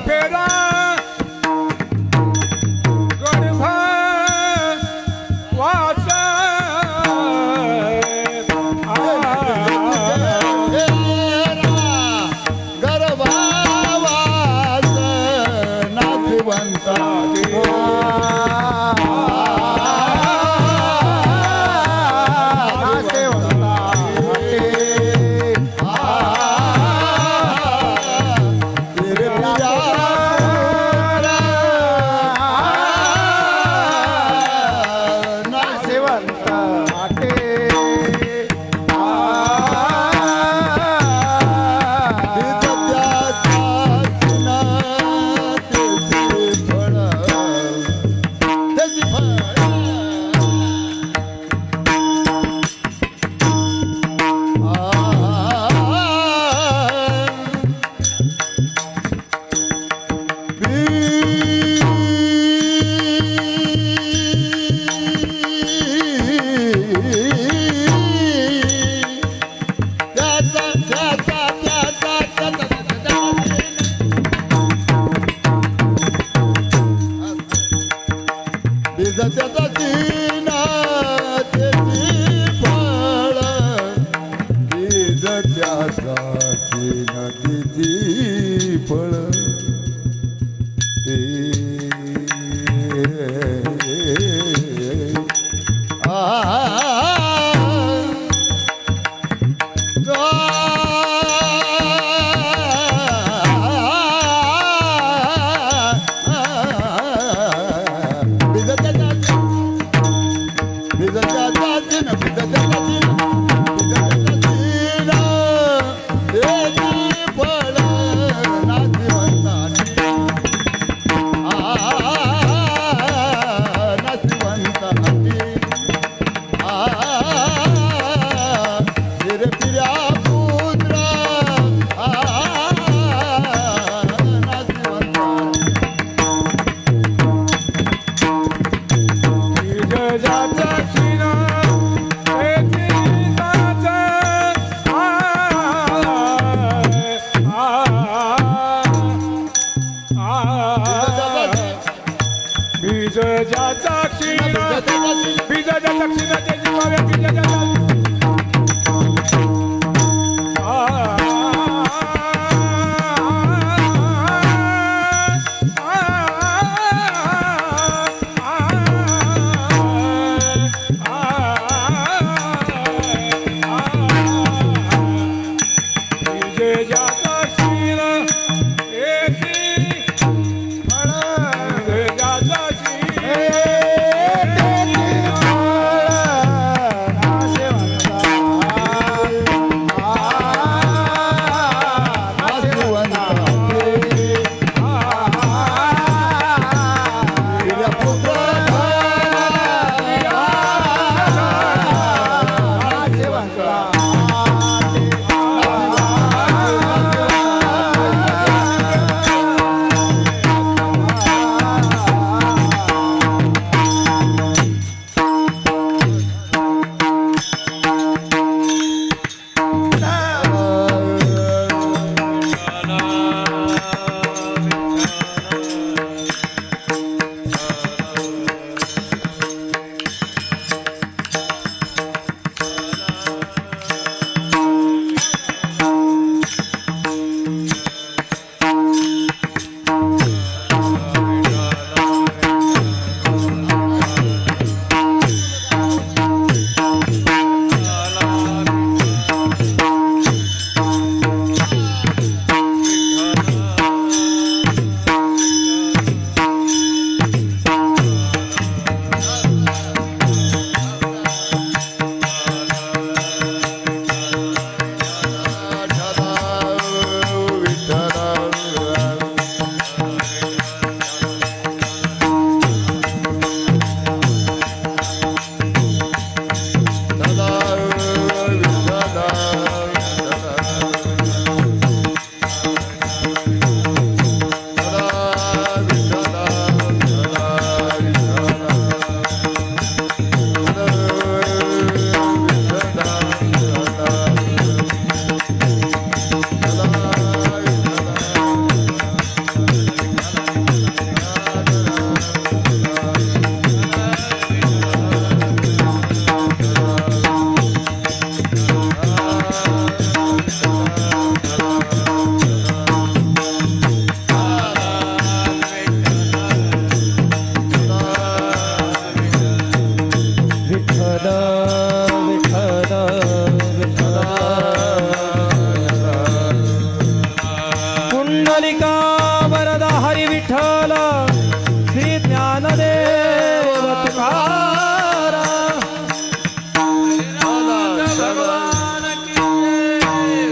फेरा गर्भ वास गर्भावास नाथवंता त्याचा सीना त्याची फळ बीज त्याचा सीना तिची फळ ते पुंडलिका वरदा हरी विठ्ठल श्री ज्ञानदेव तुकाराम भगवान की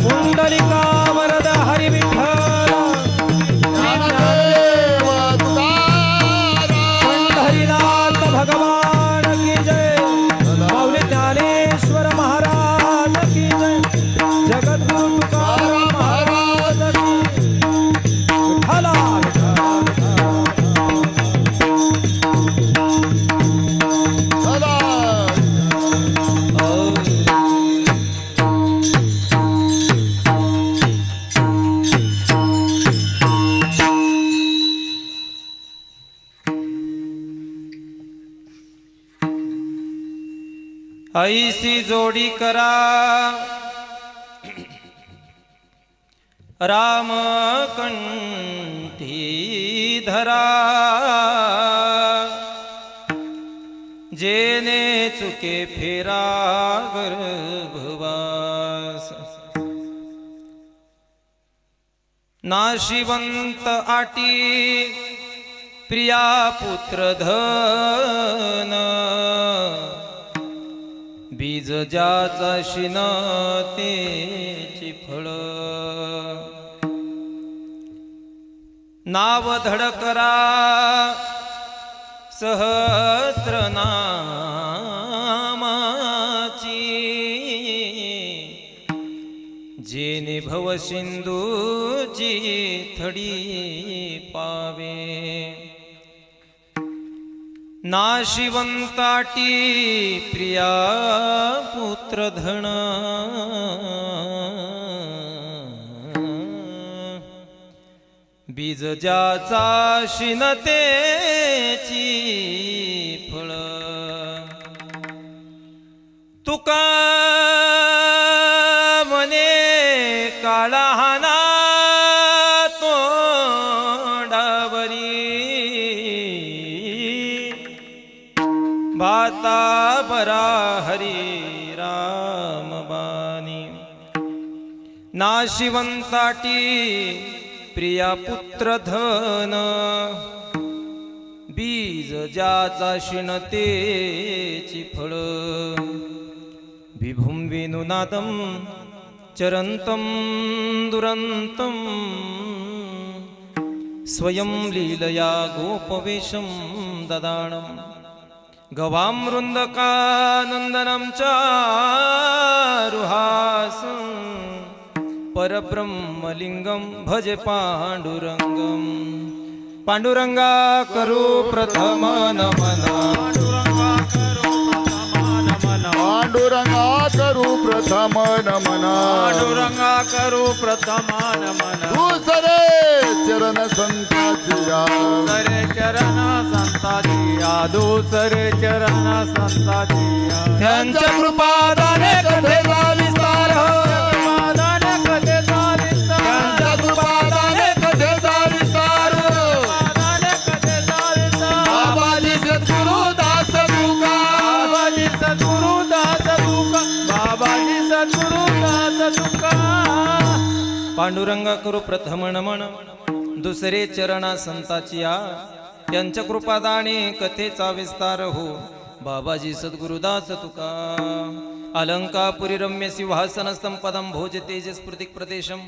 पुंडलिका वरदा हरी विठ्ठल ज्ञानदेव तुकाराम. पंढरीनाथ भगवान की जय माऊली ज्ञानेश्वर महाराज की जय जगद्गुरु तुकाराम महाराज की विठ्ठला सदा ऐसी जोडी करा राम कंठी धरा जेने चुके फेरा गर्भवास नाशिवंत आटी प्रिया पुत्र धन बीज ज्याचा शिन तेची फळ नाव धडकरा सहस्रनामाची जेने भवसिंधूची थडी पावे नाशिवंताटी प्रिया पुत्र धन बीज ज्याचा शिनतेची फळ तुका मने काळा हाना भाता बरा हरी राम बानी नाशिवंताटी प्रिया पुत्र धन बीज ज्याचा शिणतेची फळ विभुं वेणुनादं चरन्तं दुरन्तं स्वयं लीलया गोपवेशं ददानं गवामृन्दकानन्दनं चारुहासं परब्रह्मलिङ्गं भजे पाण्डुरङ्गं पाण्डुरङ्गा करो प्रथम नमना पांडुरंगा करू प्रथम नमन पांडुरंगा करू प्रथम नमन दुसरे चरण संताचिया दुसरे चरण संताचिया दुसरे चरण संताचिया त्यांच्या कृपादाने कथेचा विस्तार हो पादाने कथेचा विस्तार त्यांच्या कृपादाने कथेचा विस्तार हो पादाने कथेचा विस्तार बाबाजी सद्गुरु दास तुका बाबाजी सद्गुरु दास तुका बाबाजी सद्गुरु दास तुका पांडुरंगा करू प्रथम नमन दुसरे चरणा संताचिया त्यांच्या कृपादाने कथेचा विस्तार हो बाबाजी सद्गुरुदास तुका अलंकापुरी रम्य सिंहासन संपदं भोज तेज स्फुर्तिक प्रदेशम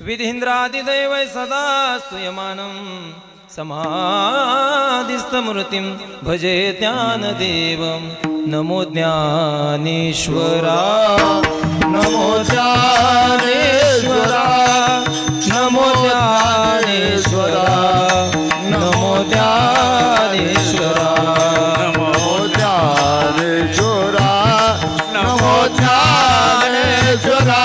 विधींद्रादिदैव सदा स्तूयमानं समाधिस्थमूर्तिं भजे ज्ञानदेवं नमो ज्ञानेश्वरा नमो ज्ञानेश्वरा नमो ज्ञानेश्वरा नमो ज्ञानेश्वरा नमो ज्ञानेश्वरा नमो ज्ञानेश्वरा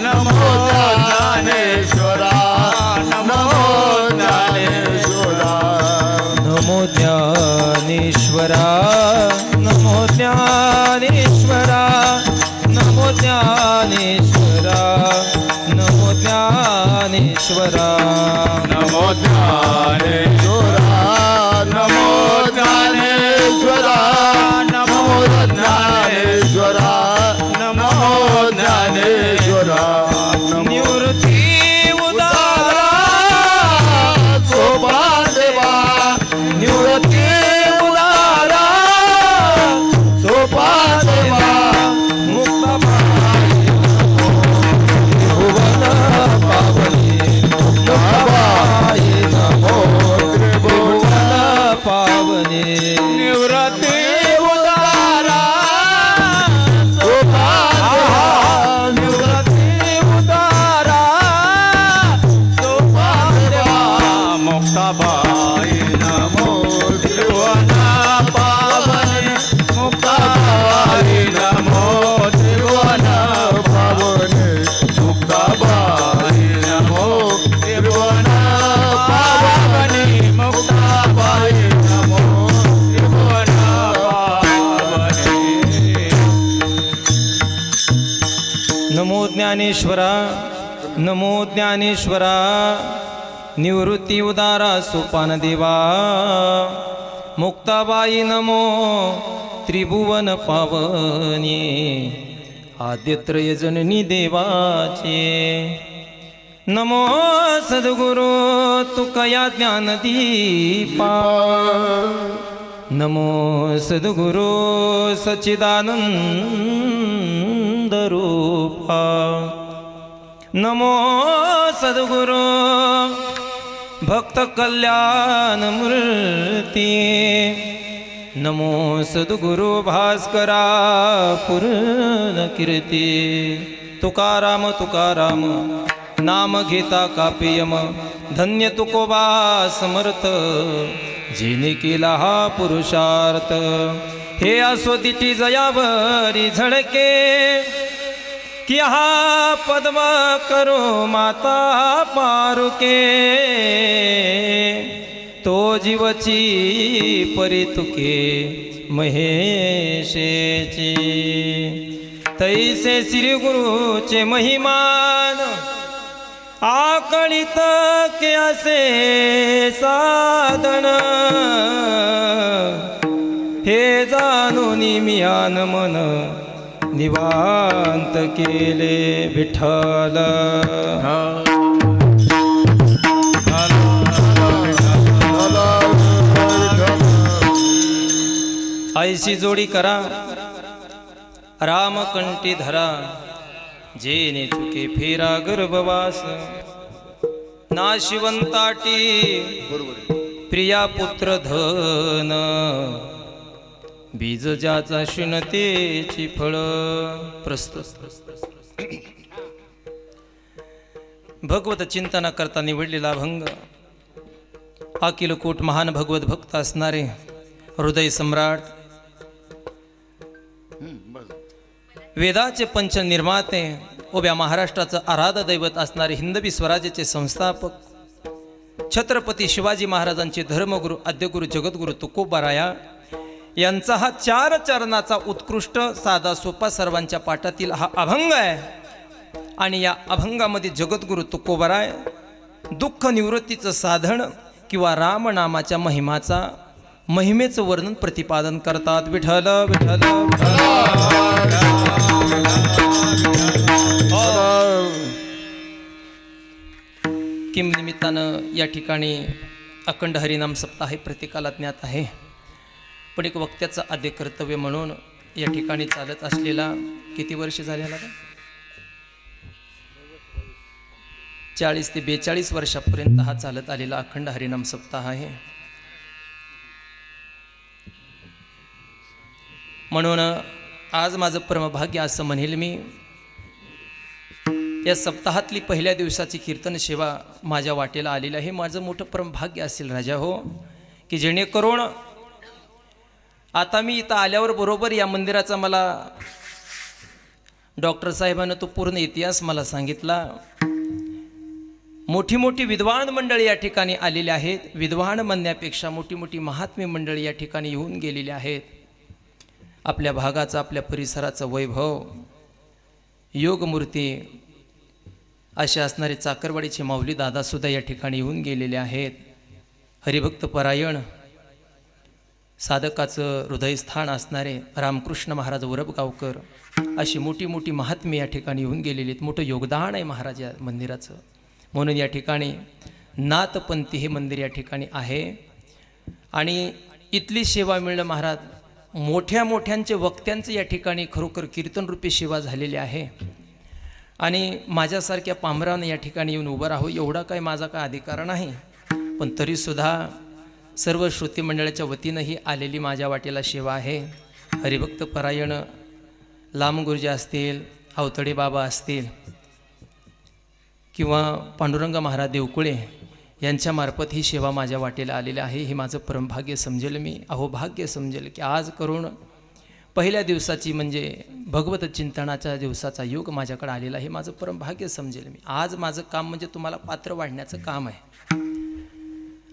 नमो ज्ञानेश्वरा ज्ञानेश्वरा नमो ज्ञानेश्वरा नमो ज्ञानेश्वरा नमो ज्ञानेश्वरा नमो ज्ञानेश्वरा निवृत्ती उदारा सोपादेवा निवृत्ती उदारा सोपादेवा मुक्ताबाई भुवन पावनी मुक्ताबाई नमो त्रिभुवन पावनी निवृत्ती उदारा निवृत्ती उदारा सोपादेवा मुक्ताबाई नमो त्रिभुवन पावनी मुक्ताबाई नमो त्रिभुवन पावने मुक्ताबाई नमो त्रिभुवन पावनी मुक्ताबाई नमो त्रिभुवन पावनी नमो ज्ञानेश्वरा नमो ज्ञानेश्वरा निवृत्ती उदारा सोपान देवा मुक्ताबाई नमो त्रिभुवन पावनी आद्यत्रय जननी देवाचे नमो सद्गुरु तुकया ज्ञानदीपा नमो सद्गुरु सच्चिदानंद रूपा नमो सद्गुरु भक्त कल्याण मूर्ती नमो सद्गुरु भास्करा पूर्ण कीर्ती तुकाराम तुकाराम नाम घेता कापेयम धन्य तुकोबा समर्थ जिने केला हा पुरुषार्थ हे आस्वदिती जयावरी झळके की हा पद्म करो माता पारुके तो जीवची परितुके महेशेची तैसे श्री गुरुचे महिमान आकळित के असे साधन हे जाणून मियान मन निवांत केले विठ्ठल ऐशी जोडी करा रामकंठी धरा जेने चुके फेरा गर्भवास नाशिवंताटी प्रिया पुत्र धन बीज ज्याचा शुनतेची फळ प्रस्तुत भगवत चिंतना करता निवडलेला अभंग अखिल कोट महान भगवत भक्त असणारे हृदय सम्राट वेदाचे पंच निर्माते उभ्या महाराष्ट्राचं आराध्य दैवत असणारे हिंदवी स्वराज्याचे संस्थापक छत्रपती शिवाजी महाराजांचे धर्मगुरू आद्यगुरू जगद्गुरू तुकोबाराया यांचा हा 4 चरणाचा उत्कृष्ट साधा सोपा सर्वांच्या पाठातील हा अभंग आहे आणि या अभंगामध्ये जगद्गुरू तुकोबाराय दुःख निवृत्तीचं साधन किंवा रामनामाच्या महिमेचं वर्णन प्रतिपादन करतात विठ्ठल विठ्ठल किम निमित्तानं या ठिकाणी अखंड हरिनाम सप्ताह हे प्रत्येकाला ज्ञात आहे पण एक वक्त्याचं आद्य कर्तव्य म्हणून या ठिकाणी चालत असलेला किती वर्ष झालेला 40 ते 42 वर्षापर्यंत हा चालत आलेला अखंड हरिनाम सप्ताह आहे म्हणून आज माझं परमभाग्य असं म्हणेल मी या सप्ताहातली पहिल्या दिवसाची कीर्तन सेवा माझ्या वाटेला आलेली आहे माझं मोठं परमभाग्य असेल राजा हो की जेणेकरून आता मी इथं आल्यावर बरोबर या मंदिराचा मला डॉक्टर साहेबांना तो पूर्ण इतिहास मला सांगितला मोठी मोठी विद्वान मंडळी या ठिकाणी आलेली आहेत विद्वान म्हणण्यापेक्षा मोठी मोठी महात्मे मंडळी या ठिकाणी येऊन गेलेली आहेत आपल्या भागाचा आपल्या परिसराचा वैभव योगमूर्ती असे असणारे चाकरवाडीचे माऊली दादासुद्धा या ठिकाणी येऊन गेलेले आहेत. हरिभक्त परायण साधकाचं हृदयस्थान असणारे रामकृष्ण महाराज वरबगावकर अशी मोठी मोठी महात्मे या ठिकाणी येऊन गेलेली आहेत. मोठं योगदान आहे महाराज या मंदिराचं. म्हणून या ठिकाणी नाथपंथी हे मंदिर या ठिकाणी आहे. आणि इथली सेवा मिळणं महाराज मोठ्या मोठ्यांचे वक्त्यांचं या ठिकाणी खरोखर कीर्तनरूपी सेवा झालेली आहे. आणि माझ्यासारख्या पामरानं या ठिकाणी येऊन उभं राहू एवढा काही माझा काय अधिकार नाही, पण तरीसुद्धा सर्व श्रोती मंडळाच्या वतीनं ही आलेली माझ्या वाटेला सेवा आहे. हरिभक्त परायण लांब गुरुजी असतील, अवतडे बाबा असतील किंवा पांडुरंग महाराज देवकुळे यांच्यामार्फत ही सेवा माझ्या वाटेला आलेली आहे. हे माझं परमभाग्य समजेल मी, अहोभाग्य समजेल की आज करून पहिल्या दिवसाची म्हणजे भगवत चिंतनाच्या दिवसाचा योग माझ्याकडे आलेला आहे. माझं परमभाग्य समजेल मी. आज माझं काम म्हणजे तुम्हाला पात्र वाढण्याचं काम आहे.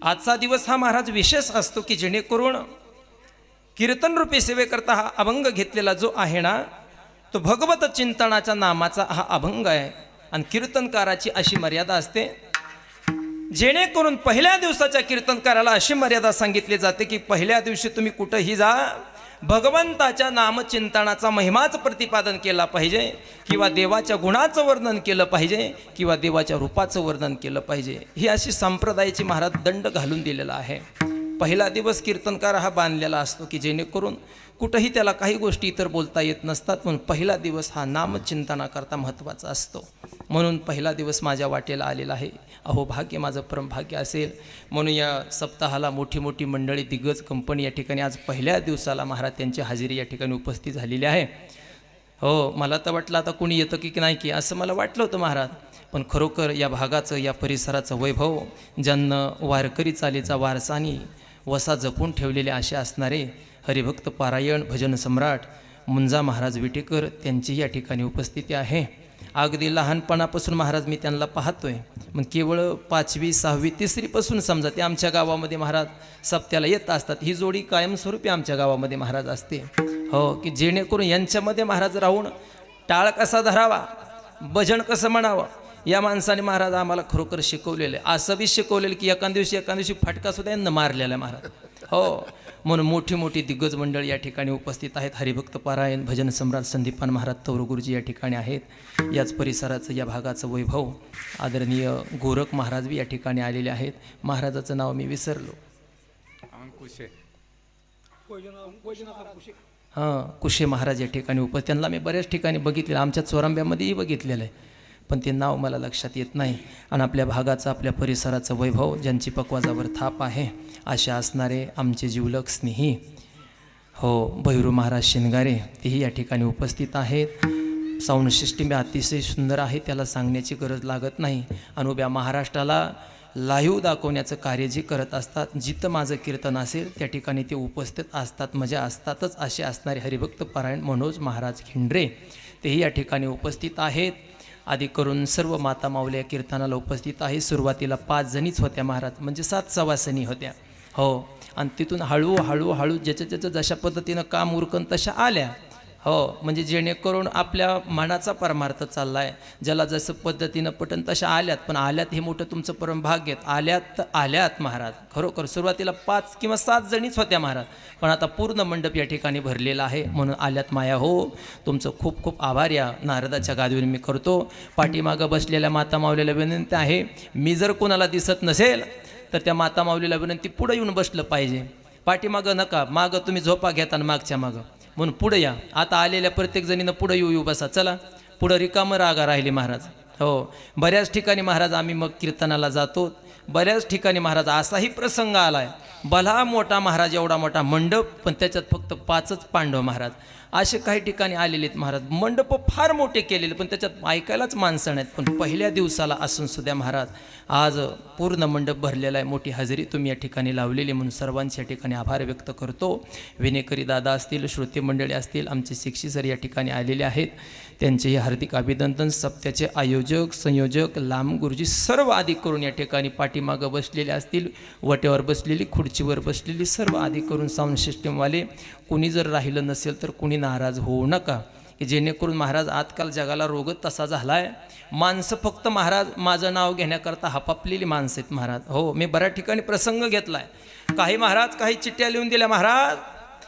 आजचा दिवस हा महाराज विशेष असतो की जेणेकरून कीर्तनरूपी सेवेकरता हा अभंग घेतलेला जो आहे ना तो भगवत चिंतनाच्या नामाचा हा अभंग आहे. आणि कीर्तनकाराची अशी मर्यादा असते जेणेकरून पहिल्या दिवसाच्या कीर्तनकाराला अशी मर्यादा सांगितली जाते की पहिल्या दिवशी तुम्ही कुठंही जा, भगवंताच्या नामचिंतनाचा महिमाच प्रतिपादन केला पाहिजे किंवा देवाच्या गुणाचं वर्णन केलं पाहिजे किंवा देवाच्या रूपाचं वर्णन केलं पाहिजे. ही अशी संप्रदायाची महाराज दंड घालून दिलेला आहे. पहिला दिवस कीर्तनकार हा बांधलेला असतो की जेणेकरून कुठंही त्याला काही गोष्टी इतर बोलता येत नसतात, म्हणून पहिला दिवस हा नामचिंतनाकरता महत्त्वाचा असतो. म्हणून पहिला दिवस माझ्या वाटेला आलेला आहे. अहो भाग्य माझं परमभाग्य असेल. म्हणून या सप्ताहाला मोठी मोठी मंडळी दिग्गज कंपनी या ठिकाणी आज पहिल्या दिवसाला महाराज त्यांची हजेरी या ठिकाणी उपस्थित झालेली आहे. हो, मला तर वाटलं आता कोणी येतं की नाही की असं मला वाटलं होतं महाराज, पण खरोखर या भागाचं या परिसराचं वैभव ज्यांना वारकरी चालीचा वारसानी वसा जपून ठेवलेले असे असणारे हरिभक्त पारायण भजन सम्राट मुंजा महाराज विटेकर त्यांची या ठिकाणी उपस्थिती आहे. अगदी लहानपणापासून महाराज मी त्यांना पाहतोय, मग केवळ 5वी 6वी 3रीपासून समजा ते आमच्या गावामध्ये महाराज सप्त्याला येत असतात. ही जोडी कायमस्वरूपी आमच्या गावामध्ये महाराज असते. हो, की जेणेकरून यांच्यामध्ये महाराज राहून टाळ कसा धरावा, भजन कसं म्हणावं या माणसाने महाराज आम्हाला खरोखर शिकवलेलं आहे. असं बी शिकवलेलं की एका दिवशी फटकासुद्धा यांना मारलेला आहे महाराज. हो, म्हणून मोठी मोठी दिग्गज मंडळी या ठिकाणी उपस्थित आहेत. हरिभक्त पारायण भजन सम्राट संदीपान महाराज तौरगुरुजी या ठिकाणी आहेत. याच परिसराचं या भागाचं वैभव आदरणीय गोरख महाराज बी या ठिकाणी आलेले आहेत. महाराजाचं नाव मी विसरलो. हां, कुशे महाराज या ठिकाणी उपस्थित. त्यांना मी बऱ्याच ठिकाणी बघितलेलं, आमच्या चोरांब्यामध्येही बघितलेलं आहे, पण ते नाव मला लक्षात येत नाही. आणि आपल्या भागाचं आपल्या परिसराचं वैभव ज्यांची पकवाजावर थाप आहे असे असणारे आमचे जिवलक स्नेही हो भैरू महाराज शिनगारे तेही या ठिकाणी उपस्थित आहेत. साऊंड सिस्टीम अतिशय सुंदर आहे, त्याला सांगण्याची गरज लागत नाही. आणि उभ्या महाराष्ट्राला लाईव्ह दाखवण्याचं कार्य जे करत असतात, जिथं माझं कीर्तन असेल त्या ठिकाणी ते उपस्थित असतात, म्हणजे असतातच. असे असणारे हरिभक्त पारायण मनोज महाराज खिंडरे तेही या ठिकाणी उपस्थित आहेत. आधी करून सर्व माता माऊल्या कीर्तनाला उपस्थित आहे. सुरुवातीला 5 जणीच होत्या महाराज, म्हणजे 7 सवासनी होत्या. हो, आणि तिथून हळूहळू ज्याच्या जशा पद्धतीनं काम उरकन तशा आल्या. हो, म्हणजे जेणेकरून आपल्या मनाचा परमार्थ चालला आहे. ज्याला जसं पद्धतीनं पटन तशा आल्यात, पण आल्यात हे मोठं तुमचं परमभाग्य. आल्यात महाराज. खरोखर सुरुवातीला 5 किंवा 7 जणीच होत्या महाराज, पण आता पूर्ण मंडप या ठिकाणी भरलेला आहे. म्हणून आल्यात माया हो, तुमचं खूप खूप आभार या नारदाच्या गादीवर मी करतो. पाठीमागं बसलेल्या माता माऊलीला विनंती आहे, मी जर कोणाला दिसत नसेल तर त्या माता माऊलीला विनंती पुढे येऊन बसलं पाहिजे. पाठीमागं नका, मागं तुम्ही झोपा घेता मागच्या मागं, म्हणून पुढे या. आता आलेल्या प्रत्येक जणीनं पुढे येऊ बसा. चला पुढं रिकामं रागा राहिली महाराज. हो, बऱ्याच ठिकाणी महाराज आम्ही मग कीर्तनाला जातो. बऱ्याच ठिकाणी महाराज असाही प्रसंग आला आहे, भला मोठा महाराज एवढा मोठा मंडप, पण त्याच्यात फक्त 5च पांडव महाराज. असे काही ठिकाणी आलेले आहेत महाराज. मंडप फार मोठे केलेले, पण त्याच्यात ऐकायलाच माणसं नाहीत. पण पहिल्या दिवसाला असून सुद्धा महाराज आज पूर्ण मंडप भरलेला आहे. मोठी हजेरी तुम्ही या ठिकाणी लावलेली, म्हणून सर्वांच्या ठिकाणी आभार व्यक्त करतो. विनेकरी दादा असतील, श्रोते मंडळी असतील, आमचे शिक्षी सर या ठिकाणी आलेले आहेत, त्यांचेही हार्दिक अभिनंदन. सप्त्याचे आयोजक संयोजक लांब गुरुजी सर्व अधिक करून या ठिकाणी पाठीमागं बसलेले असतील, वट्यावर बसलेली, खुर्चीवर बसलेली सर्व अधिक करून साऊंड सिस्टीमवाले. कुणी जर राहिलं नसेल तर कुणी नाराज होऊ नका. की जेणेकरून महाराज आजकाल जगाला रोगच तसा झाला आहे. माणसं फक्त महाराज माझं नाव घेण्याकरता हपापलेली माणसं आहेत महाराज. हो, मी बऱ्याच ठिकाणी प्रसंग घेतला आहे. काही महाराज काही चिठ्ठ्या लिहून दिल्या, महाराज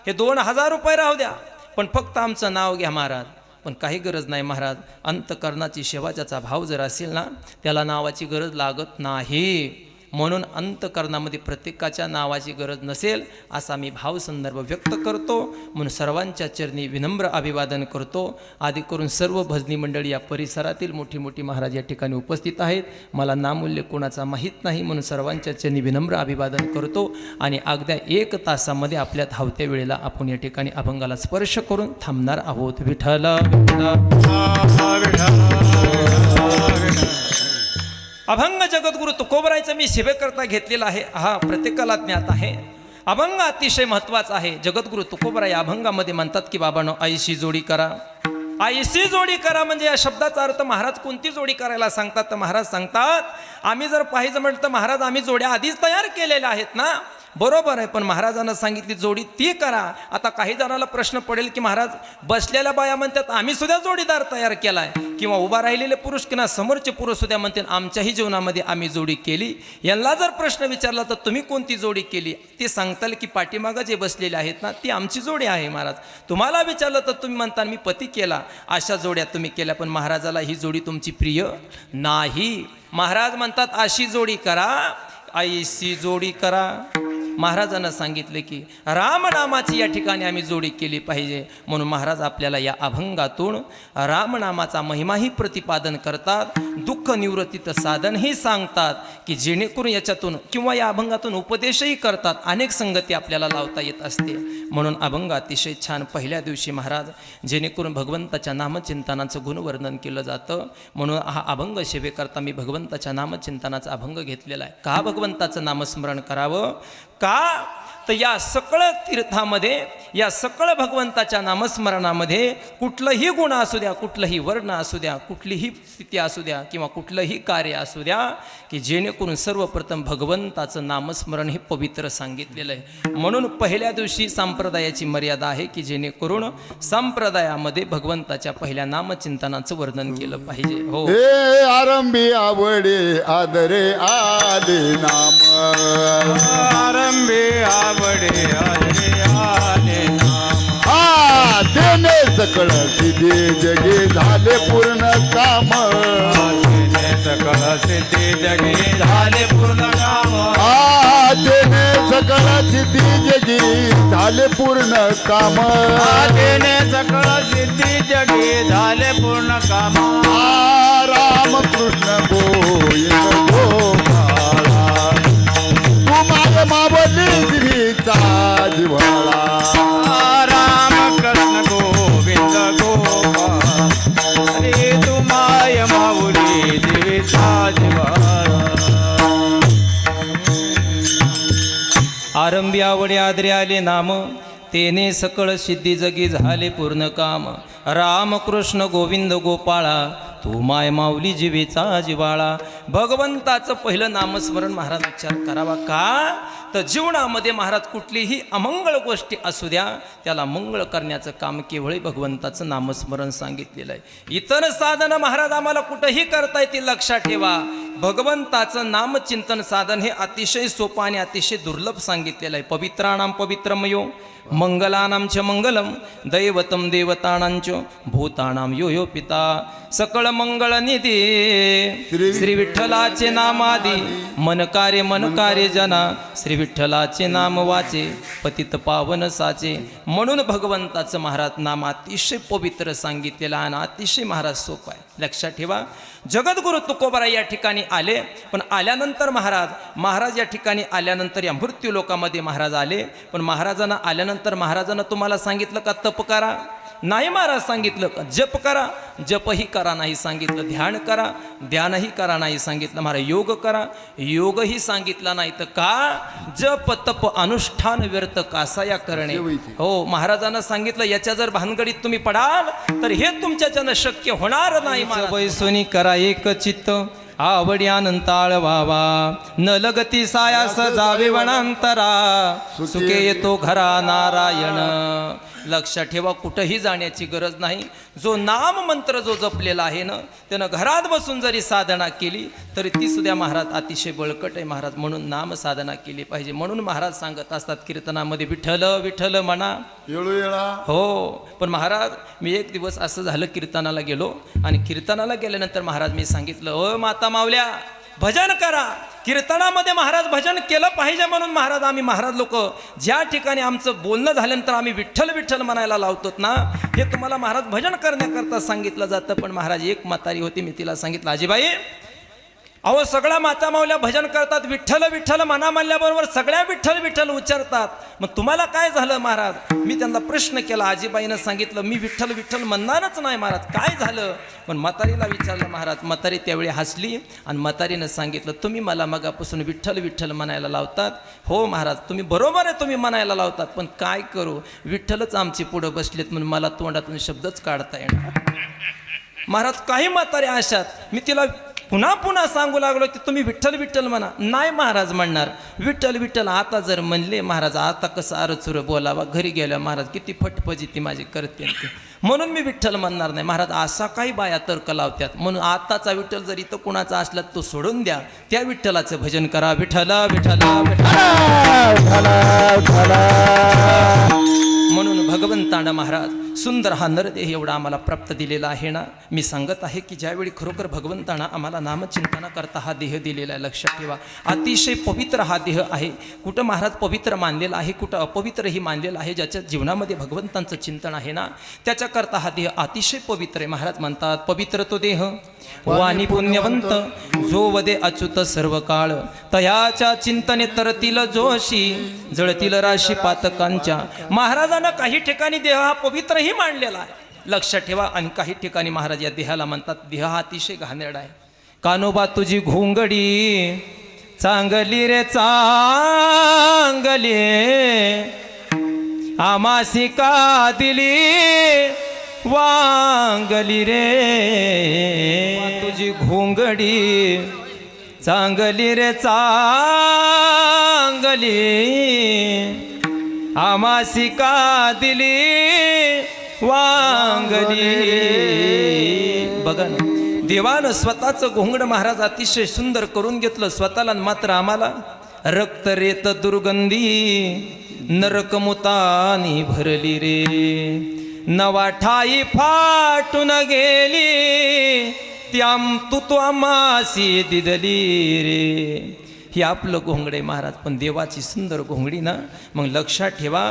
हे 2000 रुपये राहू द्या पण फक्त आमचं नाव घ्या महाराज. पण काही गरज नाही महाराज. अंतकरणाची सेवा ज्याचा भाव जर असेल ना त्याला नावाची गरज लागत नाही. म्हणून अंतकरणामध्ये प्रत्येकाच्या नावाची गरज नसेल असा मी भावसंदर्भ व्यक्त करतो. म्हणून सर्वांच्या चरणी विनम्र अभिवादन करतो. आधी करून सर्व भजनी मंडळी या परिसरातील मोठी मोठी महाराज या ठिकाणी उपस्थित आहेत. मला नामूल्य कोणाचा माहीत नाही म्हणून सर्वांच्या चरणी विनम्र अभिवादन करतो. आणि अगद्या 1 तासामध्ये आपल्या धावत्या वेळेला आपण या ठिकाणी अभंगाला स्पर्श करून थांबणार आहोत. विठ्ठल अभंग जगद्गुरु तुकोबरायचं मी सेवेकरता घेतलेला आहे. हा प्रत्येकाला ज्ञात आहे. अभंग अतिशय महत्त्वाचा आहे. जगद्गुरु तुकोबराय अभंगामध्ये म्हणतात की बाबांनो आईशी जोडी करा. आईशी जोडी करा म्हणजे या शब्दाचा अर्थ महाराज कोणती जोडी करायला सांगतात तर महाराज सांगतात आम्ही जर पाहिजे म्हटलं तर महाराज आम्ही जोड्या आधीच तयार केलेल्या आहेत ना. बरोबर आहे, पण महाराजांना सांगितली जोडी ती करा. आता काही जणाला प्रश्न पडेल की महाराज बसलेल्या बाया म्हणतात आम्ही सुद्धा जोडीदार तयार केलाय, किंवा उभा राहिलेले पुरुष किंवा समोरचे पुरुष सुद्धा म्हणतात आमच्याही जीवनामध्ये आम्ही जोडी केली. यांना जर प्रश्न विचारला तर तुम्ही कोणती जोडी केली ते सांगताल की पाठीमागं जे बसलेले आहेत ना ती आमची जोडी आहे महाराज. तुम्हाला विचारलं तर तुम्ही म्हणता मी पती केला. अशा जोड्या तुम्ही केल्या, पण महाराजाला ही जोडी तुमची प्रिय नाही. महाराज म्हणतात अशी जोडी करा, आईशी जोडी करा. महाराजांना सांगितले की रामनामाची या ठिकाणी आम्ही जोडी केली पाहिजे. म्हणून महाराज आपल्याला या अभंगातून रामनामाचा महिमाही प्रतिपादन करतात, दुःख निवृत्तीचं साधनही सांगतात की जेणेकरून याच्यातून किंवा या अभंगातून उपदेशही करतात. अनेक संगती आपल्याला लावता येत असते. म्हणून अभंग अतिशय छान. पहिल्या दिवशी महाराज जेणेकरून भगवंताच्या नामचिंतनाचं गुणवर्णन केलं जातं. म्हणून हा अभंग सेवेकरता मी भगवंताच्या नामचिंतनाचा अभंग घेतलेला आहे. का भगवंताचं नामस्मरण करावं? का तर या सकळ तीर्थामध्ये या सकळ भगवंताच्या नामस्मरणामध्ये कुठलंही गुण असू द्या, कुठलंही वर्ण असू द्या, कुठलीही स्थिती असू द्या किंवा कुठलंही कार्य असू द्या की जेणेकरून सर्वप्रथम भगवंताचं नामस्मरण हे पवित्र सांगितलेलं आहे. म्हणून पहिल्या दिवशी संप्रदायाची मर्यादा आहे की जेणेकरून संप्रदायामध्ये भगवंताच्या पहिल्या नामचिंतनाचं वर्णन केलं पाहिजे. हो, हे आरंभी आवडे आदरे आले नाम, आरंभे आवडे आले आले नाम. हा तेने सकळ सिद्धी जगे झाले पूर्ण काम, तेने सकळ सिद्धी जगे झाले पूर्ण काम. हा तेने सकळ सिद्धी जगे झाले पूर्ण काम, तेने सकळ सिद्धी जगे झाले पूर्ण काम. हा रामकृष्ण गोविंद गोपाळा, तू माझ मावली श्रीचा जिव्हाळा. राम कृष्ण गोविंद गोपाळ, अरे तू माय माऊली देवीचा जिव्हाळा. आरंभी आवडे आदरे आले नाम, तेने सकळ सिद्धी जगी झाले पूर्ण काम. रामकृष्ण गोविंद गोपाळा, तू माय माऊली जीवेचा जिवाळा. भगवंताचं पहिलं नामस्मरण महाराज उच्चार करावा. का तर जीवनामध्ये महाराज कुठलीही अमंगळ गोष्टी असू द्या त्याला मंगळ करण्याचं काम केवळ भगवंताचं नामस्मरण सांगितलेलं आहे. इतर साधनं महाराज आम्हाला कुठंही करता येतील. लक्षात ठेवा, भगवंताचं नामचिंतन साधन हे अतिशय सोपं आणि अतिशय दुर्लभ सांगितलेलं आहे. पवित्राणाम पवित्रमयो, मंगलानां च मंगलम, दैवतम देवतानांच, भूतानां यो यो पिता. सकळ मंगळ निधी श्री विठ्ठलाचे नामादी, मन कार्य जना श्री विठ्ठलाचे नाम वाचे, पतित पावन साचे. म्हणून भगवंताचं महाराज नाम अतिशय पवित्र सांगितलेलं आणि अतिशय महाराज सोपं आहे. लक्षात ठेवा, जगद्गुरु तुकोबाराय या ठिकाणी आले, पण आल्यानंतर महाराज या ठिकाणी आल्यानंतर या मृत्यू लोकामध्ये महाराज आले. पण महाराजांना आल्यानंतर महाराजांना तुम्हाला सांगितलं का तप करा? नाही महाराज सांगितलं. का जप करा? जपही करा नाही सांगितलं. ध्यान करा? ध्यानही करा नाही सांगितलं. महाराज योग करा? योगही सांगितला नाही. तर का जप तप अनुष्ठान व्यर्थ कासाया करणे. हो, महाराजांना सांगितलं याच्या जर भानगडीत तुम्ही पडाल तर हे तुमच्याच्यानं शक्य होणार नाही. बैसोनी करा एक चित्त, आवड्यानंताळ वावा न लगती सायास जावे वनांतरा सुखे येतो घरा नारायण. लक्षात ठेवा, कुठंही जाण्याची गरज नाही. जो नाम मंत्र जो जपलेला आहे ना, त्यानं घरात बसून जरी साधना केली तरी ती सुद्धा महाराज अतिशय बळकट आहे महाराज. म्हणून नाम साधना केली पाहिजे. म्हणून महाराज सांगत असतात कीर्तनामध्ये विठ्ठल विठ्ठल म्हणा. येळोवेळा हो, पण महाराज मी एक दिवस असं झालं, कीर्तनाला गेलो आणि कीर्तनाला गेल्यानंतर महाराज मी सांगितलं, ओ माता मावल्या भजन करा. कीर्तनामध्ये महाराज भजन केलं पाहिजे म्हणून महाराज आम्ही महाराज लोक ज्या ठिकाणी आमचं बोलणं झाल्यानंतर आम्ही विठ्ठल विठ्ठल म्हणायला लावतो ना, हे तुम्हाला महाराज भजन करण्याकरता सांगितलं जातं. पण महाराज एक म्हातारी होती, मी तिला सांगितलं, आजीबाई अहो सगळ्या माता मावल्या भजन करतात, विठ्ठल विठ्ठल म्हणा म्हणल्याबरोबर सगळ्या विठ्ठल विठ्ठल उच्चारतात, मग तुम्हाला काय झालं महाराज? मी त्यांना प्रश्न केला. आजीबाईनं सांगितलं, मी विठ्ठल विठ्ठल म्हणणारच नाही महाराज, काय झालं? पण म्हातारीला विचारलं महाराज. म्हातारी त्यावेळी हसली आणि म्हातारीनं सांगितलं, तुम्ही मला मगापासून विठ्ठल विठ्ठल म्हणायला लावतात. हो महाराज, तुम्ही बरोबर आहे, तुम्ही म्हणायला लावतात, पण काय करू, विठ्ठलच आमची पुढं बसलेत म्हणून मला तोंडातून शब्दच काढता येणार. महाराज काही म्हातारे अशात, मी तिला पुन्हा पुन्हा सांगू लागलो की तुम्ही विठ्ठल विठ्ठल म्हणा. नाही महाराज म्हणणार, विठ्ठल विठ्ठल आता जर म्हणले महाराज, आता कसं आरचुरं बोलावा, घरी गेल्या महाराज किती फटफजी माझी करते ते, म्हणून मी विठ्ठल म्हणणार नाही. महाराज असा काही बाया तर्क लावतात. म्हणून आताचा विठ्ठल जर इथं कुणाचा असला तो सोडून द्या, त्या विठ्ठलाचं भजन करा. विठ्ठला विठ्ठला म्हणून भगवंतानं महाराज सुंदर हा नरदेह एवढा आम्हाला प्राप्त दिलेला आहे ना. मी सांगत आहे की ज्यावेळी खरोखर भगवंतानं आम्हाला नामचिंतना करता हा देह दिलेला आहे, लक्षात ठेवा, अतिशय पवित्र हा देह आहे. कुठं महाराज पवित्र मानलेला आहे, कुठं अपवित्रही मानलेला आहे. ज्याच्या जीवनामध्ये भगवंतांचं चिंतन आहे ना, त्याच्याकरता हा देह अतिशय पवित्र आहे. महाराज म्हणतात, पवित्र तो देह वाणी पुण्यवंत जो वदे अच्युत सर्व काळ, तयाच्या चिंतने तरतील जोशी जळतील राशी पातकांच्या. महाराजांना काही ठिकाणी देह हा पवित्रही मांडलेला आहे, लक्षात ठेवा. आणि काही ठिकाणी महाराज या देहाला म्हणतात देह हा अतिशय घाणेरडा आहे. कानोबा तुझी घोंगडी चांगली रे चांगली, आमासी का दिली वांगली रे. तुझी घोंगडी चांगली रे चांगली, आमासी का दिली वांगली. बघा ना, देवानं स्वतःचं घोंगड महाराज अतिशय सुंदर करून घेतलं स्वतःला, मात्र आम्हाला रक्त रेत दुर्गंधी नरकमुतानी भरली रे. नवा ठाई फाटून गेली त्याम तू आमासी दिदली रे. हे आपलं घोंगडे महाराज, पण देवाची सुंदर घोंगडी ना. मग लक्षात ठेवा,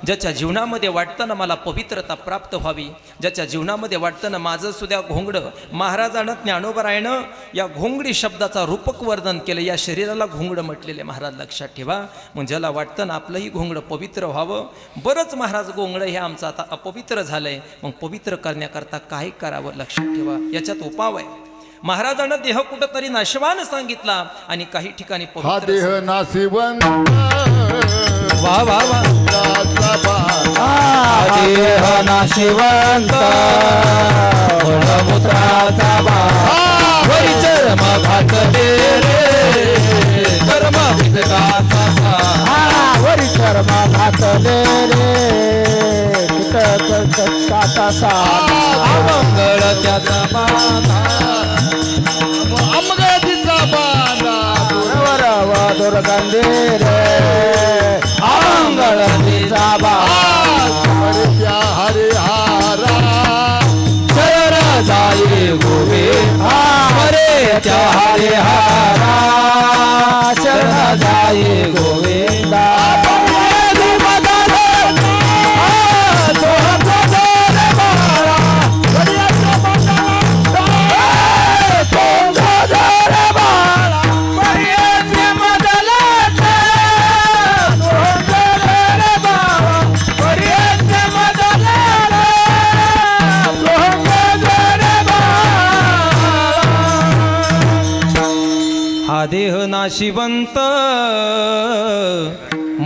ज्याच्या जीवनामध्ये वाटतं ना मला पवित्रता प्राप्त व्हावी, ज्याच्या जीवनामध्ये वाटतं ना माझं सुद्धा घोंगडं, महाराजानं ज्ञानोबरायनं या घोंगडी शब्दाचा रूपक वर्णन केलं. या शरीराला घोंगडं म्हटलेले महाराज, लक्षात ठेवा. मग ज्याला वाटतं ना आपलंही घोंगडं पवित्र व्हावं, बरंच महाराज घोंगडं हे आमचं आता अपवित्र झालंय, मग पवित्र करण्याकरता काय करावं, लक्षात ठेवा. याच्यात उपाव आहे. महाराजांना देह कुठंतरी नाशवान सांगितला आणि काही ठिकाणी हा देह नाशिवंत वा वा वा, देह नाशिवंत मूत्राचा वरी चर्म घातले रे, कर्म विदकाचा वरी चर्म घातले रे, अमंगळ त्याचा बाधा, अमगतीचा बाधा दुर्गंधी रे, अमंगळतीचा बाधा हरिहारा शरण जाई गोवे हरे त्या हरिहारा शरण जाई गोविंदा. देह नाशिवंत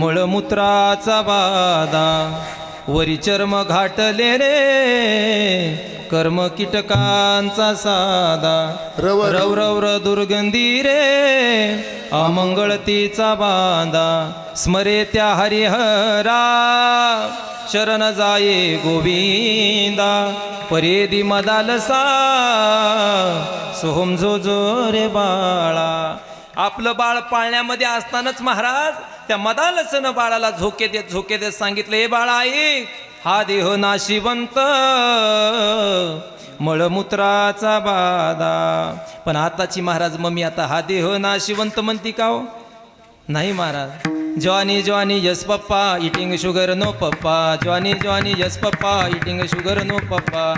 मळमूत्राचा बाधा, वरी चर्म घाटले रे, कर्म कीटकांचा साधा रव रव रव र दुर्गंधी रे अमंगळतीचा बांधा स्मरे त्या हरिहरा शरण जाये गोविंदा परेदी मदालसा सोहम जो जो रे बाळा. आपलं बाळ पाळण्यामध्ये असतानाच महाराज त्या मदालसन बाळाला झोके देत सांगितलं, हे बाळा ऐक, हा देह नाशिवंत मळमूत्राचा बाधा. पण आताची महाराज मम्मी आता हा देह नाशिवंत म्हणती का हो? नाही महाराज. जॉनी जॉनी यस पप्पा इटिंग शुगर नो पप्पा, जॉनी जॉनी यस पप्पा इटिंग शुगर नो पप्पा.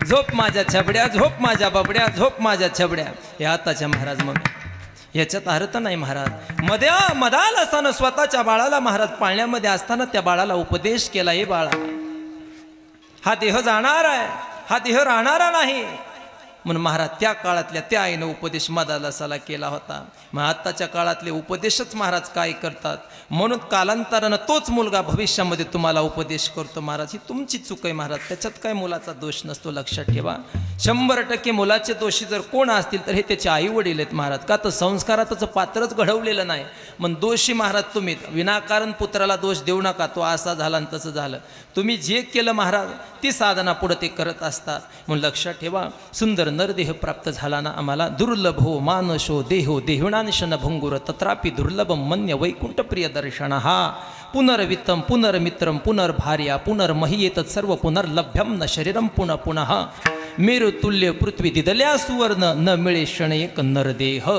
झोप माझ्या छबड्या, झोप माझ्या बबड्या, झोप माझ्या छबड्या. हे आताच्या महाराज मम्मी. याच्यात अर्थ नाही महाराज. मदाल असताना स्वतःच्या बाळाला महाराज पाळण्यामध्ये असताना त्या बाळाला उपदेश केला, हे बाळा हा देह जाणार आहे, हा देह राहणारा नाही. म्हणून महाराज त्या काळातल्या त्या आईनं उपदेश मदालसाला केला होता. मग आत्ताच्या काळातले उपदेशच महाराज काय करतात. म्हणून कालांतरानं तोच मुलगा भविष्यामध्ये तुम्हाला उपदेश करतो. महाराज ही तुमची चूक आहे महाराज, त्याच्यात काय मुलाचा दोष नसतो, लक्षात ठेवा. 100% मुलाचे दोषी जर कोण असतील तर हे त्याचे आई वडील आहेत महाराज. का तर संस्कारातच पात्रच घडवलेलं नाही. मग दोषी महाराज तुम्ही. विनाकारण पुत्राला दोष देऊ नका, तो असा झाला आणि तसं झालं. तुम्ही जे केलं महाराज ती साधना पुढे ते करत असतात. म्हणून लक्षात ठेवा. सुंदर नरदेह प्राप्त झाला ना आम्हाला. दुर्लभो मानशो देहो देहुणांशन भंगुर तत्रापि दुर्लभम मन्य वैकुंठ प्रिय दर्शन. हा पुनर्वित्तम पुनर्मित्रम पुनर्भार्या पुनर्महीयेत सर्व पुनर्लभ्यम न शरीरम पुनः पुनः मेरुतुल्य पृथ्वी दिदल्या सुवर्ण न मिळे क्षण एक नरदेह.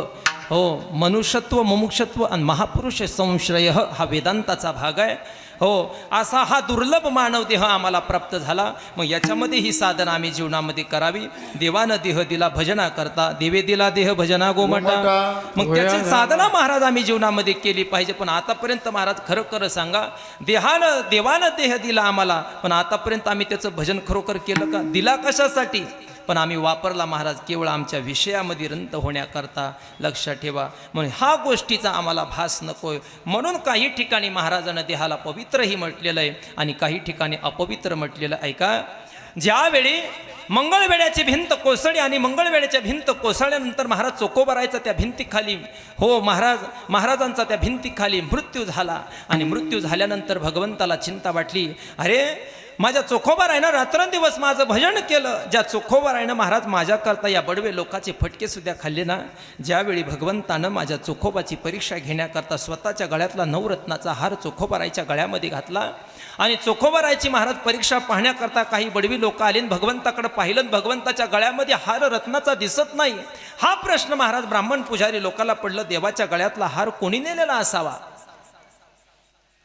हो, मनुष्यत्व मुमुक्षत्व आणि महापुरुष संश्रय हा वेदांताचा भाग आहे. हो, असा हा दुर्लभ मानव देह आम्हाला प्राप्त झाला. मग याच्यामध्ये ही साधना आम्ही जीवनामध्ये करावी. देवानं देह दिला भजना करता, देवे दिला देह भजना गोमटा. मग त्याची साधना महाराज आम्ही जीवनामध्ये केली पाहिजे. पण आतापर्यंत महाराज खरं खरं सांगा, देवानं देह दिला आम्हाला, पण आतापर्यंत आम्ही त्याचं भजन खरोखर केलं का? दिला कशासाठी? पण आम्ही वापरला महाराज केवळ आमच्या विषयामध्ये रंत होण्याकरता. लक्षात ठेवा. म्हणून ह्या गोष्टीचा आम्हाला भास नकोय. म्हणून काही ठिकाणी महाराजानं देहाला पवित्रही म्हटलेलं आहे आणि काही ठिकाणी अपवित्र म्हटलेलं आहे. का ज्यावेळी मंगळवेड्याची भिंत कोसळली आणि मंगळवेड्याच्या भिंत कोसळल्यानंतर महाराज चोकोबारायचा त्या भिंतीखाली, हो महाराजांचा त्या भिंतीखाली मृत्यू झाला. आणि मृत्यू झाल्यानंतर भगवंताला चिंता वाटली. अरे माझ्या चोखोबारायनं रात्रंदिवस माझं भजन केलं. ज्या चोखोबारायनं महाराज माझ्याकरता या बडवे लोकाचे फटके सुद्धा खाल्ले ना. ज्यावेळी भगवंतानं माझ्या चोखोबाची परीक्षा घेण्याकरता स्वतःच्या गळ्यातला नवरत्नाचा हार चोखोबारायच्या गळ्यामध्ये घातला आणि चोखोबारायची महाराज परीक्षा पाहण्याकरता काही बडवी लोक आले. भगवंताकडे पाहिलं, भगवंताच्या गळ्यामध्ये हार रत्नाचा दिसत नाही. हा प्रश्न महाराज ब्राह्मण पुजारी लोकांना पडलं, देवाच्या गळ्यातला हार कोणी नेलेला असावा?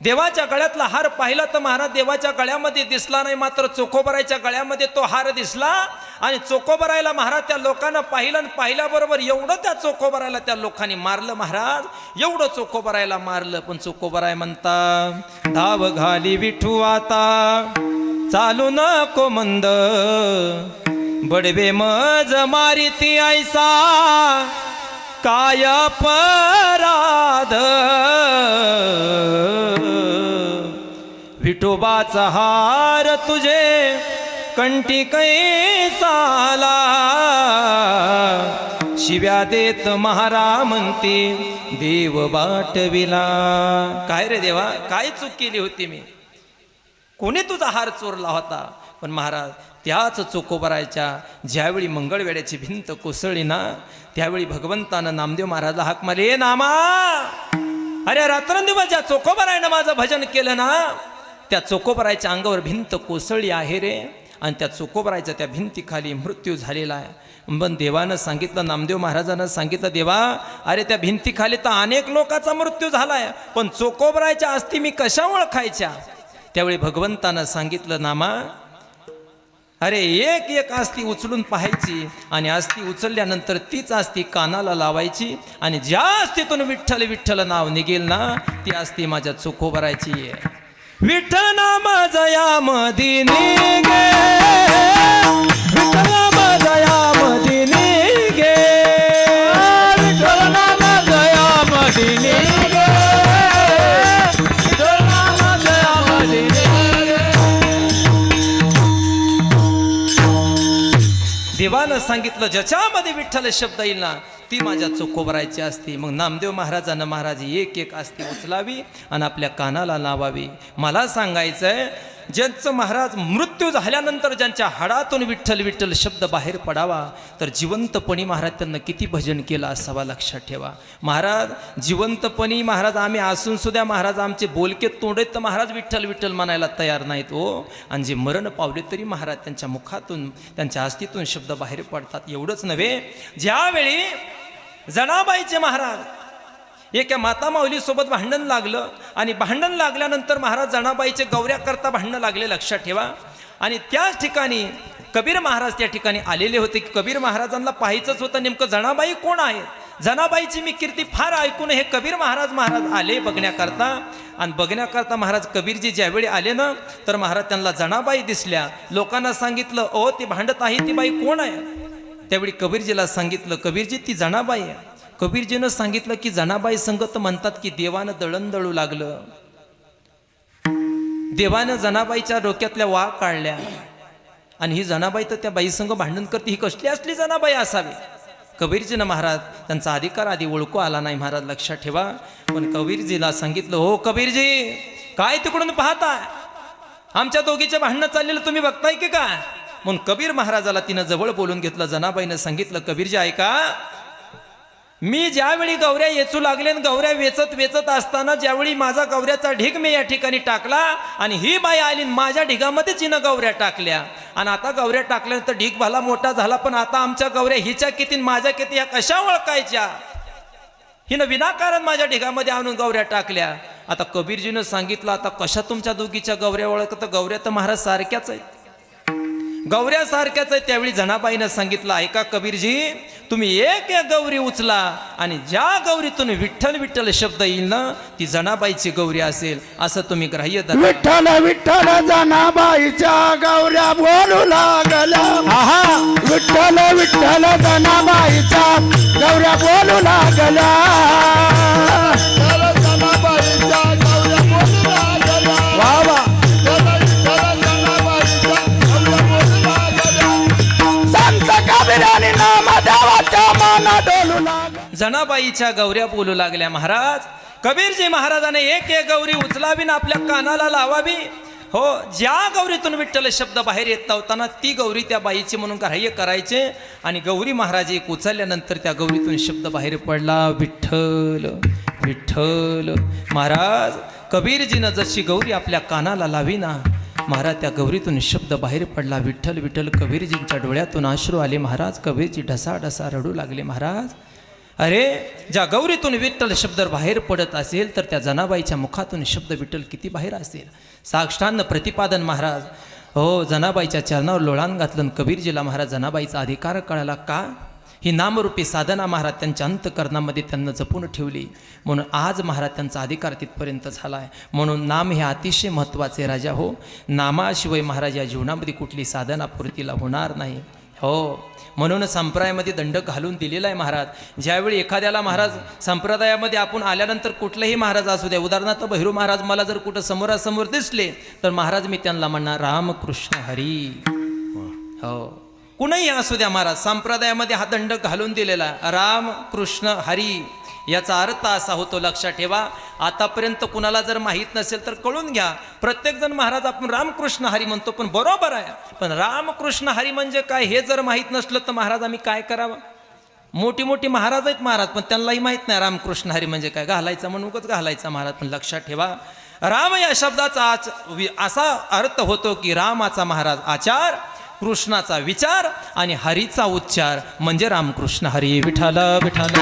देवाच्या गळ्यातला हार पाहिला तर महाराज देवाच्या गळ्यामध्ये दिसला नाही, मात्र चोखोबरायच्या गळ्यामध्ये तो हार दिसला. आणि चोखोबरायला महाराज त्या लोकांना पाहिलं आणि पाहिल्याबरोबर एवढं त्या चोखोबरायला त्या लोकांनी मारलं महाराज, एवढं चोखोबरायला मारलं. पण चोखोबराय म्हणता, धाव घाली विठू आता चालू नको मंद, बडवे मज मारिती ऐसा काय अपराध. विठोबाचा हार तुझे कंठी कैसाला, शिव्या देत महारा म्हणते देव बाटविला. काय रे देवा, काय चूक केली होती मी? कोणी तुझा हार चोरला होता? पण महाराज त्याच चोखोबरायच्या ज्यावेळी मंगळवेड्याची भिंत कोसळली ना, त्यावेळी भगवंतानं नामदेव महाराजला हाक मारली, ए नामा, अरे रात्रंदिवस ज्या चोखोबरायनं माझं भजन केलं ना, त्या चोखोबरायच्या अंगावर भिंत कोसळली आहे रे. आणि त्या चोखोबरायच्या त्या भिंतीखाली मृत्यू झालेला आहे. पण देवानं सांगितलं, नामदेव महाराजानं सांगितलं, देवा अरे त्या भिंतीखाली तर अनेक लोकांचा मृत्यू झालाय, पण चोखोबरायच्या अस्थी मी कशा ओळखायच्या? त्यावेळी भगवंतानं सांगितलं, नामा अरे एक एक अस्थी उचलून पाहायची आणि अस्थी उचलल्यानंतर तीच अस्थी कानाला लावायची आणि ज्या अस्थीतून विठ्ठल विठ्ठल नाव निघेल ना, ती अस्थी माझ्या चोखोबरायची आहे. विठ्ठल नाम जयामधी निघे, विठ्ठल नाम जयामधी निघे, विठ्ठल नाम जयामधी निघे, विठ्ठल नाम जयामधी निघे. देवानं सांगितलं ज्याच्यामध्ये विठ्ठल शब्द येईल ना ती माझ्या चोखोबरायची असते. मग नामदेव महाराजांना महाराज एक एक असती उचलावी आणि आपल्या कानाला लावावी. मला सांगायचंय ज्यांचं महाराज मृत्यू झाल्यानंतर ज्यांच्या हाडातून विठ्ठल विठ्ठल शब्द बाहेर पडावा तर जिवंतपणी महाराज त्यांना किती भजन केलं असावा लक्षात ठेवा. महाराज जिवंतपणी महाराज आम्ही असून सुद्धा महाराज आमचे बोलके तोंडेत तर महाराज विठ्ठल विठ्ठल म्हणायला तयार नाहीत हो. आणि जे मरण पावले तरी महाराज त्यांच्या मुखातून त्यांच्या अस्थितून शब्द बाहेर पडतात. एवढंच नव्हे ज्यावेळी जनाबाईचे महाराज एका माता माऊलीसोबत भांडण लागलं आणि भांडण लागल्यानंतर महाराज जनाबाईचे गौऱ्या करता भांडणं लागले लक्षात ठेवा. आणि त्याच ठिकाणी कबीर महाराज त्या ठिकाणी आलेले होते. कबीर महाराजांना पाहायचंच होतं नेमकं जनाबाई कोण आहे. जनाबाईची मी कीर्ती फार ऐकून हे कबीर महाराज आले बघण्याकरता. आणि बघण्याकरता महाराज कबीरजी ज्यावेळी आले ना तर महाराज त्यांना जनाबाई दिसल्या. लोकांना सांगितलं ओ ती भांडत आहे ती बाई कोण आहे. त्यावेळी कबीरजीला सांगितलं कबीरजी ती जनाबाई आहे. कबीरजीनं सांगितलं की जनाबाई संगत म्हणतात की देवानं दळण दळू लागलं. देवानं जनाबाईच्या डोक्यातल्या वाघ काढल्या आणि ही जनाबाई तर त्या बाई संग भांडण करते. ही कसली असली जनाबाई असावी. कबीरजीनं महाराज त्यांचा अधिकार आधी ओळखू आला नाही महाराज लक्षात ठेवा. पण कबीरजीला सांगितलं हो कबीरजी काय तिकडून पाहताय आमच्या दोघीचे भांडणं चाललेलं तुम्ही बघताय की काय. म्हणून कबीर महाराजाला तिनं जवळ बोलून घेतलं. जनाबाईनं सांगितलं कबीरजी ऐका मी ज्यावेळी गौऱ्या येचू लागले आणि गौऱ्या वेचत वेचत असताना ज्यावेळी माझा गौऱ्याचा ढीग मी या ठिकाणी टाकला आणि ही बाई आली माझ्या ढिगामध्येच हिनं गौऱ्या टाकल्या. आणि आता गौऱ्या टाकल्यानंतर ढीग भला मोठा झाला पण आता आमच्या गौऱ्या हिच्या किती माझ्या किती ह्या कशा ओळखायच्या. हिनं विनाकारण माझ्या ढिगामध्ये आणून गौऱ्या टाकल्या. आता कबीरजीनं सांगितलं आता कशा तुमच्या दोघीच्या गौऱ्या ओळखत. गौऱ्या तर महाराज सारख्याच आहेत गौऱ्या सारख्याच आहे. त्यावेळी जनाबाईनं सांगितलं ऐका कबीरजी तुम्ही एक एक गौरी उचला आणि ज्या गौरीतून विठ्ठल विठ्ठल शब्द येईल ना ती जनाबाईची गौरी असेल असं तुम्ही ग्राह्य धरा. विठ्ठल विठ्ठल जनाबाईच्या गौऱ्या बोलू लागल्या. विठ्ठल विठ्ठल जनाबाईच्या गौऱ्या बोलू लागल्या. वा वा जनाबाईच्या गौऱ्या बोलू लागल्या. महाराज कबीरजी महाराजाने एक एक गौरी उचलावी ना आपल्या कानाला लावावी. हो ज्या गौरीतून विठ्ठल शब्द बाहेर येत नव्हताना ती गौरी त्या बाईची म्हणून ग्राह्य करायचे. आणि गौरी महाराज एक उचलल्यानंतर त्या गौरीतून शब्द बाहेर पडला विठ्ठल विठ्ठल. महाराज कबीरजीनं जशी गौरी आपल्या कानाला लावी ना महाराज त्या गौरीतून शब्द बाहेर पडला विठ्ठल विठ्ठल. कबीरजींच्या डोळ्यातून अश्रू आले महाराज. कबीरजी ढसा ढसा रडू लागले. महाराज अरे ज्या गौरीतून विठ्ठल शब्द बाहेर पडत असेल तर त्या जनाबाईच्या मुखातून शब्द विठ्ठल किती बाहेर असेल. साक्षांत प्रतिपादन महाराज हो जनाबाईच्या चरणावर लोळान घातलं. कबीरजीला महाराज जनाबाईचा अधिकार कळाला का ही नामरूपी साधना महाराज त्यांच्या अंतकरणामध्ये त्यांना जपून ठेवली म्हणून आज महाराज त्यांचा अधिकार तिथपर्यंत झाला आहे. म्हणून नाम हे अतिशय महत्त्वाचे राजा हो. नामाशिवाय महाराज या जीवनामध्ये कुठली साधना पूर्तीला होणार नाही हो. म्हणून संप्रदायामध्ये दंड घालून दिलेला आहे महाराज. ज्यावेळी एखाद्याला महाराज संप्रदायामध्ये आपण आल्यानंतर कुठलेही महाराज असू द्या उदाहरणार्थ भैरू महाराज मला जर कुठं समोरासमोर दिसले तर महाराज मी त्यांना म्हणणार रामकृष्ण हरी हो. कुणीही असू द्या महाराज संप्रदायामध्ये हा दंड घालून दिलेला राम कृष्ण हरी. याचा अर्थ असा होतो लक्षात ठेवा. आतापर्यंत कुणाला जर माहीत नसेल तर कळून घ्या. प्रत्येकजण महाराज आपण रामकृष्ण हरी म्हणतो पण बरोबर आहे. पण रामकृष्ण हरी म्हणजे काय हे जर माहीत नसलं तर महाराज आम्ही काय करावं. मोठी मोठी महाराज आहेत महाराज पण त्यांनाही माहीत नाही रामकृष्ण हरी म्हणजे काय. घालायचा म्हणून उगाच घालायचा महाराज. पण लक्षात ठेवा राम या शब्दाचा असा अर्थ होतो की रामाचा महाराज आचार कृष्णाचा विचार आणि हरीचा उच्चार म्हणजे रामकृष्ण हरी विठ्ठल विठ्ठल.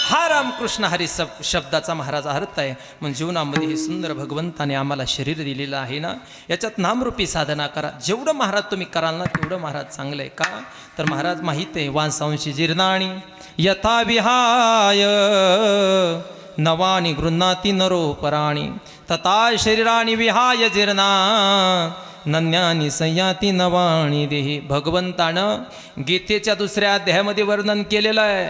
हा रामकृष्ण हरी शब्दाचा महाराज अर्थ आहे. म्हणजे जीवनामध्ये हे सुंदर भगवंताने आम्हाला शरीर दिलेलं आहे ना याच्यात नामरूपी साधना करा. जेवढं महाराज तुम्ही कराल ना तेवढं महाराज चांगलं आहे. का तर महाराज माहीत आहे वांसांशी जीर्णाणी यथा विहाय नवानी गृह्णाती नरोपराणी तथा शरीराणी विहाय जीर्णा नन्यानी संयाती नवाणी देही. भगवंतानं गीतेच्या दुसऱ्या अध्यायामध्ये वर्णन केलेलं आहे.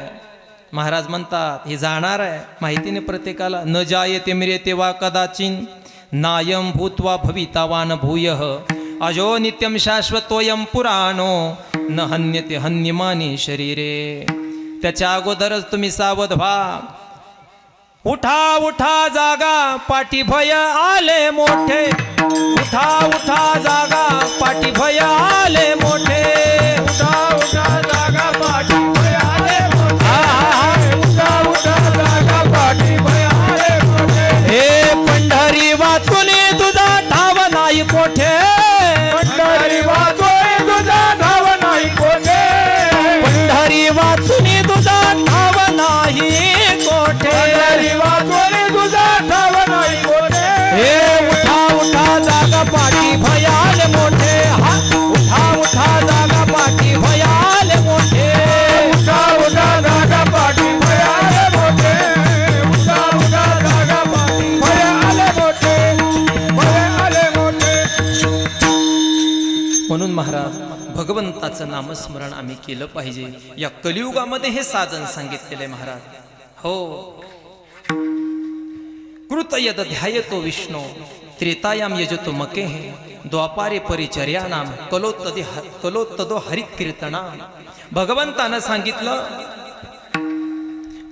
महाराज म्हणतात हे जाणार आहे माहितीने प्रत्येकाला. न जायते म्रियते वा कदाचिन नायम भूत्वा भवितावान भूयः अजो नित्यम शाश्वतोयम पुराणो न हन्यते हन्यमानी शरीरे. त्याच्या अगोदरच तुम्ही सावध व्हा. उठा उठा जागा पाठी भय आले मोठे. उठा उठा जागा पाठी भय आले मोठे. उठा उठा जागा पाठी भय आले मोठे. उठा उठा जागा पाठी भय आले मोठे. हे पंढरी वाचून तुझा ठाव नाही कोठे. पंढरी वाचोय तुझा धाव नाही कोठे. पंढरी वाचून तुझा ठाव नाही कोठे. पंढरी वाचोय तुझा धाव नाही कोठे. हे उठा उठा जागा पाठी भयाल मोठे. हा उठा उठा जागा पाठी भयाल मोठे. उठा उठा जागा पाठी भय आले मोठे. उठा उठा जागा पाठी भय आले मोठे. भय आले मोठे. म्हणून महाराज भगवंताचं नामस्मरण आम्ही केलं पाहिजे. या कलियुगामध्ये हे साधन सांगितलेले महाराज. हो, कृत यद ध्यायतो विष्णू त्रेतायाम यजतो मके. द्वापारे परिचर्या नाम कलोत्तदो हरिकीर्तना. भगवंतानं सांगितलं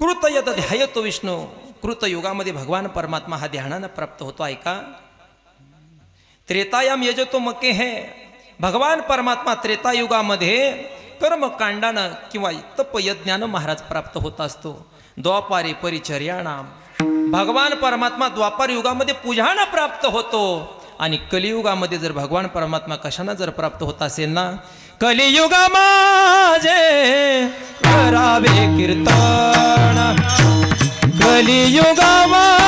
कृत यद ध्यायतो विष्णू. कृत युगामध्ये भगवान परमात्मा हा ध्यानानं प्राप्त होतो. ऐका, त्रेतायाम यजतो मके हे भगवान परमात्मा त्रेतायुगामध्ये कर्मकांडानं किंवा तपयज्ञानं महाराज प्राप्त होत असतो. द्वापारे परिचर्याणाम भगवान परमात्मा द्वापार युगामध्ये पूजानं प्राप्त होतो. आणि कलियुगामध्ये जर भगवान परमात्मा कशानं जर प्राप्त होत असेल ना, कलियुगामध्ये करावे कीर्तन. कलियुगामध्ये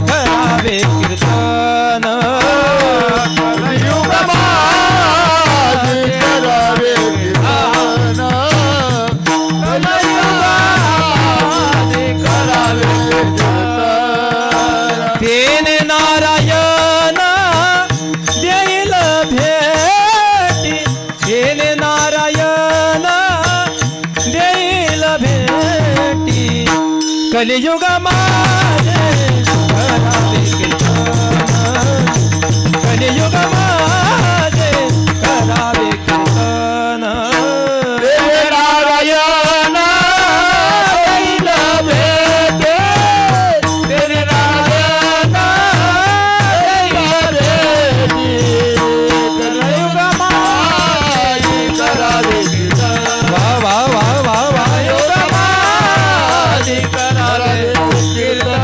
करावे कीर्तन. कलियुगमाझे करावे कीर्तन. कलियुगमाझे करावे कीर्तन. तेन नारायण देईल भेटी. तेन नारायण देईल भेटी. कलियुगामध्ये करावे कीर्तन. कलियुगामध्ये करावे कीर्तन. देव नारायण देईल भेटे. देव नारायण देईल भेटी. कलियुगमाझे करावे कीर्तन. वा वा वा वा वा. कलियुगमाझे करावे कीर्तन.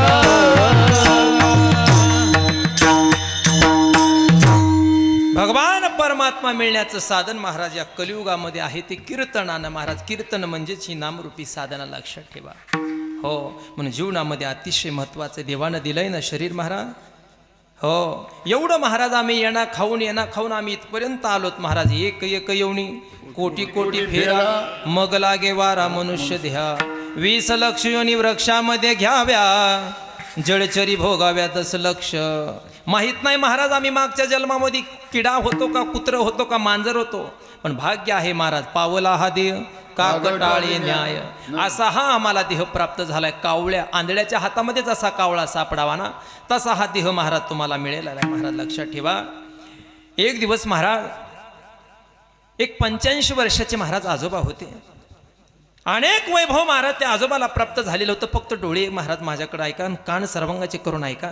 भगवान परमात्मा मिळण्याचं साधन महाराज या कलियुगामध्ये आहे ते कीर्तनानं. महाराज कीर्तन म्हणजेच ही नामरूपी साधना लक्षात ठेवा. हो, म्हणून जीवनामध्ये अतिशय महत्वाचं देवानं दिलंय ना शरीर महाराज. हो, एवढं महाराज आम्ही येणा खाऊन आम्ही इथपर्यंत आलोत महाराज. एक एक येवणी कोटी कोटी फेरा मग लागे वारा मनुष्य देहा. 20 लक्ष योनी वृक्षामध्ये घ्याव्या जळचरी भोगाव्या 10 लक्ष. माहित नाही महाराज आम्ही मागच्या जन्मामध्ये किडा होतो का कुत्र होतो का मांजर होतो. पण भाग्य आहे महाराज पावला हा देह काकटाळे न्याय. असा हा आम्हाला देह प्राप्त झालाय. कावळ्या आंधळ्याच्या हातामध्ये जसा कावळा सापडावा ना तसा हा देह महाराज तुम्हाला मिळेल महाराज. लक्षात ठेवा. एक दिवस महाराज एक 85 वर्षाचे महाराज आजोबा होते. अनेक वैभव महाराज त्या आजोबाला प्राप्त झालेलं होतं. फक्त डोळे महाराज माझ्याकडे ऐका आणि कान सर्वांगाचे करून ऐका.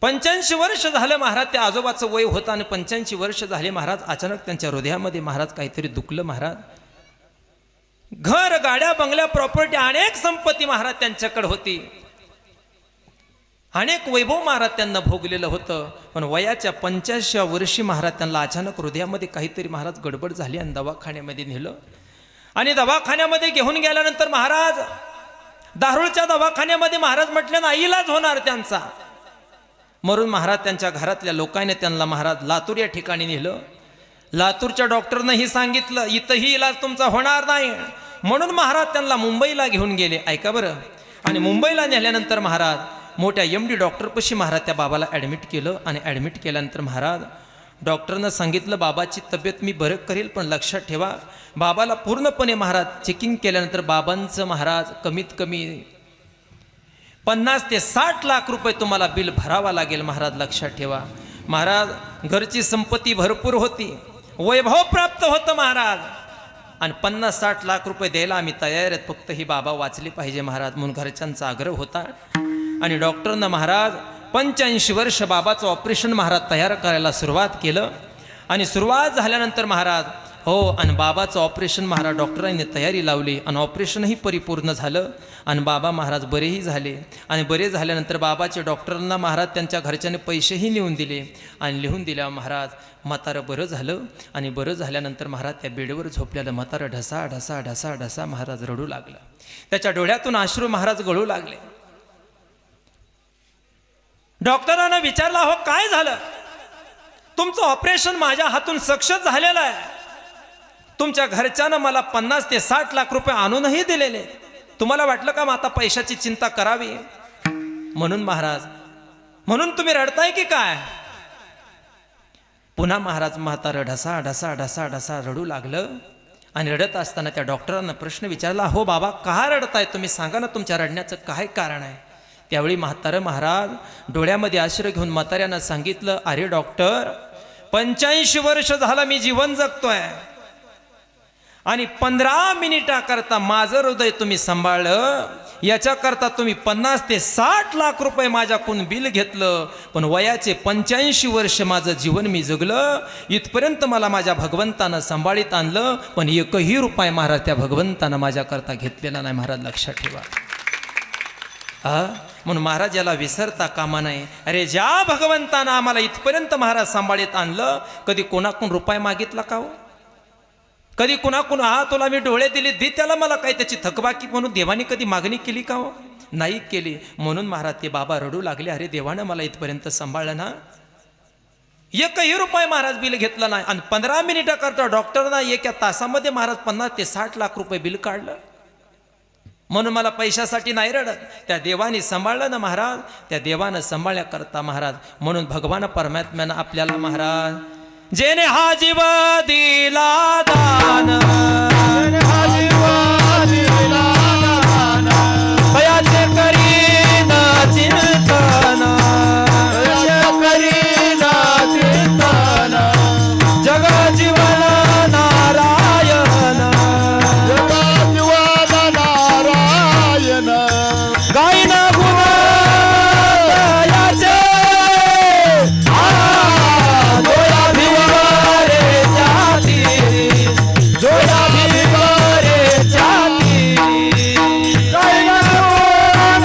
85 वर्ष झालं महाराज त्या आजोबाचं वय होतं आणि 85 वर्ष झाले महाराज. अचानक त्यांच्या हृदयामध्ये महाराज काहीतरी दुखलं महाराज. घर गाड्या बंगल्या प्रॉपर्टी अनेक संपत्ती महाराज त्यांच्याकडे होती. अनेक वैभव महाराज त्यांना भोगलेलं होतं. पण वयाच्या 85व्या वर्षी महाराज त्यांना अचानक हृदयामध्ये काहीतरी महाराज गडबड झाली आणि दवाखान्यामध्ये नेलं. आणि दवाखान्यामध्ये घेऊन गेल्यानंतर महाराज दारुळच्या दवाखान्यामध्ये महाराज म्हटलं ना इलाज होणार त्यांचा. म्हणून महाराज त्यांच्या घरातल्या लोकांनी त्यांना महाराज लातूर या ठिकाणी नेलं. लातूरच्या डॉक्टरनंही सांगितलं इथंही इलाज तुमचा होणार नाही. म्हणून महाराज त्यांना मुंबईला घेऊन गेले. ऐका बरं. आणि मुंबईला नेल्यानंतर महाराज मोठ्या MD डॉक्टरपाशी महाराज त्या बाबाला ॲडमिट केलं. आणि ॲडमिट केल्यानंतर महाराज डॉक्टरनं सांगितलं बाबाची तब्येत मी बरं करेल पण लक्षात ठेवा बाबाला पूर्णपणे महाराज चेकिंग केल्यानंतर बाबांचं महाराज कमीत कमी 50 ते 60 लाख रुपये तुम्हाला बिल भरावा लागेल महाराज. लक्षात ठेवा. महाराज घरची संपत्ती भरपूर होती, वैभव प्राप्त होतं महाराज, आणि 50-60 लाख रुपये द्यायला आम्ही तयार आहेत, फक्त ही बाबा वाचली पाहिजे महाराज म्हणून घरच्यांचा आग्रह होता. आणि डॉक्टरनं महाराज 85 वर्ष बाबाचं ऑपरेशन महाराज तयार करायला सुरुवात केलं. आणि सुरुवात झाल्यानंतर महाराज हो, आणि बाबाचं ऑपरेशन महाराज डॉक्टरांनी तयारी लावली आणि ऑपरेशनही परिपूर्ण झालं आणि बाबा महाराज बरेही झाले. आणि बरे झाल्यानंतर बाबाचे डॉक्टरांना महाराज त्यांच्या घरच्याने पैसेही नेऊन दिले आणि लिहून दिल्यावर महाराज म्हातारं बरं झालं. आणि बरं झाल्यानंतर महाराज त्या बेडवर झोपलेलं म्हातारं ढसा ढसा ढसा ढसा महाराज रडू लागलं. त्याच्या डोळ्यातून अश्रू महाराज गळू लागले. डॉक्टरांना विचारला, हो काय झालं? तुमचं ऑपरेशन माझ्या हातून सक्सेस झालेलं आहे, तुमच्या घरच्यानं मला 50 ते 60 लाख रुपये आणूनही दिलेले, तुम्हाला वाटलं का मग आता पैशाची चिंता करावी म्हणून महाराज, म्हणून तुम्ही रडताय की काय? पुन्हा महाराज म्हातारं ढसा ढसा ढसा ढसा रडू लागलं. आणि रडत असताना त्या डॉक्टरांना प्रश्न विचारला, हो बाबा का रडताय तुम्ही, सांगा ना तुमच्या रडण्याचं काय कारण आहे? त्यावेळी म्हातारं महाराज डोळ्यामध्ये आश्रय घेऊन म्हाताऱ्यानं सांगितलं, अरे डॉक्टर 85 वर्ष झालं मी जीवन जगतोय आणि 15 मिनिटाकरता माझं हृदय तुम्ही सांभाळलं, याच्याकरता तुम्ही 50 ते 60 लाख रुपये माझ्याकडून बिल घेतलं, पण वयाचे 85 वर्ष माझं जीवन मी जगलं, इथपर्यंत मला माझ्या भगवंतानं सांभाळीत आणलं, पण एकही रुपये महाराज त्या भगवंतानं माझ्याकरता घेतलेला नाही महाराज, लक्षात ठेवा. म्हणून महाराज याला विसरता कामा नये. अरे ज्या भगवंतानं आम्हाला इथपर्यंत महाराज सांभाळीत आणलं, कधी कोणाकडून रुपये मागितला का हो? कधी कुणाकुण तुला मी डोळे दिले दे त्याला मला काय त्याची थकबाकी म्हणून देवाने कधी मागणी केली का हो? नाही केली. म्हणून महाराज ते बाबा रडू लागले, अरे देवानं मला इथपर्यंत सांभाळलं ना, एकही रुपये महाराज बिल घेतलं नाही. आणि 15 मिनिटाकरता डॉक्टरना एका तासामध्ये महाराज 50 ते 60 लाख रुपये बिल काढलं. म्हणून मला पैशासाठी नाही रडत, त्या देवाने सांभाळलं ना महाराज, त्या देवानं सांभाळण्याकरता महाराज. म्हणून भगवान परमात्म्यानं आपल्याला महाराज जेने हा जीव दिला दान, हा जीव दिला दान, भयाचे करीन चिंतन, करीन चिंतन, जग जीवन नारायण, जग जीवन नारायण, गायन गुण याचे जोया भिवारे जाती, जोया भिवारे जाती, गायन गुण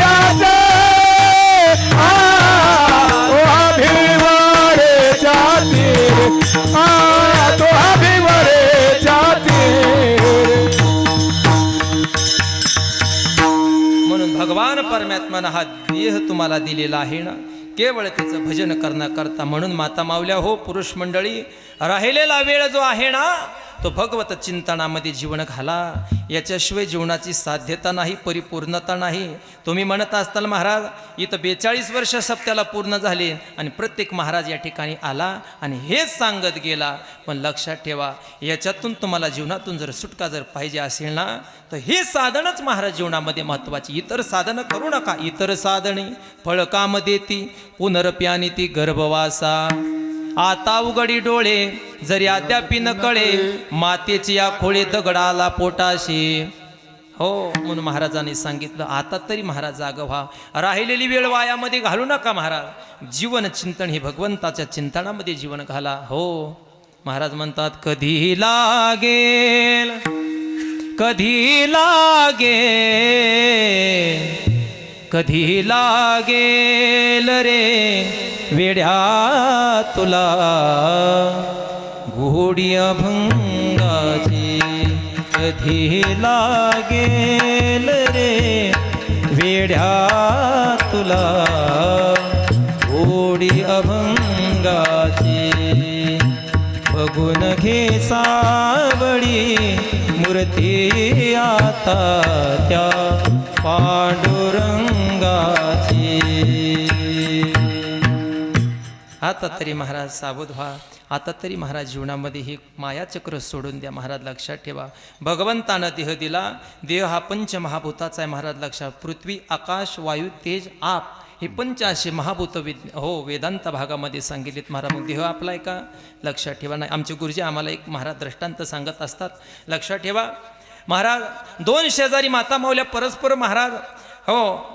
याचे भिवारे जाती, तो भिवारे जाती. म्हणून भगवान परमात्म्यानं हा देह तुम्हाला दिलेला आहे ना, केवळ त्याचं भजन करण्याकरता. म्हणून माता माऊल्या हो, पुरुष मंडळी, राहिलेला वेळ जो आहे ना तो भगवत चिंतनामध्ये जीवन घाला. याच्याशिवाय जीवनाची साध्यता नाही, परिपूर्णता नाही. तुम्ही म्हणत असताल महाराज इथं 42 वर्ष सप्त्याला पूर्ण झाले आणि प्रत्येक महाराज या ठिकाणी आला आणि हेच सांगत गेला. पण लक्षात ठेवा, याच्यातून तुम्हाला जीवनातून जर सुटका जर पाहिजे असेल ना, तर हे साधनच महाराज जीवनामध्ये महत्त्वाची. इतर साधनं करू नका. इतर साधने फळकाम देती, पुनरप्यानी ती गर्भवासा. आता उघडी डोळे जरी अद्यापी न कळे, मातेची या खोळे दगडाला पोटाशी. हो, म्हणून महाराजांनी सांगितलं आता तरी महाराज जाग व्हा, राहिलेली वेळ वायामध्ये घालू नका महाराज. जीवन चिंतन हे भगवंताच्या चिंतनामध्ये जीवन घाला. हो, महाराज म्हणतात कधी लागेल, कधी लागेल, कधी लागेल रे वेड्या तुला घोडी अभंगाची, कधी लागेल रे वेड्या तुला घोडी अभंगाची. बघून घे सावळी मूर्ती आता त्या पांडुरंगाची. आता तरी महाराज सावध व्हा. आता तरी महाराज जीवनामध्ये हे मायाचक्र सोडून द्या. महाराज लक्षात ठेवा, भगवंतानं देह दिला. देह हा पंचमहाभूताचा आहे महाराज लक्षात. पृथ्वी, आकाश, वायू, तेज, आप ही पंचाशे महाभूत वेदांत भागामध्ये सांगितलेत महाराज. मग देह आपला आहे का? लक्षात ठेवा. नाही, आमचे गुरुजी आम्हाला एक महाराज दृष्टांत सांगत असतात. लक्षात ठेवा महाराज, दोन शेजारी माता माऊल्या परस्पर महाराज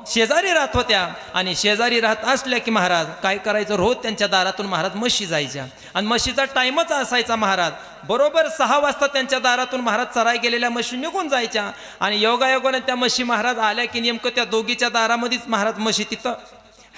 शेजारी राहत होत्या. आणि शेजारी राहत असल्या की महाराज काय करायचं, रोज त्यांच्या दारातून महाराज म्हशी जायच्या. आणि म्हशीचा टाईमच असायचा महाराज. बरोबर 6 वाजता त्यांच्या दारातून महाराज चराय गेलेल्या म्हशी निघून जायच्या. आणि योगायोगाने त्या म्हशी महाराज आल्या की नेमकं त्या दोघीच्या दारामध्येच महाराज म्हशी तिथं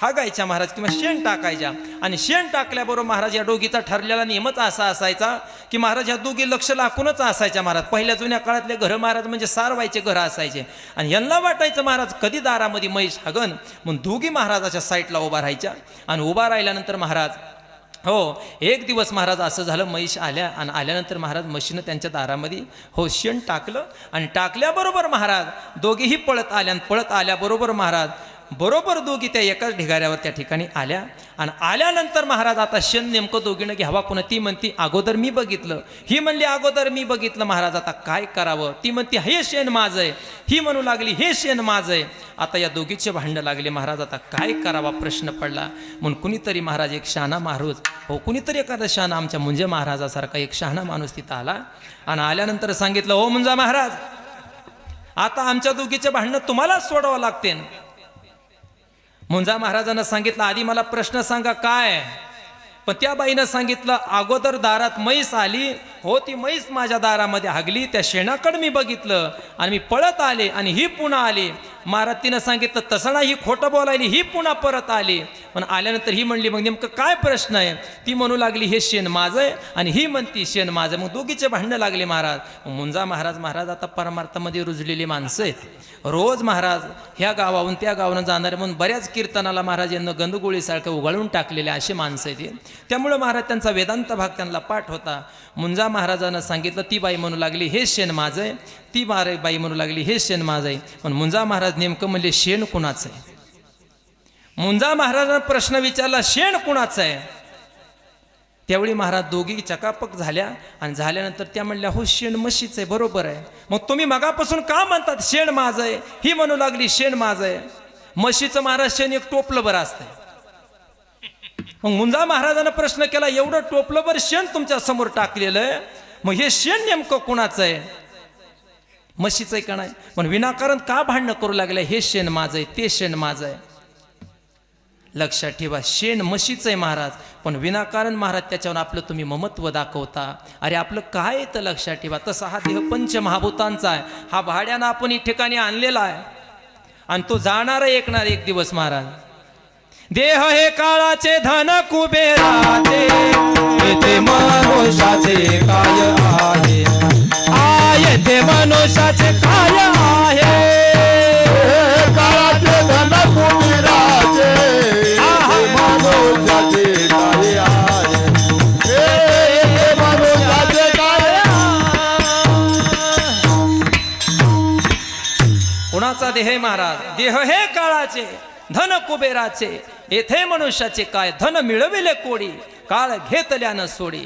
हागायच्या महाराज, किंवा शेण टाकायच्या. आणि शेण टाकल्याबरोबर महाराज या दोघीचा ठरलेला नियमच असा असायचा की महाराज ह्या दोघी लक्ष लागूनच असायच्या महाराज. पहिल्या जुन्या काळातले घरं महाराज म्हणजे सारवायचे घरं असायचे. आणि यांना वाटायचं महाराज कधी दारामध्ये म्हैस हागन, मग दोघी महाराजाच्या साईडला उभा राहायच्या. आणि उभा राहिल्यानंतर महाराज एक दिवस महाराज असं झालं, म्हैस आल्या. आणि आल्यानंतर महाराज म्हशीनं त्यांच्या दारामध्ये शेण टाकलं. आणि टाकल्याबरोबर महाराज दोघीही पळत आल्या. आणि पळत आल्याबरोबर महाराज बरोबर दोघी त्या एकाच ढिगाऱ्यावर त्या ठिकाणी आल्या. आणि आल्यानंतर महाराज आता शेण नेमकं दोघीनं घ्यावा कोणा. ती म्हणती अगोदर मी बघितलं, ही म्हणली अगोदर मी बघितलं. महाराज आता काय करावं? ती म्हणती हे शेण माझं आहे, ही म्हणू लागली हे शेण माझं आहे. आता या दोघीचे भांडणं लागले महाराज. आता काय करावा प्रश्न पडला. म्हणून कुणीतरी महाराज एक शहाणा माणूस कुणीतरी एखादा शहाणा आमच्या मुंजे महाराजासारखा एक शहाणा माणूस तिथं आला. आणि आल्यानंतर सांगितलं मुंजा महाराज, आता आमच्या दोघीचे भांडणं तुम्हालाच सोडावं लागते. मुंजा महाराजांना सांगितलं आधी मला प्रश्न सांगा काय. पण त्या बाईनं सांगितलं अगोदर दारात म्हैस आली, ती म्हैस माझ्या दारामध्ये हागली, त्या शेणाकडे मी बघितलं आणि मी पळत आले आणि ही पुन्हा आली. महाराज तिनं सांगितलं तसं नाही, ही खोटं बोलायली, ही पुन्हा परत आली. पण आल्यानंतर ही म्हणली मग नेमकं काय प्रश्न आहे. ती म्हणू लागली हे शेण माझं आहे आणि ही म्हणती शेण माझं. मग दोघीचे भांडणं लागले महाराज. मुंजा महाराज आता परमार्थामध्ये रुजलेली माणसं आहेत. रोज महाराज ह्या गावाहून त्या गावानं जाणारे म्हणून बऱ्याच कीर्तनाला महाराज यांना गंदगोळीसारखं उगाळून टाकलेले असे माणसं आहेत. त्यामुळं महाराज त्यांचा वेदांत भाग त्यांना पाठ होता. मुंजा महाराजांना सांगितलं, ती बाई म्हणू लागली हे शेण माझं आहे, ती बाई म्हणू लागली हे शेण माझं आहे. पण मुंजा महाराज नेमकं म्हणले शेण कुणाचं आहे. मुंजा महाराजांना प्रश्न विचारला शेण कुणाचं आहे. त्यावेळी महाराज दोघी चकापक झाल्या. आणि झाल्यानंतर त्या म्हणल्या हो शेण म्हशीचं आहे. बरोबर आहे. मग तुम्ही मगापासून का म्हणतात शेण माझं आहे. ही म्हणू लागली शेण माझं आहे. म्हशीचं महाराज शेण एक टोपलं बरं असतंय. मग मुंजा महाराजांना प्रश्न केला एवढं टोपलंभर शेण तुमच्या समोर टाकलेलं आहे, मग हे शेण नेमकं कुणाचं आहे. म्हशीचं आहे का नाही. पण विनाकारण का भांडणं करू लागलं, हे शेण माझं आहे ते शेण माझं आहे. लक्षात ठेवा शेण म्हशीचं आहे महाराज, पण विनाकारण महाराज त्याच्यावर आपलं तुम्ही ममत्व दाखवता. अरे आपलं काय येतं लक्षात ठेवा. तसा हा देह पंचमहाभूतांचा आहे. हा भाड्यानं आपण या ठिकाणी आणलेला आहे आणि तो जाणार ऐकणार एक दिवस महाराज. देह हे काळाचे धन कुबेराचे, येथे मनुष्याचे काय आहे. येथे मनुष्याचे काय आहे. काळाचे धन कुबेराचे, मनुष्याचे काय आहे. मनुष्याचे काय कुणाचा देह आहे महाराज. देह हे काळाचे धन कुबेराचे, येथे मनुष्याचे काय. धन मिळविले कोडी, काळ घेतल्यानं सोडी.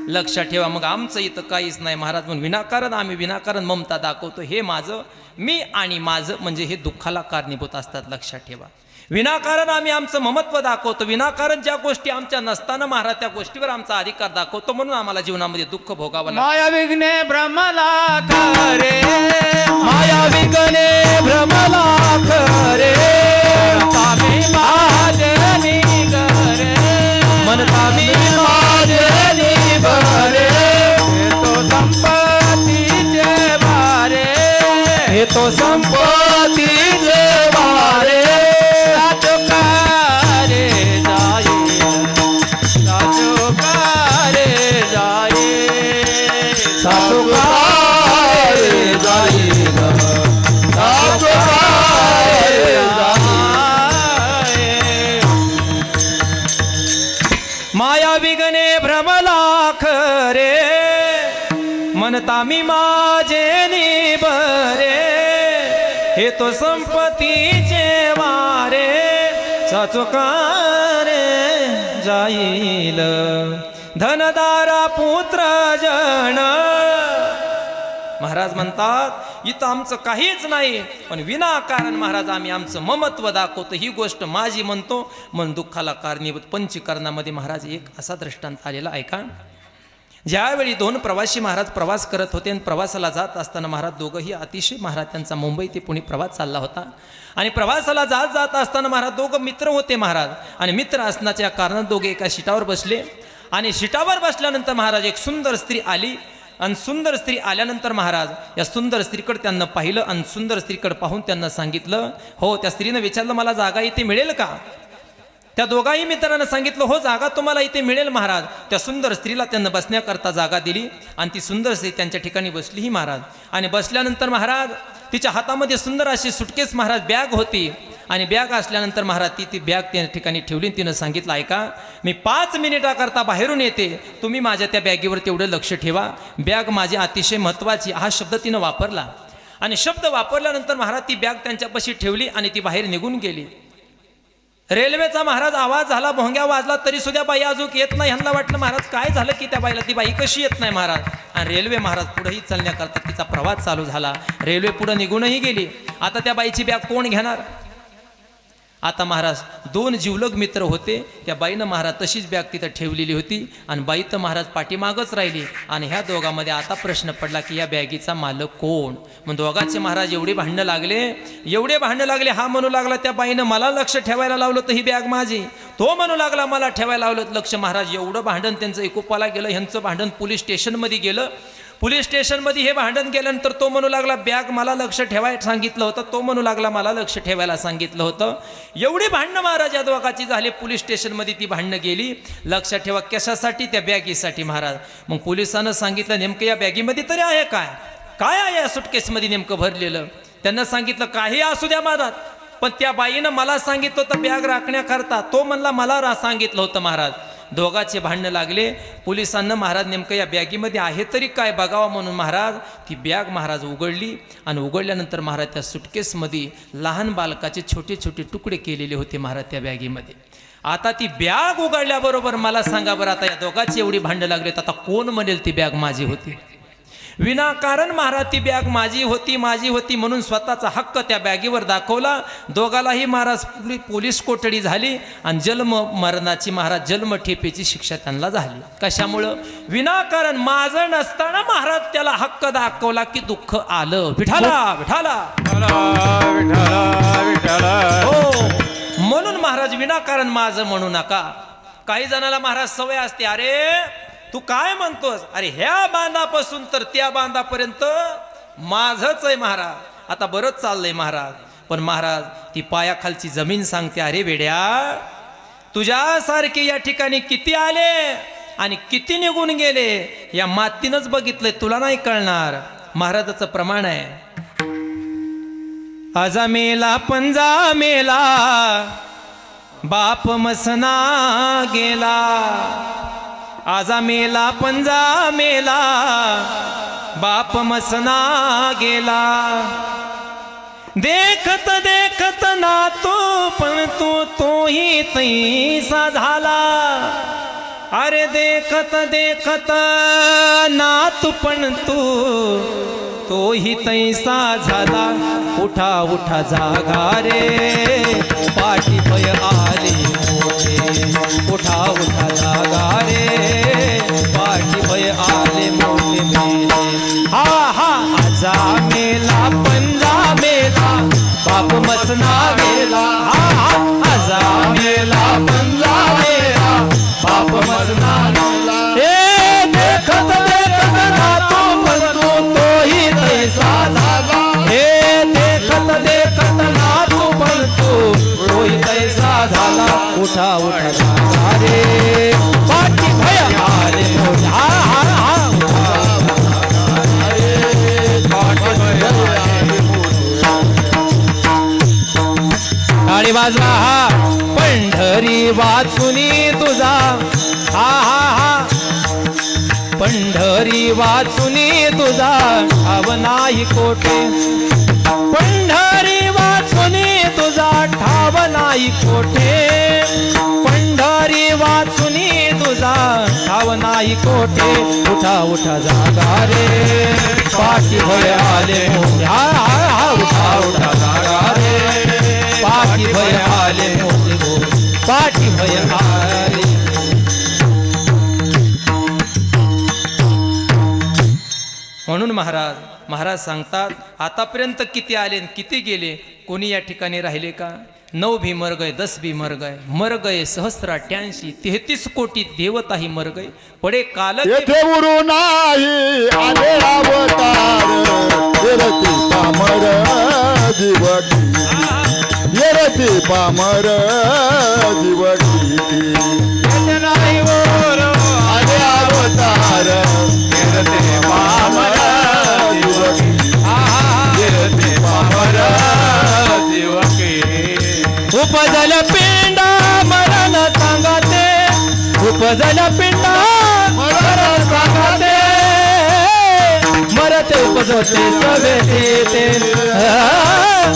लक्षात ठेवा. मग आमचं इथं काहीच नाही महाराज. म्हणून विनाकारण आम्ही विनाकारण ममता दाखवतो. हे माझं मी आणि माझं म्हणजे हे दुःखाला कारणीभूत असतात. लक्षात ठेवा. विनाकारण आम्ही आमचं ममत्व दाखवतो. विनाकारण ज्या गोष्टी आमच्या नसताना महाराज त्या गोष्टीवर आमचा अधिकार दाखवतो. म्हणून आम्हाला जीवनामध्ये दुःख भोगावं लागतं. माया विघ्ने भ्रमला करे, माया विघ्ने भ्रमला करे, तामी महाजनी करे, म्हणता मी महाजनी भरे. तो संपत्तीचे भारे, हे तो संपत्तीचे भारे. साचोकारे जाये, साचोकारे जाये, साचोकारे जाये, साचोकारे जाये. माया विघ्ने भ्रमलाख रे, म्हणता मी माझे निबरे. हे तो संपत्तीचे वारे, साचोकारे जाईल. धनदारा पुत्र जन महाराज म्हणतात इथं आमचं काहीच नाही, पण विनाकारण महाराज आम्ही आमचं ममत्व दाखवतो, ही गोष्ट माझी म्हणतो, मन दुःखाला कारणीभूत पंचीकरणामध्ये महाराज एक असा दृष्टांत आलेला ऐका. ज्यावेळी दोन प्रवासी महाराज प्रवास करत होते आणि प्रवासाला जात असताना महाराज दोघंही अतिशय महाराज त्यांचा मुंबई ते पुणे प्रवास चालला होता आणि प्रवासाला जात असताना महाराज दोघं मित्र होते महाराज आणि मित्र असण्याच्या कारणात दोघे एका सीटावर बसले आणि सीटावर बसल्यानंतर महाराज एक सुंदर स्त्री आली आणि सुंदर स्त्री आल्यानंतर महाराज या सुंदर स्त्रीकडे त्यांना पाहिलं आणि सुंदर स्त्रीकडे पाहून त्यांना सांगितलं, हो त्या स्त्रीनं विचारलं मला जागा इथे मिळेल का. त्या दोघाही मित्रांना सांगितलं हो जागा तुम्हाला इथे मिळेल महाराज. त्या सुंदर स्त्रीला त्यांना बसण्याकरता जागा दिली आणि ती सुंदर स्त्री त्यांच्या ठिकाणी बसलीही महाराज. आणि बसल्यानंतर महाराज तिच्या हातामध्ये सुंदर अशी सुटकेस महाराज बॅग होती आणि बॅग असल्यानंतर महाराज ती बॅग त्या ठिकाणी ठेवली. तिनं सांगितलं ऐका मी 5 मिनिटाकरता बाहेरून येते, तुम्ही माझ्या त्या बॅगेवर तेवढं लक्ष ठेवा, बॅग माझी अतिशय महत्त्वाची. हा शब्द तिनं वापरला आणि शब्द वापरल्यानंतर महाराज ती बॅग त्यांच्यापाशी ठेवली आणि ती बाहेर निघून गेली. रेल्वेचा महाराज आवाज झाला, भोंग्या वाजला, तरी सुद्धा बाई अजून येत नाही. ह्यांना वाटलं महाराज काय झालं की त्या बाईला, ती बाई कशी येत नाही महाराज. आणि रेल्वे महाराज पुढेही चालण्याकरता तिचा प्रवास चालू झाला. रेल्वे पुढे निघूनही गेली. आता त्या बाईची बॅग कोण घेणार. आता महाराज 2 जिवलग मित्र होते. त्या बाईनं महाराज तशीच बॅग तिथं ठेवलेली होती आणि बाई तर महाराज पाठीमागच राहिली. आणि ह्या दोघांमध्ये आता प्रश्न पडला की या बॅगीचा मालक कोण. मग दोघांचे महाराज एवढे भांडणं लागले. हा म्हणू लागला त्या बाईनं मला लक्ष ठेवायला लावलं तर ही बॅग माझी. तो म्हणू लागला मला ठेवायला लावलं लक्ष. महाराज एवढं भांडण त्यांचं एकोपाला गेलं. ह्यांचं भांडण पोलीस स्टेशनमध्ये गेलं. पोलीस स्टेशनमध्ये हे भांडण केल्यानंतर तो म्हणू लागला बॅग मला लक्ष ठेवायला सांगितलं होतं, तो म्हणू लागला मला लक्ष ठेवायला सांगितलं होतं. एवढी भांडणं महाराज या दोघांची झाली. पोलीस स्टेशनमध्ये ती भांडणं गेली. लक्षात ठेवा कशासाठी, त्या बॅगीसाठी महाराज. मग पोलिसांनं सांगितलं नेमकं या बॅगीमध्ये तरी आहे काय आहे या सुटकेसमध्ये नेमकं भरलेलं. त्यांना सांगितलं काही असू द्या महाराज, पण त्या बाईनं मला सांगितलं होतं बॅग राखण्याकरता, तो म्हणला मला सांगितलं होतं महाराज. दोघांचे भांडणं लागले. पोलिसांना महाराज नेमकं या बॅगीमध्ये आहे तरी काय बघावं म्हणून महाराज ती बॅग महाराज उघडली आणि उघडल्यानंतर महाराज त्या सुटकेसमध्ये लहान बालकाचे छोटे छोटे तुकडे केलेले होते महाराज त्या बॅगीमध्ये. आता ती बॅग उघडल्याबरोबर मला सांगा बरं, आता या दोघांची एवढी भांडणं लागलेत, आता कोण म्हणेल ती बॅग माझी होती. विनाकारण महाराज ती बॅग माझी होती म्हणून स्वतःचा हक्क त्या बॅगीवर दाखवला. दोघालाही महाराज पोलीस कोठडी झाली आणि जन्म मरणाची महाराज जन्मठेपेची शिक्षा त्यांना झाली. कशामुळं, विनाकारण माझं नसताना महाराज त्याला हक्क दाखवला की दुःख आलं. विठाला विठाला हो, म्हणून महाराज विनाकारण माझं म्हणू नका. काही जणाला महाराज सवय असते, अरे तू काय म्हणतोस, अरे ह्या बांधापासून तर त्या बांधापर्यंत माझंच आहे महाराज, आता बरंच चाललंय महाराज. पण महाराज ती पायाखालची जमीन सांगते, अरे वेड्या तुझ्यासारखे या ठिकाणी किती आले आणि किती निघून गेले, या मातीनंच बघितलंय, तुला नाही कळणार. महाराजाचं प्रमाण आहे, आजा मेला पंजा मेला बाप मसना गेला. आजा मेला पंजा मेला बाप मसना गेला. देखत देखत ना तो पण तोही तैसा झाला. अरे देखत देखत ना तू पण तोही तैसा झाला. उठा उठा जागा रे पाठी पय आली मोठे. उठा उठा जागा रे पाठी पय आले मोठे मेले. हा हा आजा मेला पंजा मेला बाप मसना गेला. हा हा आजा मेला पंजा मेला बाप मसना गेला. ए देखत देखत ना तो पण तोही तैसा झाला. ए देखत देखत ना तू पण तोही तैसा झाला. उठा उठा जागा रे पाठी भय आले मोठे. हा हा हा टाळी वाजवा हा पंढरी वाचुनी तुझा. हा हा हा पंढरी वाचुनी तुझा ठाव नाही कोठे. पंढरी वाचुनी तुझा ठाव नाही कोठे. पंढरी वाचुनी तुझा ठाव नाही कोठे उठा उठा जागा रे पाठी भय आले मोठे हा हा हा उठा उठा जागा रे पाठी भय आले मोठे गो पाठी भय आले म्हणून महाराज सांगतात आतापर्यंत किती आले न किती गेले कोणी या ठिकाणी राहिले का 9 भी मर गए 10 भी मर गए सहस्र 88 33 कोटी देवताही मर गए पडे काल येथे उरू नाही आले अवतार येरती पामर जीवकी येरती पामर जीवकी नाही बोलो आले अवतार येरते पामर जीवकी येरते पामर जीवकी उपजल पिंडा मरण सांगते उपजल पिंडा मरण सांगते मरते उपजते सवेते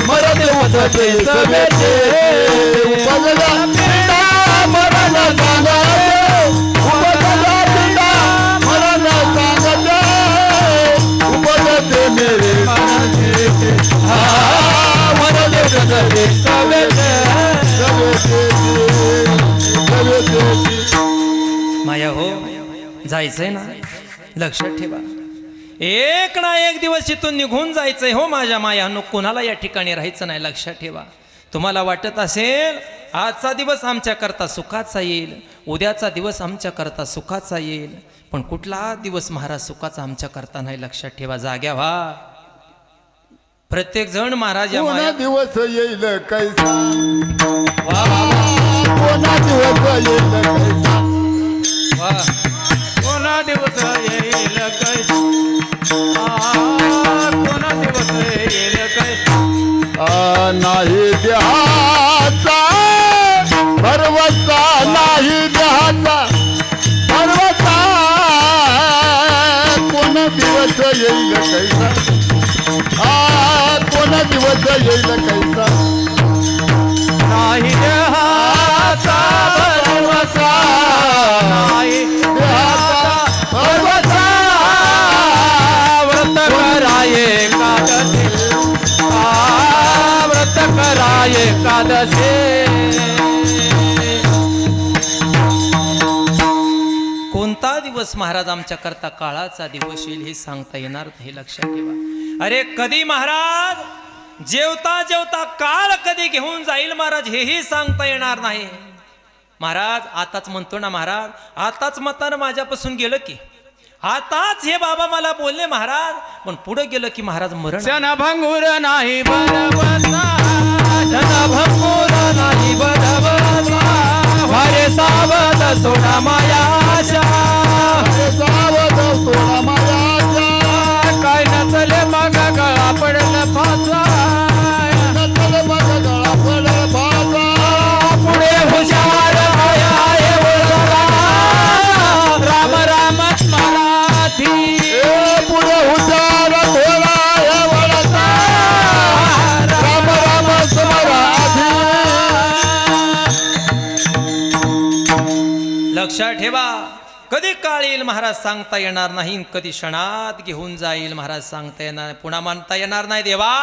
मरते उपजते सवेते उपजला पिंडा मरण सांगते उपजला पिंडा मरण सांगते उपजते मेरे मरते उपजते सवेते माया हो जायचंय ना लक्षात ठेवा एक ना एक दिवस इथून निघून जायचंय हो माझ्या मायानो कोणाला या ठिकाणी राहायचं नाही लक्षात ठेवा तुम्हाला वाटत असेल आजचा दिवस आमच्या करता सुखाचा येईल उद्याचा दिवस आमच्या करता सुखाचा येईल पण कुठला दिवस महाराज सुखाचा आमच्या करता नाही लक्षात ठेवा जाग्या व्हा प्रत्येक जण महाराज या कोणा माया दिवस येईल कैसा वा वा कोणा दिवस येईल कैसा वा कोणा दिवस येईल काय कोणा दिवस येईल काय नाही देहाचा भरवसा नाही देहाचा भरवसा कोण दिवस येईल कैसा कोण दिवस येईल कैसा नाही देहाचा भरवसा नाही देहाचा भरवसा व्रत कराये एकादशी व्रत कराये एकादशी कोणता दिवस महाराज आमच्या करता काळाचा दिवस येईल हे सांगता येणार नाही लक्षात ठेवा अरे कधी महाराज जेवता जेवता काळ कधी घेऊन जाईल महाराज हेही सांगता येणार नाही महाराज आताच म्हणतो ना महाराज आताच मतानं माझ्यापासून गेलं की आताच हे बाबा मला बोलले महाराज पण पुढे गेलं की महाराज मरण क्षणभंगुर नाही बरवसा भंगूर नाही बरवसा वारे सावध सोडा मायाशा सावध सोडा मायाचा काय नचले मग गळा पडलं फासा नचल मग गळा पडल भाजा पुढे हुशार भया हे वळला. राम राम मराठी पुढे हुशार थोडा हे वळसा राम राम स्मराधी लक्षात ठेवा कधी काळ येईल महाराज सांगता येणार नाही कधी क्षणात घेऊन जाईल महाराज सांगता येणार नाही पुन्हा मानता येणार नाही देवा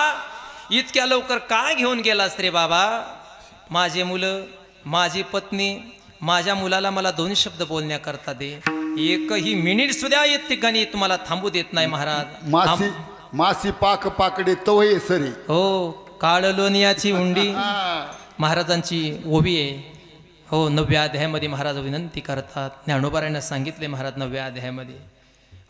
इतक्या लवकर काय घेऊन गेलास रे बाबा माझे मुलं माझी पत्नी माझ्या मुलाला मला 2 शब्द बोलण्याकरता दे एकही मिनिट सुद्धा या ठिकाणी तुम्हाला थांबू देत नाही महाराज मासी मासी पाक पाकडे तोहे सरी हो काळ लोणियाची हुंडी महाराजांची ओवी आहे हो 9व्या अध्यायामध्ये महाराज विनंती करतात ज्ञानोबारांना सांगितले महाराज 9व्या अध्यायामध्ये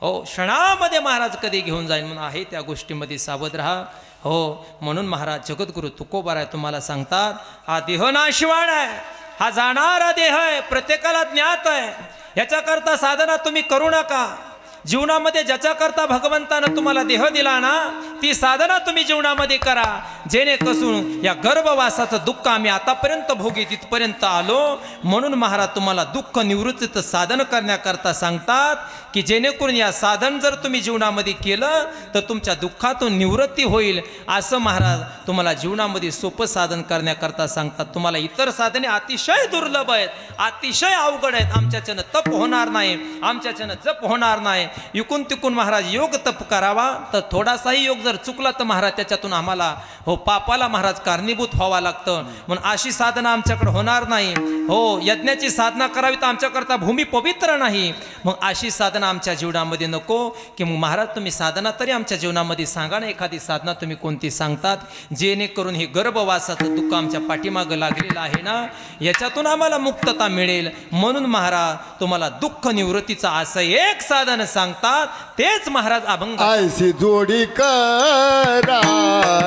हो क्षणामध्ये महाराज कधी घेऊन जाईल म्हणून आहे त्या गोष्टीमध्ये सावध राहा हो म्हणून महाराज जगद्गुरु तुकोबाराय तुम्हाला सांगतात हा देह नाशवान आहे हा जाणारा देह आहे प्रत्येकाला ज्ञात आहे याच्याकरता साधना तुम्ही करू नका जीवनामध्ये ज्याच्याकरता भगवंतानं तुम्हाला देह दिला ना ती साधना तुम्ही जीवनामध्ये करा जेणेकरून या गर्भवासाचं दुःख आम्ही आतापर्यंत भोगी तिथपर्यंत आलो, म्हणून महाराज तुम्हाला दुःख निवृत्तीचं साधन करण्याकरता सांगतात की जेणेकरून या साधन जर तुम्ही जीवनामध्ये केलं तर तुमच्या दुःखातून निवृत्ती होईल, असं महाराज तुम्हाला जीवनामध्ये सोपं साधन करण्याकरता सांगतात. तुम्हाला इतर साधने अतिशय दुर्लभ आहेत, अतिशय अवघड आहेत, आमच्याच्यानं तप होणार नाही, आमच्याच्यानं जप होणार नाही. इकून तिकून महाराज योग तप करावा, तर थोडासाही योग जर चुकला तर महाराज त्याच्यातून आम्हाला पापाला महाराज कारणीभूत व्हावं लागतं. म्हणून अशी साधना आमच्याकडे होणार नाही. यज्ञाची साधना करावी तर आमच्याकरता भूमी पवित्र नाही. मग अशी साधना आमच्या जीवनामध्ये नको, की मग महाराज तुम्ही साधना तरी आमच्या जीवनामध्ये सांगा ना, एखादी साधना तुम्ही कोणती सांगतात, जेणेकरून हे गर्भवासाचं दुःख आमच्या पाठीमागं लागलेलं आहे ना, याच्यातून आम्हाला मुक्तता मिळेल. म्हणून महाराज तुम्हाला दुःख निवृत्तीचं असं एक साधन सांगतात, तेच महाराज अभंग. ऐसी जोडी करा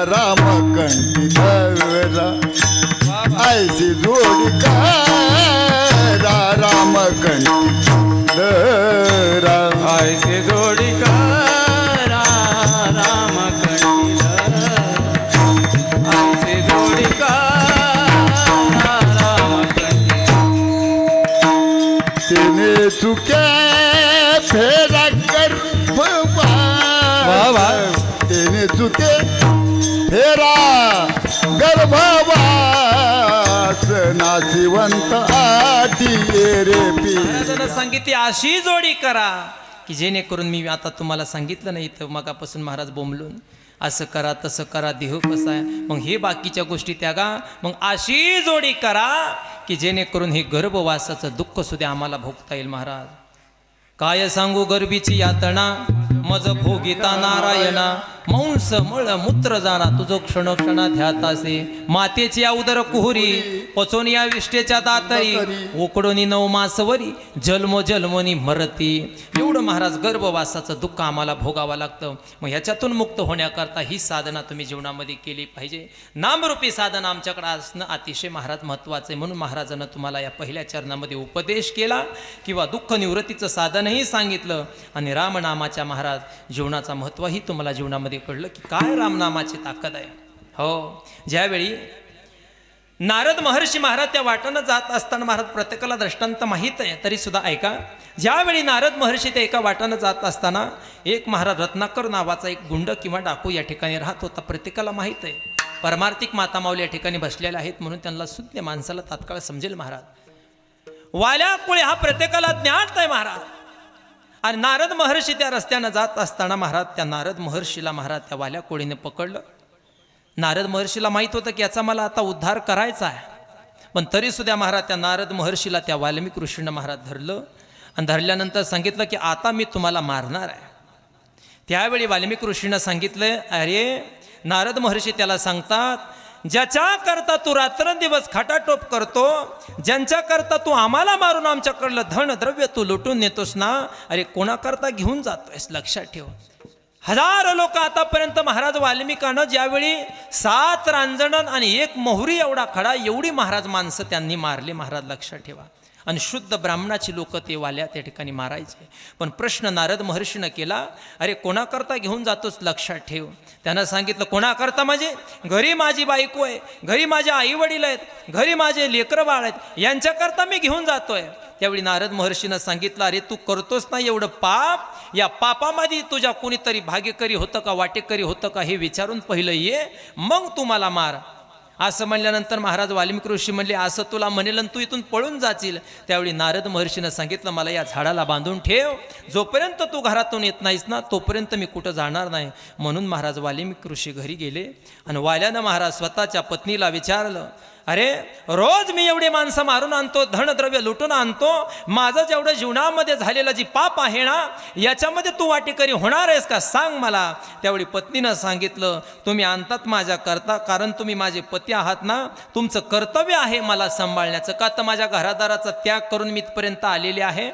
रामकंठी धरा, ऐसी जोडी करा रामकंठी धरा, ऐसे जोडी करा रामकंठी धरा, ऐसे जोडी करा रामकंठी. तिने चुक्या फेरा गर्भवास, तिने चुके फेरा गर्भवास, नाशिवंत आटी रे पी. महाराजांना सांगितली अशी जोडी करा की जेणेकरून मी आता तुम्हाला सांगितलं नाही तर मगापासून महाराज बोंबलून असं करा तसं करा, देह कसा आहे, मग हे बाकीच्या गोष्टी त्यागा, मग अशी जोडी करा की जेणेकरून हे गर्भवासाचं दुःख सुद्धा आम्हाला भोगता येईल. महाराज काय सांगू गर्भीची यातना, मज भोगिता नारायणा, मांस मळ मूत्र जाणा तुझो क्षण क्षणा ध्यातासे, मातेची या उदर कुहुरी, पचोनी या विष्टेच्या दातरी, उकडोनी नऊ मासवरी, जन्मो जन्मोनी मरती. एवढं महाराज गर्भवासाचं दुःख आम्हाला भोगावं लागतं. मग ह्याच्यातून मुक्त होण्याकरता ही साधना तुम्ही जीवनामध्ये केली पाहिजे. नामरूपी साधना आमच्याकडे असणं अतिशय महाराज महत्त्वाचं आहे. म्हणून महाराजांना तुम्हाला या पहिल्या चरणामध्ये उपदेश केला किंवा दुःख निवृत्तीचं साधनही सांगितलं, आणि रामनामाच्या महाराज जीवनाचा महत्त्वही तुम्हाला जीवनामध्ये कळलं की काय रामनामाची ताकद आहे. ज्यावेळी नारद महर्षी महाराज त्या वाटेनं जात असताना, महाराज प्रत्येकाला दृष्टांत माहीत आहे तरी सुद्धा ऐका, ज्यावेळी नारद महर्षी त्या एका वाटेनं जात असताना एक महाराज रत्नाकर नावाचा एक गुंड किंवा डाकू या ठिकाणी राहत होता. प्रत्येकाला माहीत आहे परमार्थिक माता माऊली या ठिकाणी बसलेल्या आहेत, म्हणून त्यांना सुद्धा माणसाला तात्काळ समजेल. महाराज वाल्या कुळे हा प्रत्येकाला ज्ञात आहे महाराज. आणि नारद महर्षी त्या रस्त्यानं जात असताना महाराज त्या नारद महर्षीला महाराज त्या वाल्या कोळीने पकडलं. नारद महर्षीला माहीत होतं की याचा मला आता उद्धार करायचा आहे, पण तरी सुद्धा महाराज त्या नारद महर्षीला त्या वाल्मिक ऋषीनं महाराज धरलं आणि धरल्यानंतर सांगितलं की आता मी तुम्हाला मारणार आहे. त्यावेळी वाल्मिक ऋषीनं सांगितलं, अरे नारद महर्षी त्याला सांगतात, ज्याच्या करता तू रात्रंदिवस खटाटोप करतो, ज्यांच्या करता तू आम्हाला मारून आमच्याकडलं धन द्रव्य तू लुटून नेतोस ना, अरे कोणाकरता घेऊन जातोयस लक्षात ठेव. हजारो लोक आतापर्यंत महाराज वाल्मिकानं ज्यावेळी 7 रांजणं आणि 1 मोहरी एवढा खडा एवढी महाराज माणसं त्यांनी मारले महाराज लक्षात ठेवा. आणि शुद्ध ब्राह्मणाची लोक ते वाल्या त्या ठिकाणी मारायचे. पण प्रश्न नारद महर्षीनं केला, अरे कोणाकरता घेऊन जातोस लक्षात ठेव. त्यानं सांगितलं, कोणाकरता म्हणजे घरी माझी बायको आहे, घरी माझे आई वडील आहेत, घरी माझे लेकरं बाळ आहेत, यांच्याकरता मी घेऊन जातोय. त्यावेळी नारद महर्षीनं सांगितलं, अरे तू करतोस ना एवढं पाप, या पापामध्ये तुझ्या कोणीतरी भागेकरी होतं का वाटेकरी होतं का हे विचारून पहिलं ये, मग तू मला मार. असं म्हणल्यानंतर महाराज वाल्मिक ऋषी म्हणले, असं तुला म्हणेल तू इथून पळून जाशील. त्यावेळी नारद महर्षीनं सांगितलं, मला या झाडाला बांधून ठेव, जोपर्यंत तू घरातून येत नाहीस ना तोपर्यंत मी कुठं जाणार नाही. म्हणून महाराज वाल्मिक ऋषी घरी गेले आणि वाल्यानं महाराज स्वतःच्या पत्नीला विचारलं, अरे रोज मी एवढी माणसं मारून आणतो, धनद्रव्य लुटून आणतो, माझं जेवढं जीवनामध्ये झालेलं जी पाप आहे ना याच्यामध्ये तू वाटेकरी होणार आहेस का, सांग मला. त्यावेळी पत्नीनं सांगितलं, तुम्ही आणतात माझ्या करता, कारण तुम्ही माझे पती आहात ना, तुमचं कर्तव्य आहे मला सांभाळण्याचं, का तर माझ्या घरादाराचा त्याग करून मी इथपर्यंत आलेले आहे.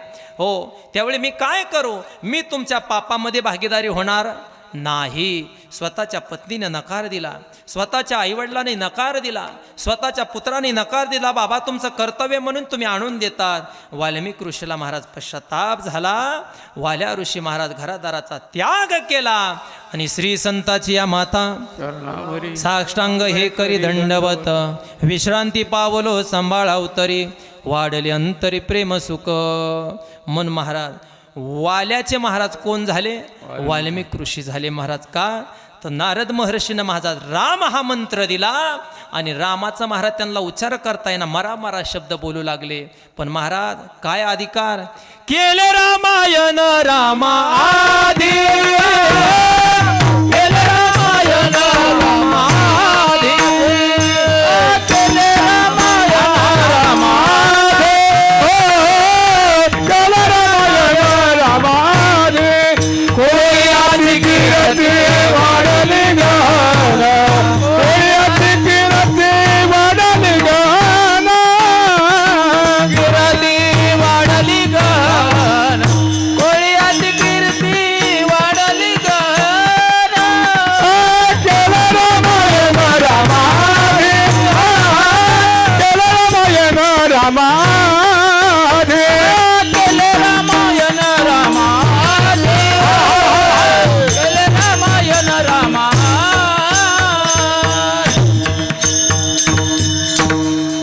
त्यावेळी मी काय करू, मी तुमच्या पापामध्ये भागीदारी होणार नाही. स्वतःच्या पत्नीने नकार दिला, स्वतःच्या आईवडिलांनी नकार दिला, स्वतःच्या पुत्राने नकार दिला. बाबा तुमचं कर्तव्य म्हणून तुम्ही आणून देतात. वाल्मिक ऋषीला महाराज पश्चाताप झाला. वाल्या ऋषी महाराज घरादाराचा त्याग केला आणि श्री संताची या माता चरणावरी साष्टांग हे करी दंडवत विश्रांती पावलो सांभाळा उतरी वाढले अंतरी प्रेम सुख. मन महाराज वाल्याचे महाराज कोण झाले? वाल्मिक ऋषी झाले महाराज. का तर नारद महर्षीनं महाराज राम हा मंत्र दिला आणि रामाचा महाराज त्यांना उच्चार करता येईना, मरा मरा शब्द बोलू लागले. पण महाराज काय अधिकार केले रामायण रामा आधी, केले रामायण रामा आधी, केले रामायण रामा आधी, केले रामायण रामाने कोई आधी कीर्ती वाढली गान, कोई आधी कीर्ती वाढली गान, कीर्ती वाढली गान, कोळी आधी कीर्ती वाढली गान. केले रामायण रामाने, केले रामायण रामाने, केले रामायण रामाने, केले रामायण रामाने,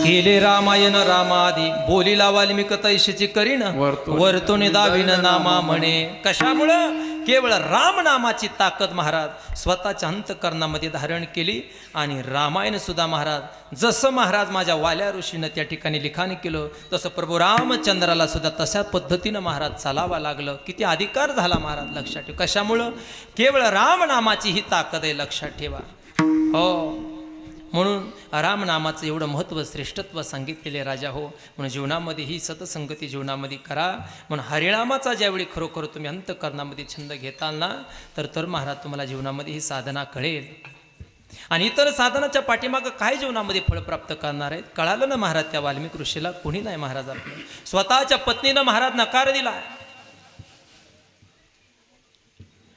केले रामायण रामादी. बोलीला वाल्मिक तैशीची करीन वर्तुनी दाविन नामा म्हणे. कशामुळं? केवळ राम नामाची ताकद महाराज स्वतःच्या अंतकरणामध्ये धारण केली. आणि रामायण सुद्धा महाराज जसं महाराज माझ्या वाल्या ऋषीनं त्या ठिकाणी लिखाण केलं तसं प्रभू रामचंद्राला सुद्धा तशा पद्धतीनं महाराज चालावा लागलं. किती अधिकार झाला महाराज लक्षात ठेवा. कशामुळं? केवळ राम नामाची ही ताकद आहे, लक्षात ठेवा. हो, म्हणून रामनामाचं एवढं महत्त्व श्रेष्ठत्व सांगितलेले राजा हो. म्हणून जीवनामध्ये ही सतसंगती जीवनामध्ये करा. म्हणून हरिनामाचा ज्यावेळी खरोखर तुम्ही अंतकरणामध्ये छंद घेताल ना तर महाराज तुम्हाला जीवनामध्ये ही साधना कळेल. आणि इतर साधनाच्या पाठीमागं काय जीवनामध्ये फळ प्राप्त करणार आहेत कळालं ना महाराज. त्या वाल्मिक ऋषीला कोणी नाही महाराज आपलं. स्वतःच्या पत्नीनं महाराज नकार दिला.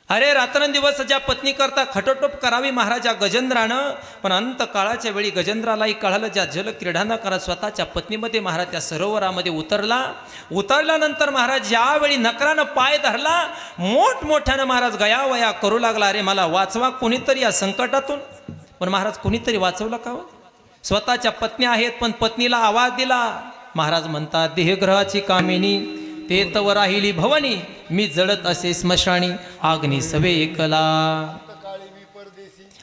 अरे रात्रंदिवस ज्या पत्नी करता खटोटोप करावी महाराज या गजेंद्रानं. पण अंतकाळाच्या वेळी गजेंद्रालाही कळालं ज्या जलक्रीडांना करा स्वतःच्या पत्नीमध्ये महाराज त्या सरोवरामध्ये उतरल्यानंतर महाराज ज्यावेळी नकरानं पाय धरला मोठमोठ्यानं महाराज गयावया करू लागला. अरे मला वाचवा कोणीतरी या संकटातून. पण महाराज कोणीतरी वाचवलं का? स्वतःच्या पत्नी आहेत पण पत्नीला आवाज दिला. महाराज म्हणतात देहग्रहाची कामिनी ते तव राहिली भवानी, मी जळत असे स्मशानी आग्नी सवे एकला.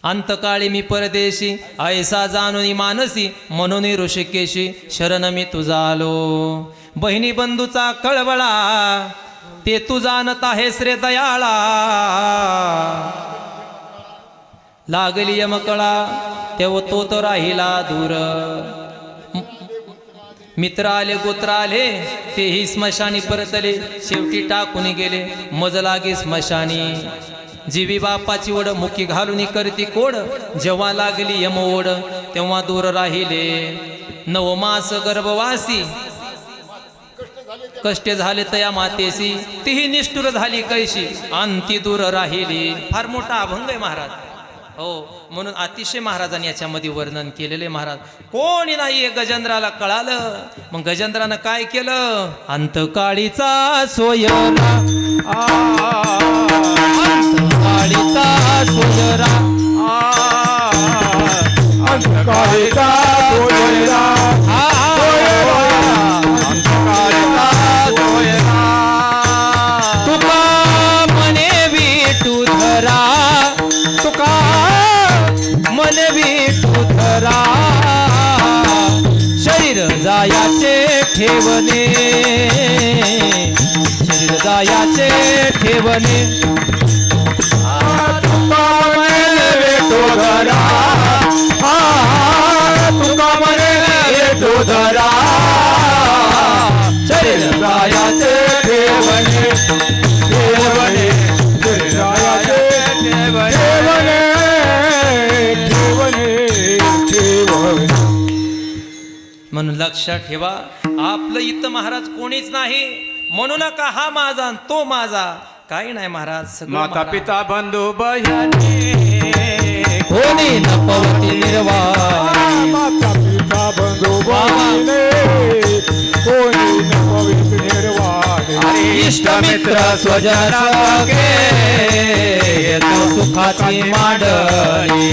अंतकाळी मी परदेशी ऐसा जाणूनी मानसी म्हणून ऋषिकेशी शरण मी तुझा आलो. बहिणी बंधूचा कळवळा ते तू जाणत आहेस रे दयाळा. लागली यमकळा तेव्हा तो तो राहिला दूर. मित्र आले गोत्र आले तेही स्मशानी परतले. शेवटी टाकून गेले मज लागे स्मशानी. जीवी बापाची ओढ मुखी घालून करती कोड. जेव्हा लागली यमओढ तेव्हा दूर राहिले. नवमास गर्भवासी कष्ट झाले तया मातेसी. तीही निष्ठुर झाली कैशी अंती दूर राहिली. फार मोठा अभंग आहे महाराज हो. म्हणून अतिशय महाराजांनी याच्यामध्ये वर्णन केलेले. महाराज कोणी नाहीये गजेंद्राला कळालं. मग गजेंद्रानं काय केलं? अंतकाळीचा सोयरा, अंतकाळीचा सोयरा, अंतकाळीचा सोयरा, अंतकाळीचा सोयरा. तुका म्हणे विठू धरा, तुका म्हणे विठू धरा. शरीर जायाचे ठेवणे, शरीर जायाचे ठेवणे. तुका म्हणे विठू धरा, तुका म्हणे विठू धरा. शरीर जायाचे ठेवणे, ठेवणे, शरीर जायाचे ठेवणे, ठेवणे, ठेवणे. म्हणून लक्षात ठेवा आपलं इथं महाराज कोणीच नाही. म्हणू नका हा माझा तो माझा. काही नाही महाराज सगळं माता महाराज. पिता बंधू बहिणी कोणी नपवती निर्वाण माता पिता बंधू बहिणी कोणी नपवित निर्वाणी इष्ट मित्र स्वजन सखे येतो सुखाची मांडणी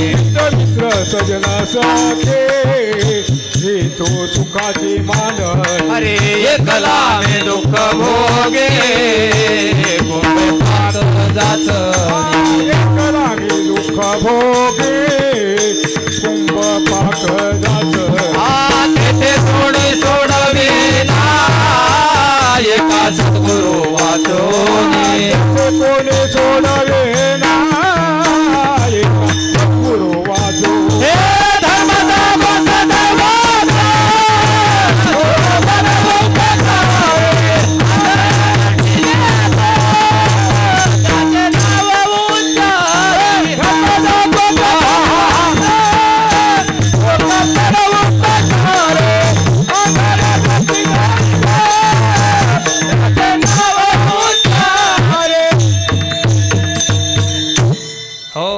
मित्र सजना सखे हे तो सुखाची मान अरे एकला में दुःख भोगे गोंधळ पात जाचणी. एकला मी दुःख भोगे कुंभ पाक जात तेथे सोडविला एका सद्गुरु वाचोनी. कोणी सोडवे ना गुरु वाजो हे धर्माचा बसदवाचा, त्याचे नाव उच्चारी. हो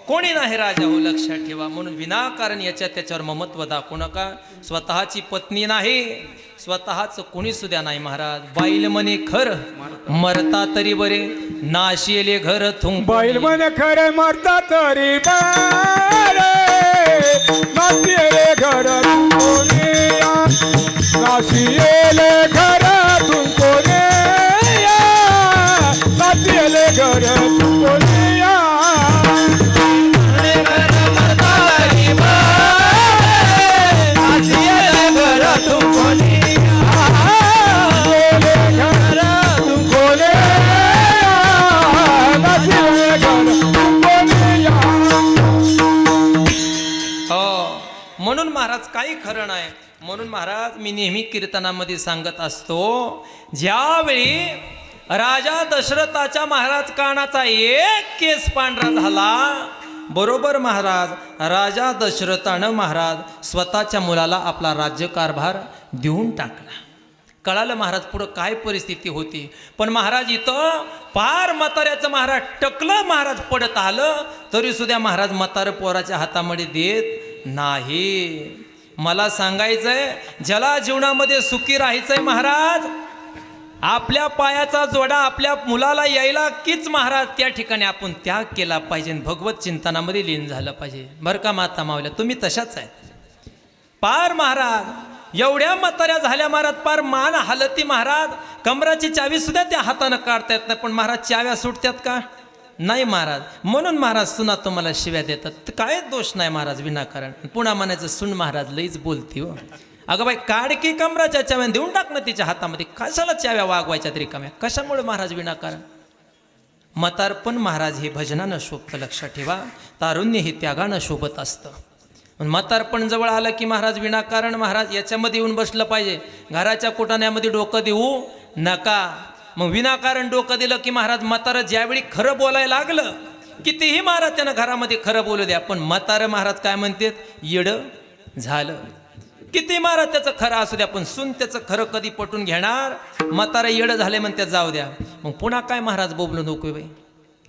कोणी नाही राजा हो लक्षात ठेवा. म्हणून विनाकारण याच्या त्याच्यावर ममत्व दाखवू नका. स्वतःची पत्नी नाही, स्वतःच कोणी सुद्धा नाही महाराज. बाईल म्हणे खर मरता तरी बरे, नाशिले घर थुंक. बैल मन खरे मरता तरी बारे नाशिये घर कोणी नाशिये घर कोणी नाशिये घर कोणी म्हणून महाराज काही खरं नाही. म्हणून महाराज मी नेहमी कीर्तनामध्ये सांगत असतो, ज्यावेळी राजा दशरथाच्या महाराज कानाचा एक केस पांढरा झाला, बरोबर महाराज राजा दशरथानं महाराज स्वतःच्या मुलाला आपला राज्यकारभार देऊन टाकला. कळालं महाराज पुढं काय परिस्थिती होती. पण महाराज इथं पार म्हाताऱ्याचं महाराज टकलं महाराज पडत आलं तरी सुद्धा महाराज म्हातारं पोराच्या हातामध्ये देत नाही. मला सांगायचंय, ज्याला जीवनामध्ये सुखी राहायचंय महाराज, आपल्या पायाचा जोडा आपल्या मुलाला यायला कीच महाराज त्या ठिकाणी आपण त्याग केला पाहिजे, भगवत चिंतनामध्ये लीन झालं पाहिजे. बरं का माता मावल्या, तुम्ही तशाच आहे. पार महाराज एवढ्या म्हाताऱ्या झाल्या महाराज, पार मान हलती महाराज, कमराची चावी सुद्धा त्या हातानं काढता येत नाही. पण महाराज चाव्या सुटतात का? नाही महाराज. म्हणून महाराज सुना तुम्हाला शिव्या देतात. काय दोष नाही महाराज विनाकारण. पुन्हा म्हणायचं सुन महाराज लईच बोलती हो. अगं बाई काढ की कमराच्या चाव्या देऊन टाक ना तिच्या हातामध्ये. कशाला चाव्या वागवायच्या तरी कम्या? कशामुळे महाराज विनाकारण? म्हातारपण महाराज हे भजनानं शोभतं, लक्षात ठेवा. तारुण्य हे त्यागानं शोभत असतं. म्हातारपण जवळ आलं की महाराज विनाकारण महाराज याच्यामध्ये येऊन बसलं पाहिजे. घराच्या कोटाण्यामध्ये डोकं देऊ नका. मग विनाकारण डोकं दिलं की महाराज म्हातारं ज्यावेळी खरं बोलायला लागलं, कितीही महाराज त्यानं घरामध्ये खरं बोलू द्या, पण म्हातारं महाराज काय म्हणतात, येडं झालं. किती महाराज त्याचं खरं असू द्या, पण सून त्याचं खरं कधी पटून घेणार? म्हातारं येडं झाले म्हणतात, जाऊ द्या. मग पुन्हा काय महाराज बोबलो नको बाई.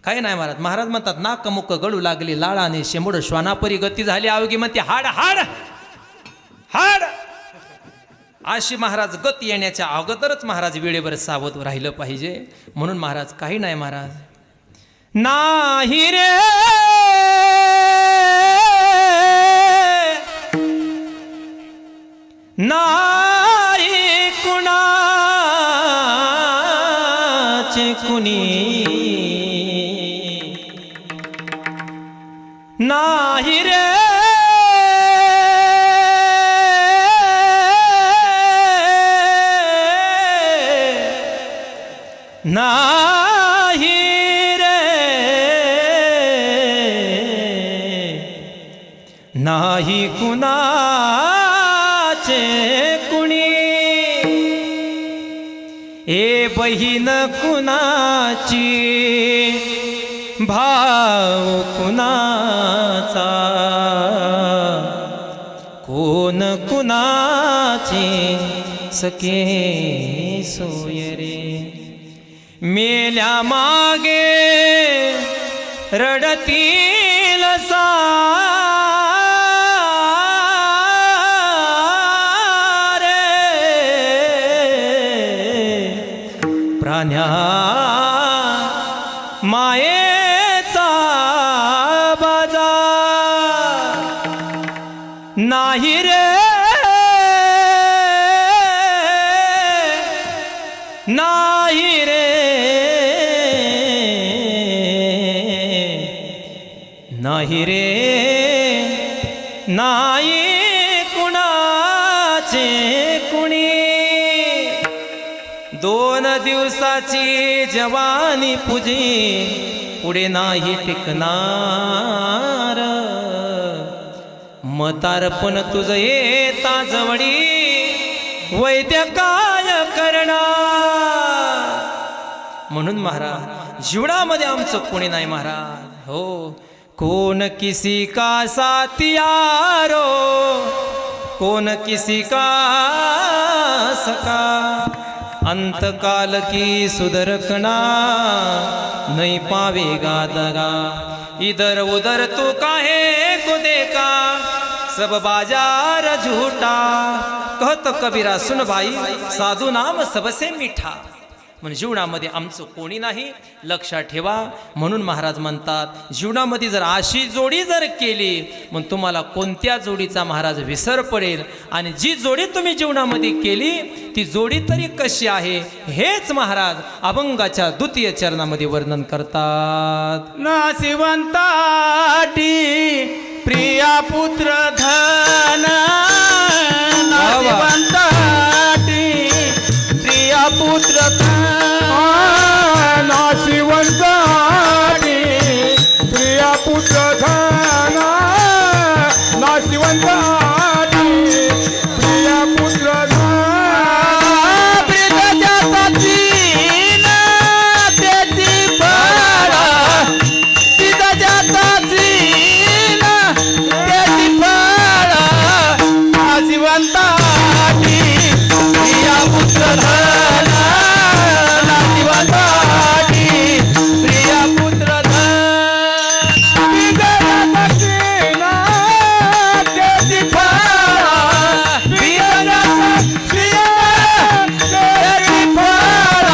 काही नाही महाराज. महाराज म्हणतात नाकमुक गळू लागली लाळाने शेंबूड श्वानापरी गती झाली आवगी म्हणते हाड हाड हाड. अशी महाराज गत येण्याच्या अगोदरच महाराज वेळेवर सावध राहिलं पाहिजे. म्हणून महाराज काही नाही महाराज. नाही रे नाही कुणाचे कुणी नाही रे नाही रे नाही कुणाचे कुणी ए बहीण कुणाची भाव कुणाचा कोण कुणाची सखे सोय रे. मेल्या मागे रडतील सारे प्राण्या मायेचा बाजार नाही रे नाही रे नाही रे नाही कुणाचे कुणी 2 दिवसाची जवानी पुजी पुढे नाही टिकणार मतारपण तुझं येता जवळी वैद्य काय करणार म्हणून महाराज जीवनामध्ये आमचं कोणी नाही महाराज हो कोण किसी का साथियारो कोण किसी का सका अंतकाल की सुदरकना नहीं पावेगा दगा इधर उधर तू काहे को देखा सब बाजार झूठा कहत कबीरा सुन भाई साधू नाम सबसे मिठा म्हणजे जीवनामध्ये आमचं कोणी नाही लक्षात ठेवा म्हणून महाराज म्हणतात जीवनामध्ये जर अशी जोडी जर केली मग तुम्हाला कोणत्या जोडीचा महाराज विसर पडेल आणि जी जोडी तुम्ही जीवनामध्ये केली ती जोडी तरी कशी आहे हेच महाराज अभंगाच्या 2 चरणामध्ये वर्णन करतात नाशिवंताटी प्रिया पुत्र धन नाशिवंताटी प्रिया पुत्र धन नाशिवंताटी प्रिया पुत्र धन नाशिवंताटी प्रिया पुत्र धन प्रीतच्या साथीन त्याची फळा प्रीतच्या साथीन त्याची फळा नाशिवंताटी प्रिया पुत्र धन नाशिवंताटी प्रिया पुत्र धन प्रीतच्या साथीन त्याची फळा प्रीतच्या साथीन त्याची फळा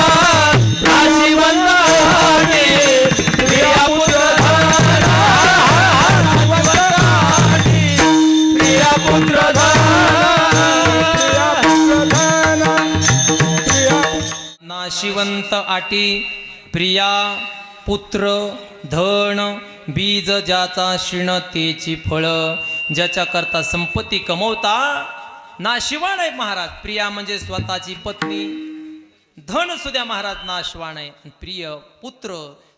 नाशिवंताटी प्रिया पुत्र धन नाशिवंताटी प्रिया पुत्र नाशिवंत आटी प्रिया पुत्र धन बीज ज्याचा श्रीणतेची फळ ज्याच्या करता संपत्ती कमवता नाशिवाण आहे महाराज प्रिया म्हणजे स्वतःची पत्नी धन सुद्धा महाराज नाशवाण आहे प्रिय पुत्र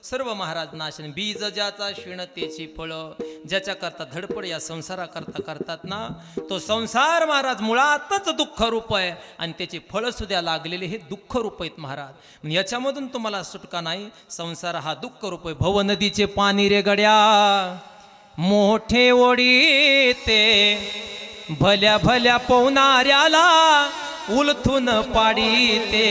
सर्व महाराज नाशन बीज ज्याचा क्षीणतेची फळं ज्याच्या करता धडपड या संसाराकरता करतात ना तो संसार महाराज मुळातच दुःख रूप आहे आणि त्याची फळं सुद्धा लागलेले हे दुःख रूप आहेत महाराज याच्यामधून तुम्हाला सुटका नाही संसार हा दुःख रूप आहे भव नदीचे पाणी रे गड्या मोठे ओढी ते भल्या भल्या पोहणाऱ्याला उलथून पाडी ते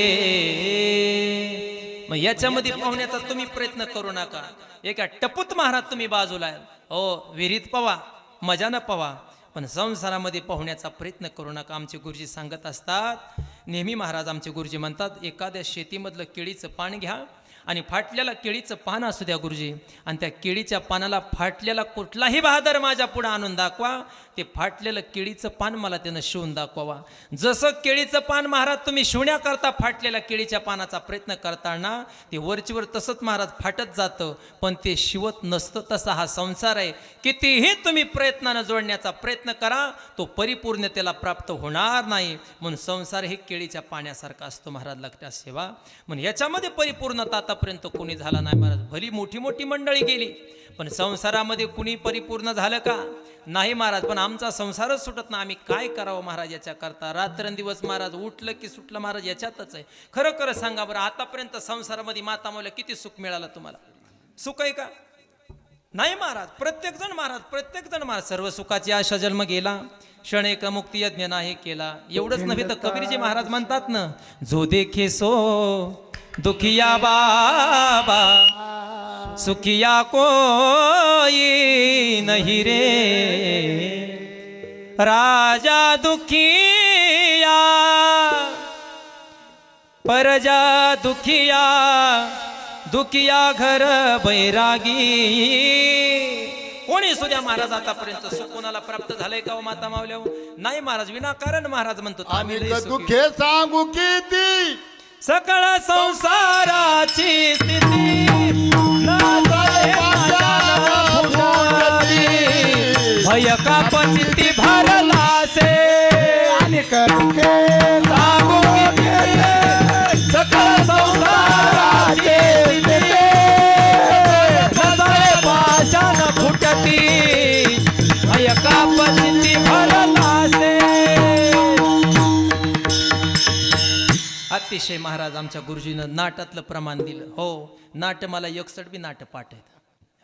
मग याच्यामध्ये पोहण्याचा तुम्ही प्रयत्न करू नका एका टपूत महाराज तुम्ही बाजूला आहे हो विहिरीत पवा मजा न पवा पण संसारामध्ये पोहण्याचा प्रयत्न करू नका आमचे गुरुजी सांगत असतात नेहमी महाराज आमचे गुरुजी म्हणतात एखाद्या शेतीमधलं केळीचं पान घ्या आणि फाटलेला केळीचं पान असू द्या गुरुजी आणि त्या केळीच्या पानाला फाटलेला कुठलाही बहादर माझ्या पुढे आणून दाखवा ते फाटलेलं केळीचं पान मला त्यानं शिवून दाखवावा जसं केळीचं पान महाराज तुम्ही शिवण्याकरता फाटलेल्या केळीच्या पानाचा प्रयत्न करताना ते वरचीवर तसंच महाराज फाटत जातं पण ते शिवत नसतं तसा हा संसार आहे कितीही तुम्ही प्रयत्नानं जोडण्याचा प्रयत्न करा तो परिपूर्णतेला प्राप्त होणार नाही म्हणून संसार हे केळीच्या पाण्यासारखा असतो महाराज लक्षात ठेवा म्हणून याच्यामध्ये परिपूर्णता आतापर्यंत कोणी झाला नाही महाराज भली मोठी मोठी मंडळी गेली पण संसारामध्ये कुणी परिपूर्ण झालं का नाही महाराज पण आमचा संसारच सुटत ना आम्ही काय करावं महाराज याच्या करता रात्रंदिवस महाराज उठलं की सुटलं महाराज याच्यातच आहे खरं खरं सांगा बरं आतापर्यंत संसारामध्ये माता मुलं किती सुख मिळालं तुम्हाला सुख आहे का नाही महाराज प्रत्येक जण महाराज सर्व सुखाची आशा जन्म गेला क्षण एक मुक्ती यज्ञ नाही केला एवढंच नव्हे तर कबीरजी महाराज म्हणतात ना जो देखे सो दुखिया बाबा सुखिया कोई नहीं रे, राजा दुखिया परजा दुखिया, दुखिया घर बैरागी. कोणी सुद्धा महाराज आतापर्यंत सुख कोणाला प्राप्त झालंय का हो माता मावल्या? नाही महाराज, विनाकारण महाराज म्हणतो आम्ही लय आणि सुखी. दुःखे सांगू किती सकळ संसाराची स्थिती नाचाळे पाषाण फुटाली, भय कापचित्ती भरलासे आणि करके सांगू किती सकळ संसाराची स्थिती नाचाळे पाषाण फुटती, भय कापचित्ती भरलासे. अतिशय महाराज आमच्या गुरुजीनं नाटातलं प्रमाण दिलं. हो, नाट मला एकसठ बी नाट पाठ आहेत.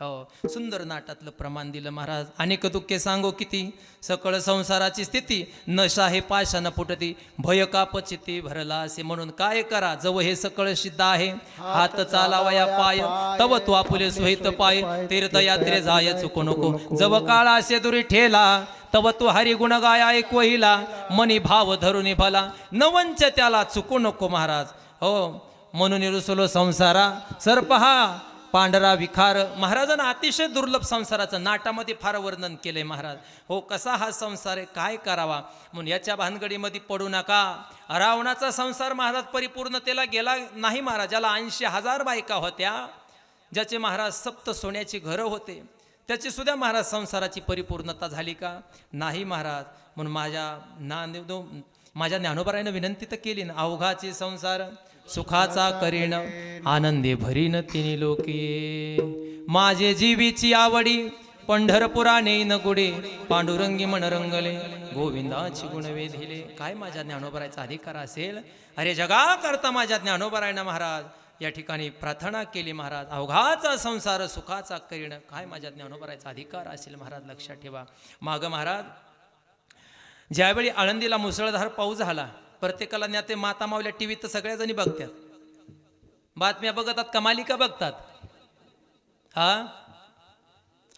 हो, सुंदर नाटातलं प्रमाण दिलं महाराज. अनेक दुःखे सांगो किती, सकळ संसाराची स्थिती नशा हे पाशानं फुटती, भय कापचित्ती भरला असे. म्हणून काय करा जव हे सकळ सिद्ध आहे, हात चालावया पाय तव तू आपुले सोहित पाय, तीर्थयात्रे जाय चुको नको, जव काळा असे दुरी ठेला तव तू हरी गुण गाय ऐकविला, मनी भाव धरून भला नवंच त्याला चुकू नको महाराज. हो, म्हणून रुसलो संसारा सर्प हा पांढरा विखार. महाराजांना अतिशय दुर्लभ संसाराचं नाटामध्ये फार वर्णन केलंय महाराज. हो, कसा हा संसार आहे, काय करावा, म्हणून याच्या भानगडीमध्ये पडू नका. रावणाचा संसार महाराज परिपूर्णतेला गेला नाही महाराज. ज्याला 80,000 बायका होत्या, ज्याचे महाराज सप्त सोन्याची घरं होते, त्याची सुद्धा महाराज संसाराची परिपूर्णता झाली का? नाही महाराज. म्हणून माझ्या ज्ञानोबारायनं विनंती तर केली ना, अवघाचे संसार सुखाचा करीन आनंदे भरीन तिन्ही लोके, माझे जीवीची आवडी पंढरपुरा नेईन गुडे, पांडुरंगी मन रंगले गोविंदाची गुण वेधिले. काय माझ्या ज्ञानोबारायचा अधिकार असेल? अरे जगा करता माझ्या ज्ञानोबारायनं महाराज या ठिकाणी प्रार्थना केली महाराज, अवघाचा संसार सुखाचा करीण, काय माझ्या ज्ञानोबारायचा अधिकार असेल महाराज? लक्षात ठेवा. माग महाराज ज्यावेळी आळंदीला मुसळधार पाऊस झाला, प्रत्येकाला ज्ञाते माता मावल्या टीव्हीत तर सगळ्या जणी बघतात, बातम्या बघतात का मालिका बघतात? हा,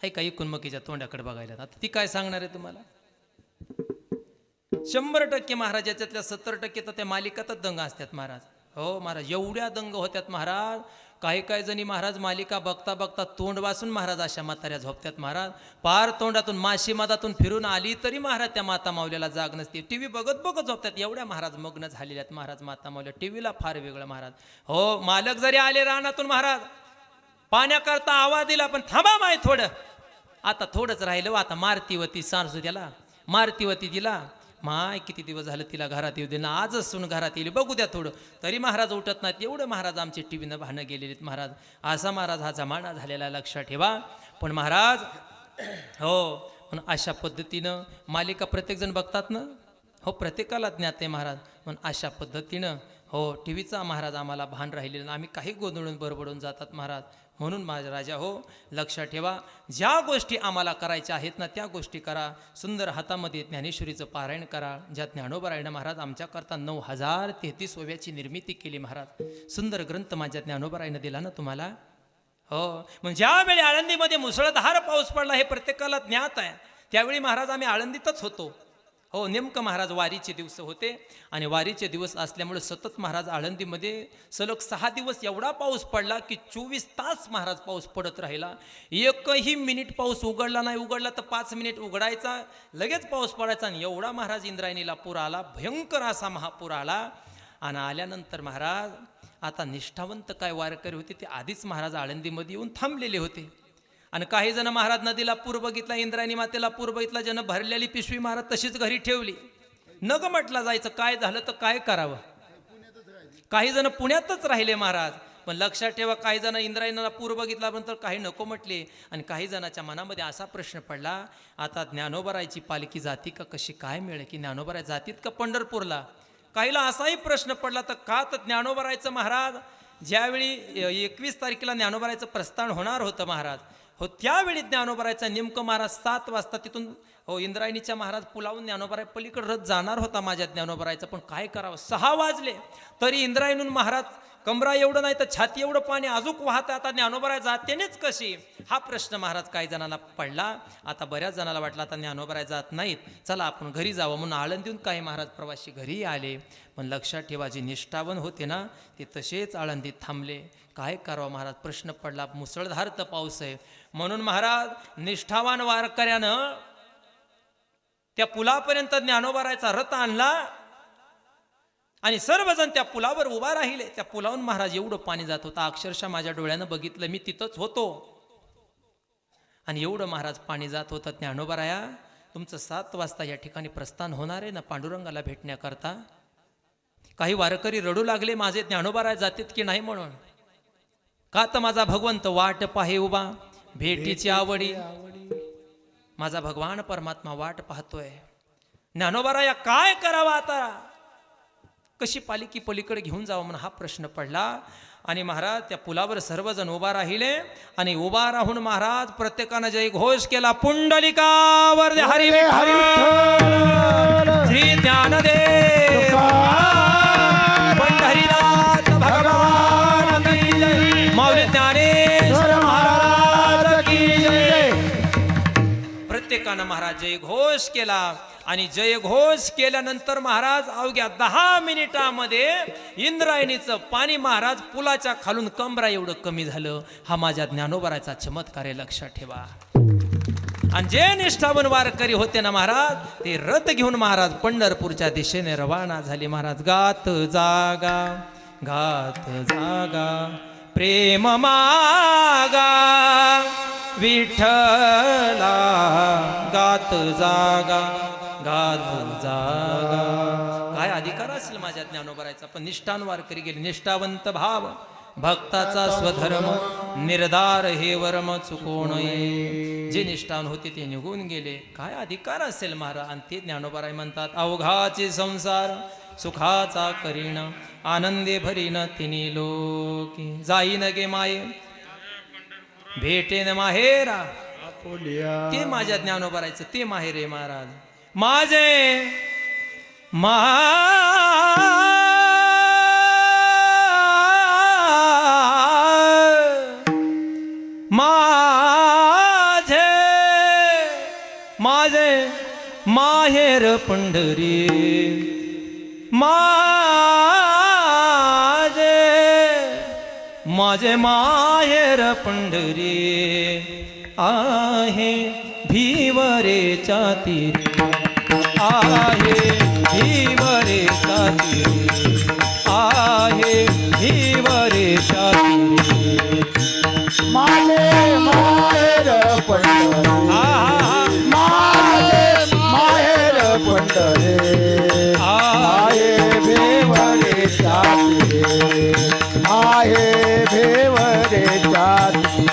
ऐका कुणमकीच्या तोंडाकडे बघायला. आता ती काय सांगणार आहे तुम्हाला? 100% महाराज याच्यातल्या 70% तर त्या मालिकातच दंग असतात महाराज. हो महाराज, एवढ्या दंग होत्यात महाराज. काही जणी महाराज मालिका बघता बघता तोंड वाचून महाराज अशा म्हाताऱ्या झोपत्यात महाराज. पार तोंडातून माशी मधातून फिरून आली तरी महाराज त्या माता मावल्याला जाग नसते. टीव्ही बघत बघत झोपतात. एवढ्या महाराज मग्न झालेल्यात महाराज माता मावल्या. टीव्हीला फार वेगळं महाराज. हो, मालक जरी आले रानातून महाराज पाण्याकरता आवाज दिला, पण थांबा माय थोडं, आता थोडंच राहिलं, आता मारतीवती सांसू त्याला, मारतीवती दिला. माय किती दिवस झालं तिला घरात येऊ दे ना, आजच सून घरात येईल, बघू द्या थोडं, तरी महाराज उठत नाहीत. एवढं महाराज आमचे टीव्हीनं भांडणं गेलेलीत महाराज. असा महाराज हा जमाना झालेला, लक्षात ठेवा. पण महाराज हो, पण अशा पद्धतीनं मालिका प्रत्येकजण बघतात ना. हो, प्रत्येकाला ज्ञात आहे महाराज. पण अशा पद्धतीनं हो टीव्हीचा महाराज आम्हाला भान राहिलेलं, आम्ही काही गोंधळून बरबडून जातात महाराज. म्हणून माझा राजा हो, लक्षात ठेवा, ज्या गोष्टी आम्हाला करायच्या आहेत ना त्या गोष्टी करा. सुंदर हातामध्ये ज्ञानेश्वरीचं पारायण करा. ज्या ज्ञानोबारायण महाराज आमच्याकरता 9033 ओव्याची निर्मिती केली महाराज. सुंदर ग्रंथ माझ्या ज्ञानोबारायनं दिला ना तुम्हाला. हो, म्हणजे ज्यावेळी आळंदीमध्ये मुसळधार पाऊस पडला हे प्रत्येकाला ज्ञात आहे. त्यावेळी महाराज आम्ही आळंदीतच होतो. हो, नेमकं महाराज वारीचे दिवस होते आणि वारीचे दिवस असल्यामुळे सतत महाराज आळंदीमध्ये सलग 6 दिवस एवढा पाऊस पडला की 24 तास महाराज पाऊस पडत राहिला. एकही मिनिट पाऊस उघडला नाही. उघडला तर 5 मिनिट उघडायचा, लगेच पाऊस पडायचा. आणि एवढा महाराज इंद्रायणीला पूर आला, भयंकर असा महापूर आला. आणि आल्यानंतर महाराज आता निष्ठावंत काय वारकरी होते ते आधीच महाराज आळंदीमध्ये येऊन थांबलेले होते. आणि काही जण महाराज नदीला पूर बघितला, इंद्रायणी मातेला पूर बघितला, जण भरलेली पिशवी महाराज तशीच घरी ठेवली. नग म्हटला जायचं, काय झालं तर काय करावं. काही जण पुण्यातच राहिले महाराज. पण लक्षात ठेवा, काही जण इंद्रायणीला पूर बघितल्यानंतर काही नको म्हटले. आणि काही जणांच्या मनामध्ये असा प्रश्न पडला, आता ज्ञानोबारायची पालखी जाती का कशी काय मिळेल, की ज्ञानोबाराय जातीत का पंढरपूरला. काहीला असाही प्रश्न पडला, तर का तर ज्ञानोबारायचं महाराज ज्यावेळी 21 तारखेला ज्ञानोबारायचं प्रस्थान होणार होतं महाराज, हो त्यावेळी ज्ञानोबारायचा नेमकं महाराज 7 वाजता तिथून हो, इंद्रायणीच्या महाराज पुलावून ज्ञानोबराय पलीकडे रथ जाणार होता माझ्या ज्ञानोबरायचा, पण काय करावं, 6 वाजले तरी इंद्रायणीहून महाराज कमरा एवढं नाही तर छाती एवढं पाणी अजूक वाहतं, आता ज्ञानोबराय जातेनेच कशी, हा प्रश्न महाराज काही जणांना पडला. आता बऱ्याच जणाला वाटलं आता ज्ञानोबराय जात नाहीत, चला आपण घरी जावं म्हणून आळंदीहून काही महाराज प्रवासी घरी आले. पण लक्षात ठेवा, जे निष्ठावन होते ना ते तसेच आळंदीत थांबले. काय करावं महाराज, प्रश्न पडला, मुसळधार तर पाऊस आहे. म्हणून महाराज निष्ठावान वारकऱ्यानं त्या पुलापर्यंत ज्ञानोबरायचा रथ आणला आणि सर्वजण त्या पुलावर उभा राहिले. त्या पुलावून महाराज एवढं पाणी जात होतं, अक्षरशः माझ्या डोळ्यानं बघितलं, मी तिथंच होतो. आणि एवढं महाराज पाणी जात होतं. ज्ञानोबराया, तुमचं 7 वाजता या ठिकाणी प्रस्थान होणार आहे ना पांडुरंगाला भेटण्याकरता. काही वारकरी रडू लागले, माझे ज्ञानोबराय जातात की नाही म्हणून. का तर माझा भगवंत वाट पाहे उभा, भेटीची आवडी. माझा भगवान परमात्मा वाट पाहतोय. ज्ञानोबराया काय करावा आता, कशी पालिकी पलीकडे घेऊन जावं म्हणून हा प्रश्न पडला. आणि महाराज त्या पुलावर सर्वजण उभा राहिले आणि उभा राहून महाराज प्रत्येकानं जय घोष केला, पुंडलिकावर हरी श्री ज्ञानदेव पंढरीनाथ भगवान की जय, माऊली ज्ञानेश्वर महाराज की जय. प्रत्येकानं महाराज जय घोष केला. आणि जय घोष केल्यानंतर महाराज अवघ्या 10 मिनिटामध्ये इंद्रायणीचं पाणी महाराज पुलाच्या खालून कमरा एवढं कमी झालं. हा माझ्या ज्ञानोबरायचा चमत्कार आहे, लक्षात ठेवा. आणि जे निष्ठावन वारकरी होते ना महाराज, ते रथ घेऊन महाराज पंढरपूरच्या दिशेने रवाना झाले. महाराज गात जागा गात जागा प्रेम मागा विठ्ठला, गात जागा गात जागा. काय अधिकार असेल माझ्या ज्ञानोबरायचा, पण निष्ठान वारकरी गेले. निष्ठावंत भाव भक्ताचा स्वधर्म, निर्धार हे वर्म चुको नये. जे निष्ठान होते ते निघून गेले. काय अधिकार असेल महाराज. आणि ते ज्ञानोबराय म्हणतात, अवघाचे संसार सुखाचा करीन, आनंदे भरीन तिन्ही लोकी. जाईन गे माये भेटेन माहेरा, ते माझ्या ज्ञानोबरायचं ते माहेर आहे महाराज. माझे माझे माहेर पंढरी, माझे माहेर पंढरी आहे भीवरेच्या तीरी, आहे भीवरेच्या तीरी, आहे भीवरेच्या तीरी. माझे माहेर पंढरी, माझे माहेर पंढरी, आहे भेवरेच्या तीरी, आहे भेवरेच्या तीरी.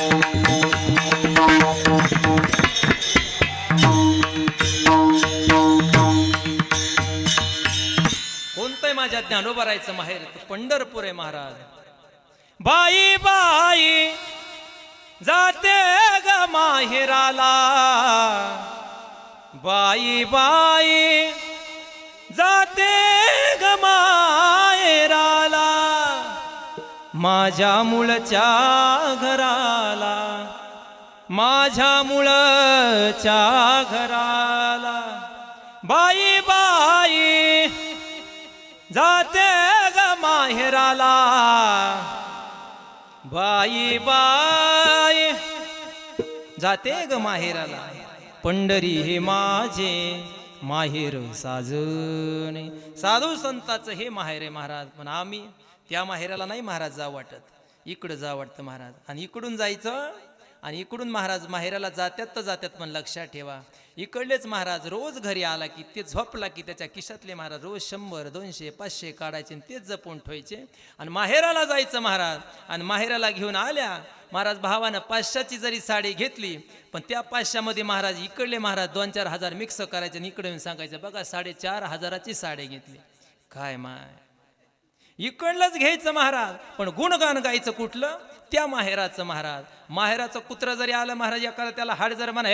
कोणतंय माझ्या ज्ञानोबरायचं माहेर, पंढरपूर आहे महाराज. बाई बाई जाते ग माहेराला, बाई बाई जाते ग माहेराला, माझ्या मुळच्या घराला, माझ्या मुळच्या घराला. बाई बाई जाते ग माहेराला, बाई बाई जाते ग माहेराला. पंढरी हे माझे माहेर साजणे. साधू संताचं हे माहेर आहे महाराज. पण आम्ही त्या माहेराला नाही महाराज जावं वाटत, इकडं जावं वाटतं महाराज. आणि इकडून जायचं आणि इकडून महाराज माहेराला जात्यात तर जात्यात. पण लक्षात ठेवा, इकडलेच महाराज रोज घरी आला की ते झोपला की त्याच्या खिशातले महाराज रोज 100, 200, 500 काढायचे आणि तेच जपून ठेवायचे. आणि माहेराला जायचं महाराज. आणि माहेराला घेऊन आल्या महाराज भावानं 500ची जरी साडी घेतली, पण त्या 500मध्ये महाराज इकडले महाराज 2-4 हजार मिक्स करायचे आणि इकडे येऊन सांगायचं, बघा 4,500ची साडी घेतली. काय माय, इकडलंच घ्यायचं महाराज. पण गुणगान गायचं कुठलं, त्या माहेराचं महाराज. माहेराचं कुत्र जरी आलं महाराज एकाला, त्याला हाड जर म्हणा,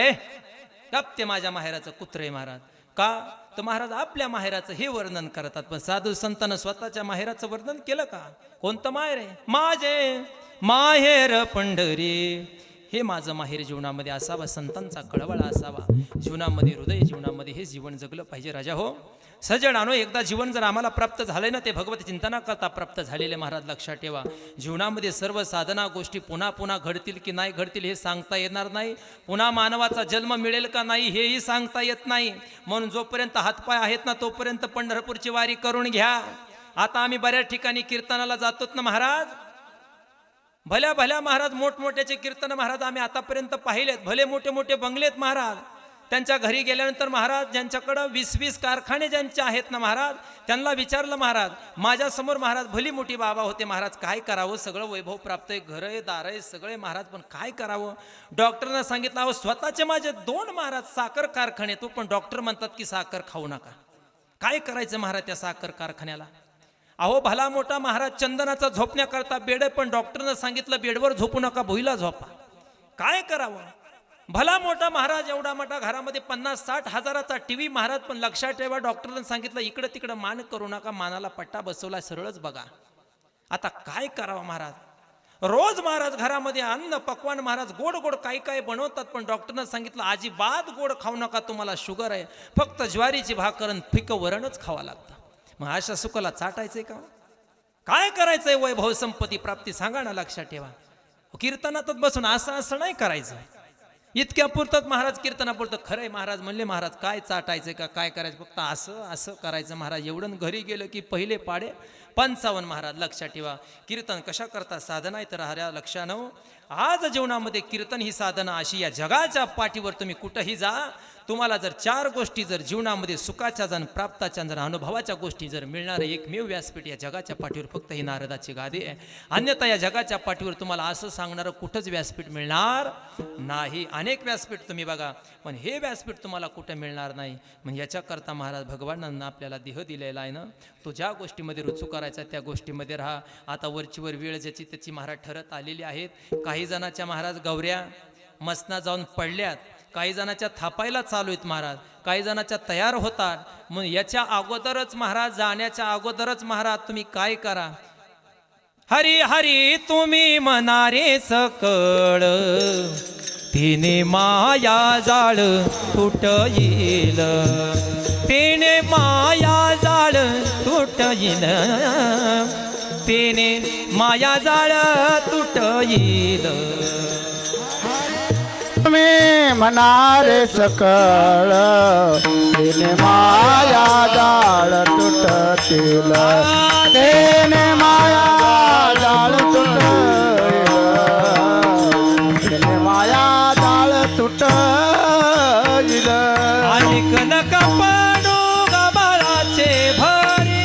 गप ते माझ्या माहेराचं कुत्र आहे महाराज. का तर महाराज आपल्या माहेराचं हे वर्णन करतात, पण साधू संतांनं स्वतःच्या माहेराचं वर्णन केलं का? कोणतं माहेर आहे? माझे माहेर पंढरी, हे माझं माहेर जीवनामध्ये असावा, संतांचा कळवळा असावा जीवनामध्ये, हृदय जीवनामध्ये हे जीवन जगलं पाहिजे राजा हो. सज्जनानो, एकदा जीवन जर आम्हाला प्राप्त झालंय ना, ते भगवत चिंतना करता प्राप्त झालेले महाराज लक्षात ठेवा. जीवनामध्ये सर्व साधना गोष्टी पुन्हा पुन्हा घडतील की नाही घडतील हे सांगता येणार नाही. पुन्हा मानवाचा जन्म मिळेल का नाही हेही सांगता येत नाही. म्हणून जोपर्यंत हातपाय आहेत ना तोपर्यंत पंढरपूरची वारी करून घ्या. आता आम्ही बऱ्याच ठिकाणी कीर्तनाला जातोत ना महाराज, भल्या भल्या महाराज मोठमोठ्याचे कीर्तन महाराज आम्ही आतापर्यंत पाहिलेत. भले मोठे मोठे बंगलेत महाराज. त्यांच्या घरी गेल्यानंतर महाराज ज्यांच्याकडं 20-20 कारखाने ज्यांचे आहेत ना महाराज, त्यांना विचारलं महाराज, माझ्यासमोर महाराज भली मोठी बाबा होते महाराज, काय करावं, सगळं वैभव प्राप्त आहे, घर आहे दार आहे सगळे महाराज, पण काय करावं? डॉक्टरनं सांगितलं, अहो स्वतःचे माझे 2 महाराज साखर कारखाने, तो पण डॉक्टर म्हणतात की साखर खाऊ नका. काय करायचं महाराज त्या साखर कारखान्याला? अहो भला मोठा महाराज चंदनाचा झोपण्याकरता बेड आहे, पण डॉक्टरनं सांगितलं बेडवर झोपू नका, भुईला झोपा. काय करावं? भला मोठा महाराज, एवढा मोठा घरामध्ये 50-60 हजाराचा टीव्ही महाराज, पण लक्षात ठेवा डॉक्टरनं सांगितलं इकडं तिकडं मान करू नका, मानाला पट्टा बसवला, सरळच बघा. आता काय करावं महाराज? रोज महाराज घरामध्ये अन्न पक्वान महाराज गोड गोड काही काय बनवतात, पण डॉक्टरनं सांगितलं अजिबात गोड खाऊ नका, तुम्हाला शुगर आहे, फक्त ज्वारीची भाकर आणि फिकं वरणच खावं लागतं. मग अशा सुखाला चाटायचंय का? काय करायचंय? वैभव संपत्ती प्राप्ती सांगा ना, लक्षात ठेवा. कीर्तनातच बसून असं नाही करायचं. इतक्या पुरतात महाराज कीर्तनापुरतं. खरंय महाराज म्हणले, महाराज काय चाटायचं का काय करायचं, फक्त असं करायचं महाराज. एवढं घरी गेलं की पहिले पाडे 55 महाराज. लक्षात ठेवा कीर्तन कशा करता साधना आहे तर हऱ्या लक्षानं. आज जीवनामध्ये कीर्तन ही साधना अशी, या जगाच्या पाठीवर तुम्ही कुठंही जा, तुम्हाला जर 4 गोष्टी जर जीवनामध्ये सुखाच्या जण प्राप्ताच्या जण अनुभवाच्या गोष्टी जर मिळणार, एकमेव व्यासपीठ या जगाच्या पाठीवर फक्त ही नारदाची गादी आहे. अन्यथा या जगाच्या पाठीवर तुम्हाला असं सांगणारं कुठंच व्यासपीठ मिळणार नाही. अनेक व्यासपीठ तुम्ही बघा, पण हे व्यासपीठ तुम्हाला कुठं मिळणार नाही. म्हणजे याच्याकरता महाराज भगवानांना आपल्याला देह दिलेला आहे ना, तो ज्या गोष्टीमध्ये रुजू करायचा त्या गोष्टीमध्ये राहा. आता वरचीवर वेळ ज्याची त्याची महाराज ठरत आलेली आहेत. काही जणाच्या महाराज गौऱ्या मसना जाऊन पडल्यात, काही जणाच्या थापायला चालू आहेत महाराज, काही जणाच्या तयार होतात. मग याच्या अगोदरच महाराज, जाण्याच्या अगोदरच महाराज तुम्ही काय करा, हरी हरी तुम्ही मनारे सकळ, तिने माया जाळ तुट येईल, तिने माया जाळ तुट येईल, तिने माया जाळ तुट येईल. मी म्हणारे सकळ, तिने माया जाळ तुटतील, तिने माया जाळ तुटतील, तिने माया जाळ तुटतील. आणि कनक पाडू गबाळाचे भारी,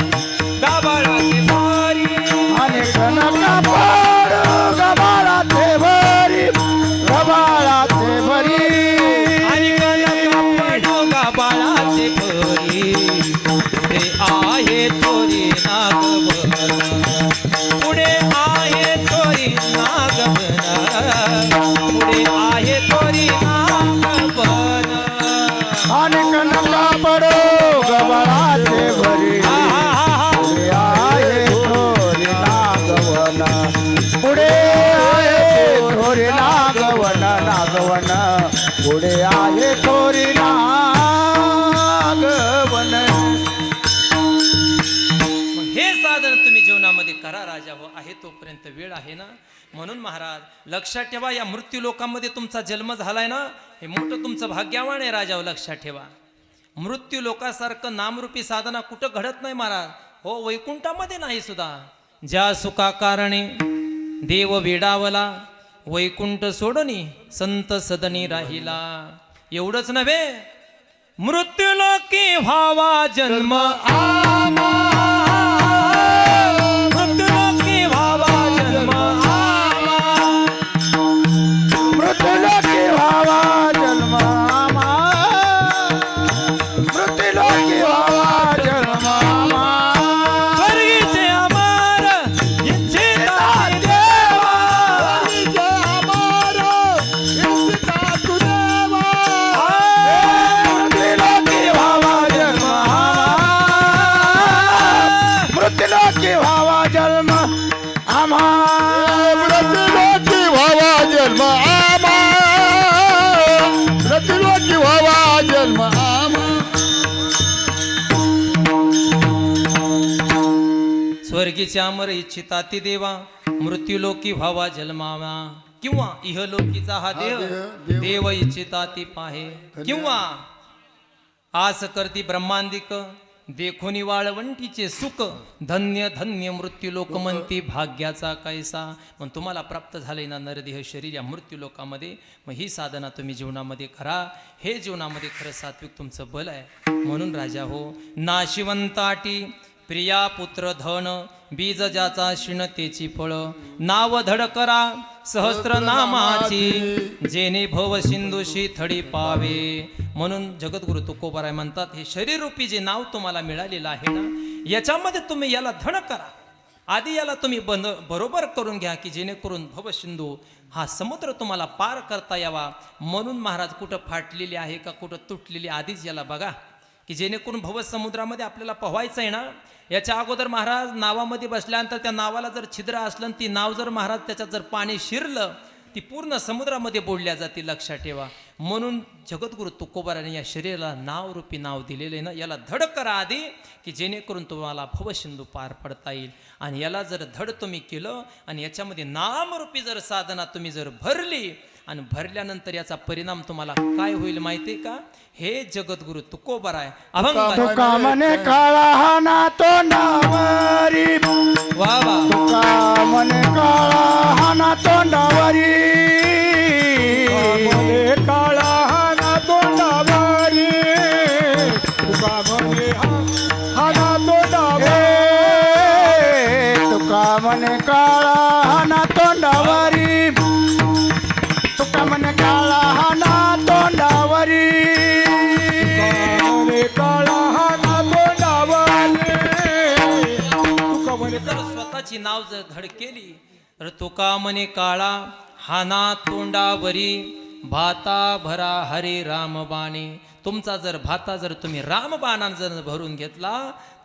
गबाळाचे भारी, आणि कनक पाडू गबाळाचे भरी, गबाळाचे भरी, आणि कनक पाडू गबाळाचे भारी, पुढे आहे थोरी नागवन, पुढे आहे थोरी नागवन, पुढे आहे थोरी नागवन. आणि कनका पडो गबाळाचे भरी, पुढे आहे थोरी नागवन, पुढे आहे थोरी नागवन, नागवन, पुढे आहे थोरी नागवन. मग हे साधन तुम्ही जीवनामध्ये करा राजा हो, आहे तोपर्यंत वेळ आहे ना. म्हणून महाराज लक्षात ठेवा, या मृत्यू लोकांमध्ये तुमचा जन्म झालाय ना, हे मोठं तुमचं भाग्यवान आहे राजा हो. लक्षात ठेवा, मृत्यू लोकासारखं नामरूपी साधना कुठं घडत नाही महाराज हो, वैकुंठामध्ये नाही सुद्धा. ज्या सुखा कारणे देव वेडावला, वैकुंठ सोडणी संत सदनी राहिला. एवढंच नव्हे, मृत्यू लोकी व्हावा जन्म आमा, मृत्यू लोकी व्हावा जन्म आमा, मृत्युलोकी व्हावा जन्म आमा, मृत्युलोकी व्हावा जन्म आमा. स्वर्गीचे अमर इच्छिता देवा, स्वर्गीचे अमर इच्छिता तू देवा, मृत्युलोकी व्हावा जन्म आम्हा मृत्युलोकी व्हावा जन्म आमा मृत्युलोकी व्हावा जन्म आमा स्वर्गीचे अमर इच्छिता ती देवा मृत्यूलोकी व्हावा जन्मावा किंवा इहलोकीचा हा देव देव इच्छिता ती पाहे किंवा आस करती ब्रह्मांदिक देखोनी वाळवंटीचे सुख धन्य धन्य मृत्यूलोक म्हणती भाग्याचा कैसा. मग तुम्हाला प्राप्त झाले ना नरदेह शरीर या मृत्यूलोकामध्ये. मग ही साधना तुम्ही जीवनामध्ये करा. हे जीवनामध्ये खरं सात्विक तुमचं बल आहे. म्हणून राजा हो नाशिवंताटी प्रिया पुत्र धन बीज ज्याचा शिणतेची फळ नाव धड करा सहस्त्र नामाची जेने भव सिंधुशी थडी पावे. म्हणून जगद्गुरु तुकोबाराय म्हणतात हे शरीररूपी जे नाव तुम्हाला मिळालेलं आहे ना याच्यामध्ये तुम्ही याला धड करा. आधी याला तुम्ही बरोबर करून घ्या की जेणेकरून भवसिंधू हा समुद्र तुम्हाला पार करता यावा. म्हणून महाराज कुठं फाटलेली आहे का कुठं तुटलेली आधीच याला बघा की जेणेकरून भवसमुद्रामध्ये आपल्याला पोहायचं आहे ना. याच्या अगोदर महाराज नावामध्ये बसल्यानंतर त्या नावाला जर छिद्र असलं ती नाव जर महाराज त्याच्यात जर पाणी शिरलं ती पूर्ण समुद्रामध्ये बोलल्या जाते. लक्षात ठेवा. म्हणून जगद्गुरु तुकोबाराने या शरीराला नावरूपी नाव दिलेलं आहे ना याला धड करा आधी की जेणेकरून तुम्हाला भवसिंधू पार पडता येईल. आणि याला जर धड तुम्ही केलं आणि याच्यामध्ये नामरूपी जर साधना तुम्ही जर भरली आणि भरल्यानंतर याचा परिणाम तुम्हाला काय होईल माहितीये का. हे जगद्गुरु तुकोबाराय अभंग तुका म्हणे काळा हा ना तोंडावरी वा वा तुका म्हणे काळा हा ना तोंडावरी म्हणे काळा हा ना तोंडावरी तुका म्हणे हा ना तोंडावरी तुका म्हणे काळा हा ना तोंडावरी तुका म्हणे काळा हा ना तोंडावरी काळा हा ना तोंडावरी तुका म्हणे जर स्वतःची नाव जर धड केली तर तुका म्हणे काळा हाना तोंडावरी भाता भरा हरे रामबाणे. तुमचा जर भाता जर तुम्ही रामबाणानं जर भरून घेतला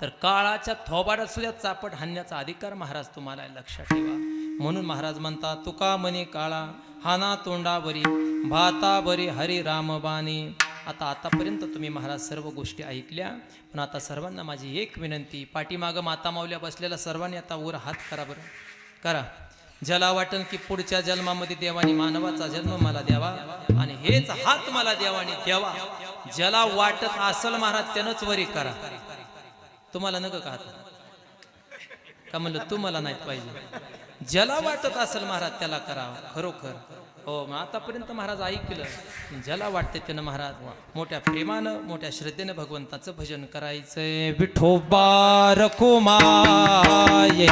तर काळाच्या थोबाडात सुद्धा चापट हाणण्याचा अधिकार महाराज तुम्हाला आहे. लक्षात ठेवा. म्हणून महाराज म्हणतात तुका म्हणे काळा हाना तोंडावरी भाता भरी हरे रामबाणे. आतापर्यंत तुम्ही महाराज सर्व गोष्टी ऐकल्या पण आता सर्वांना माझी एक विनंती पाठीमागं माता माऊल्या बसलेल्या सर्वांनी आता वर हात करा बरं करा. ज्याला वाटन की पुढच्या जन्मामध्ये देवानी मानवाचा जन्म मला द्यावा आणि हेच हात मला देवानी द्यावा. ज्याला वाटत असल महाराज त्यानंच वरी करा. तुम्हाला नका का हात का म्हणलं तुम्हाला नाहीत पाहिजे. ज्याला वाटत असेल महाराज त्याला करा खरोखर. हो मग आतापर्यंत महाराज ऐकलं ज्याला वाटते त्यानं महाराज मोठ्या प्रेमानं मोठ्या श्रद्धेनं भगवंताचं भजन करायचंय. विठोबा रखुमाये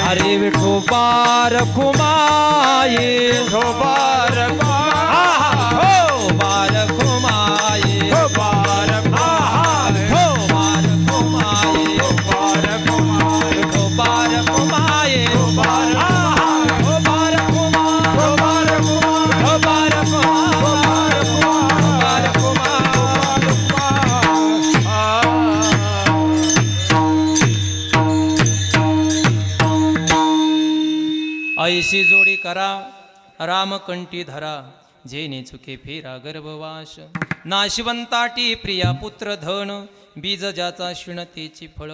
अरे विठोबा रखुमाये ऐशी जोडी करा रामकंठी धरा जेने चुके फेरा गर्भवास. नाशिवंताटी प्रिया पुत्र धन बीज ज्याचा शिणतेची फळ.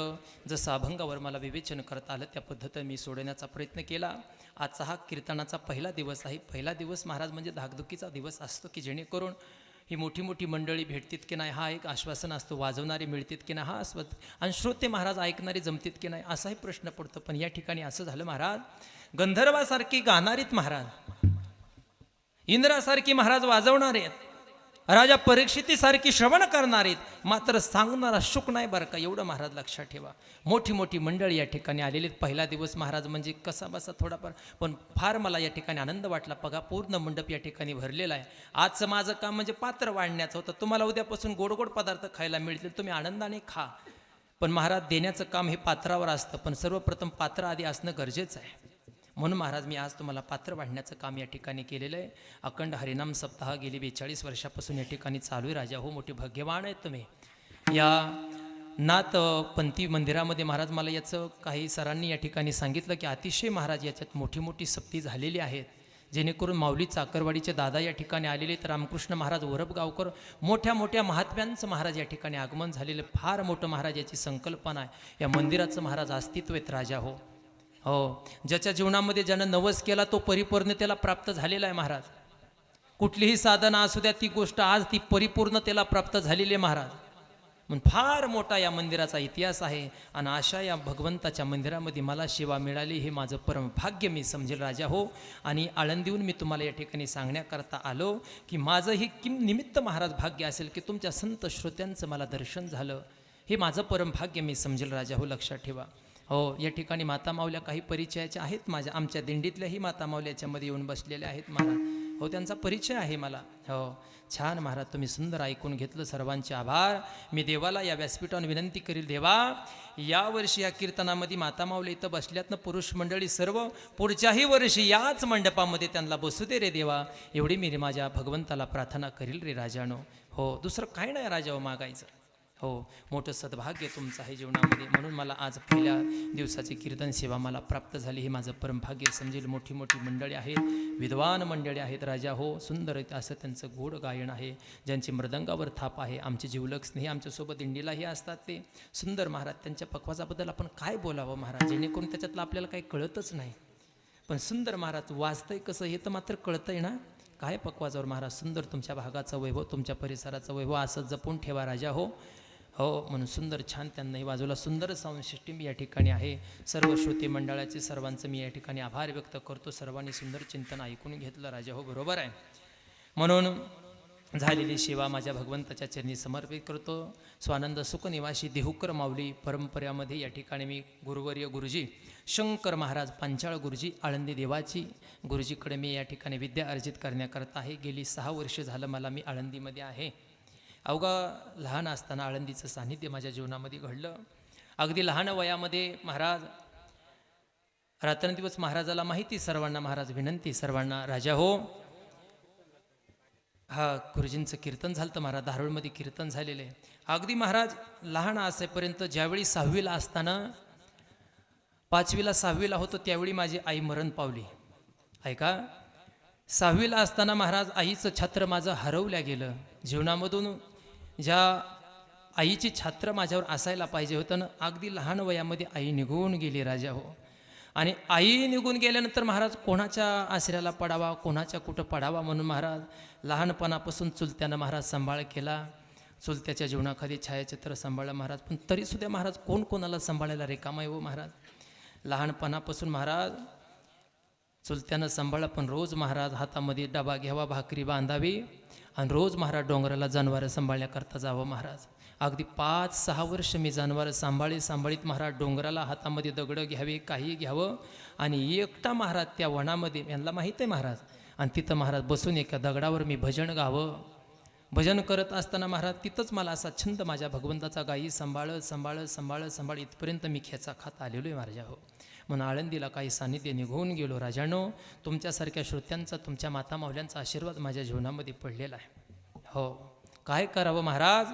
जसं अभंगावर मला विवेचन करता आलं त्या पद्धतीने मी सोडण्याचा प्रयत्न केला. आजचा हा कीर्तनाचा पहिला दिवस आहे. पहिला दिवस महाराज म्हणजे धाकधुकीचा दिवस असतो की जेणेकरून ही मोठी मोठी मंडळी भेटतील की नाही हा एक आश्वासन असतो. वाजवणारे मिळतील की नाही हा आश्वासन आणि श्रोते महाराज ऐकणारे जमतील की नाही असाही प्रश्न पडतो. पण या ठिकाणी असं झालं महाराज गंधर्वासारखी गाणारीत महाराज इंद्रासारखी महाराज वाजवणार आहेत. राजा परीक्षितीसारखी श्रवण करणार आहेत. मात्र सांगणारा शुक नाही बरं का. एवढं महाराज लक्षात ठेवा. मोठी मोठी मंडळी या ठिकाणी आलेली आहेत. पहिला दिवस महाराज म्हणजे कसा बसा थोडाफार पण फार मला या ठिकाणी आनंद वाटला. बघा पूर्ण मंडप या ठिकाणी भरलेला आहे. आजचं माझं काम म्हणजे पात्र वाढण्याचं होतं. तुम्हाला उद्यापासून गोड गोड पदार्थ खायला मिळतील तुम्ही आनंदाने खा. पण महाराज देण्याचं काम हे पात्रावर असतं. पण सर्वप्रथम पात्र आधी असणं गरजेचं आहे. म्हणून महाराज मी आज तुम्हाला पात्र वाढण्याचं काम या ठिकाणी केलेलं आहे. अखंड हरिनाम सप्ताह गेली 42 वर्षापासून या ठिकाणी चालू आहे. राजा हो, मोठे भाग्यवान आहेत तुम्ही. या नाथ पंथी मंदिरामध्ये महाराज मला याचं काही सरांनी या ठिकाणी सांगितलं की अतिशय महाराज याच्यात मोठी मोठी सक्ती झालेली आहेत, जेणेकरून माऊली चाकरवाडीचे दादा या ठिकाणी आलेले, तर रामकृष्ण महाराज वरपगावकर, मोठ्या मोठ्या महात्म्यांचं महाराज या ठिकाणी आगमन झालेलं. फार मोठं महाराज याची संकल्पना आहे. या मंदिराचं महाराज अस्तित्व आहेत. राजा हो हो, ज्याच्या जीवनामध्ये ज्यानं नवस केला तो परिपूर्णतेला प्राप्त झालेला आहे महाराज. कुठलीही साधना असू द्या, ती गोष्ट आज ती परिपूर्णतेला प्राप्त झालेली आहे महाराज. म्हणून फार मोठा या मंदिराचा इतिहास आहे. आणि अशा या भगवंताच्या मंदिरामध्ये मला सेवा मिळाली हे माझं परम भाग्य मी समजेल. राजा हो, आणि आळंदीहून मी तुम्हाला या ठिकाणी सांगण्याकरता आलो की माझं ही निमित्त महाराज भाग्य असेल की तुमच्या संत श्रोत्यांचं मला दर्शन झालं, हे माझं परम भाग्य मी समजेल. राजा हो, लक्षात ठेवा. हो, या ठिकाणी माता माऊल्या काही परिचयाच्या आहेत माझ्या, आमच्या दिंडीतल्याही माता माऊल्या याच्यामध्ये येऊन बसलेल्या आहेत महाराज. हो, त्यांचा परिचय आहे मला. हो, छान महाराज, तुम्ही सुंदर ऐकून घेतलं. सर्वांचे आभार. मी देवाला या व्यासपीठावर विनंती करील, देवा यावर्षी या कीर्तनामध्ये माता माऊल्या इथं बसल्यातनं पुरुष मंडळी सर्व पुढच्याही वर्षी याच मंडपामध्ये त्यांना बसू दे रे देवा, एवढी मी माझ्या भगवंताला प्रार्थना करील रे राजानो. हो, दुसरं काय नाही राजा हो मागायचं. हो, मोठं सद्भाग्य तुमचं आहे जीवनामध्ये. म्हणून मला आज पहिल्या दिवसाची कीर्तन सेवा मला प्राप्त झाली, हे माझं परमभाग्य समजेल. मोठी मोठी मंडळी आहेत, विद्वान मंडळी आहेत. राजा हो, सुंदर असं त्यांचं गोड गायन आहे, ज्यांची मृदंगावर थाप आहे. आमचे जीवलक स्नेही आमच्यासोबत दिंडीलाही असतात, ते सुंदर महाराज. त्यांच्या पक्वासाबद्दल आपण काय बोलावं महाराज, जेणेकरून त्याच्यातलं आपल्याला काही कळतच नाही. पण सुंदर महाराज वाचतंय कसं हे तर मात्र कळतंय ना. काय पक्वाजावर महाराज, सुंदर तुमच्या भागाचा वैभव, तुमच्या परिसराचा वैभव असं जपून ठेवा राजा हो. हो, म्हणून सुंदर छान त्यांनाही बाजूला सुंदर साऊंड सिस्टीम या ठिकाणी आहे. सर्व श्रोते मंडळाचे सर्वांचं मी या ठिकाणी आभार व्यक्त करतो. सर्वांनी सुंदर चिंतन ऐकून घेतलं. राजा हो, बरोबर आहे. म्हणून झालेली सेवा माझ्या भगवंताच्या चरणी समर्पित करतो. स्वानंद सुखनिवासी देहूकर माऊली परंपरेमध्ये या ठिकाणी मी गुरुवर्य गुरुजी शंकर महाराज पांचाळ गुरुजी आळंदी देवाची गुरुजीकडे मी या ठिकाणी विद्या अर्जित करण्याकरता आहे. गेली 6 वर्ष झालं मला मी आळंदीमध्ये आहे. अवघा लहान असताना आळंदीचं सान्निध्य माझ्या जीवनामध्ये घडलं. अगदी लहान वयामध्ये महाराज रात्रंदिवस महाराजाला माहिती, सर्वांना महाराज विनंती, सर्वांना राजा हो. हा, गुरुजींचं कीर्तन झालं तर महाराज धारूळमध्ये कीर्तन झालेलं आहे. अगदी महाराज लहान असेपर्यंत, ज्यावेळी 6वीला असताना, 5वीला 6वीला होतो त्यावेळी माझी आई मरण पावली. ऐका, 6वीला असताना महाराज आईचं छत्र माझं हरवल्या गेलं. जीवनामधून ज्या आईची छत्र माझ्यावर असायला पाहिजे होतं ना, अगदी लहान वयामध्ये आई निघून गेली राजा हो. आणि आई निघून गेल्यानंतर महाराज कोणाच्या आश्रयाला पडावा, कोणाच्या कुठं पडावा म्हणून महाराज लहानपणापासून चुलत्यानं महाराज सांभाळ केला. चुलत्याच्या जीवनाखाली छायाचित्र सांभाळलं महाराज. पण तरीसुद्धा महाराज कोण कोणाला सांभाळायला रिकामा आहे हो महाराज. लहानपणापासून महाराज चुलत्यानं सांभाळलं, पण रोज महाराज हातामध्ये डबा घ्यावा, भाकरी बांधावी आणि रोज महाराज डोंगराला जनावरं सांभाळण्याकरता जावं महाराज. अगदी 5-6 वर्ष मी जनावरं सांभाळीत महाराज डोंगराला हातामध्ये दगडं घ्यावे, काही घ्यावं आणि एकटा महाराज त्या वनामध्ये, यांना माहीत आहे महाराज, आणि तिथं महाराज बसून एका दगडावर मी भजन गावं. भजन करत असताना महाराज तिथंच मला असा छंद माझ्या भगवंताचा गायी सांभाळ इथपर्यंत मी खेचा खात आलेलो आहे महाराजा हो. म्हणून आळंदीला काही सानिध्य निघून गेलो राजानो. तुमच्यासारख्या श्रोत्यांचा, तुमच्या माता माऊल्यांचा आशीर्वाद माझ्या जीवनामध्ये पडलेला आहे. हो, काय करावं महाराज.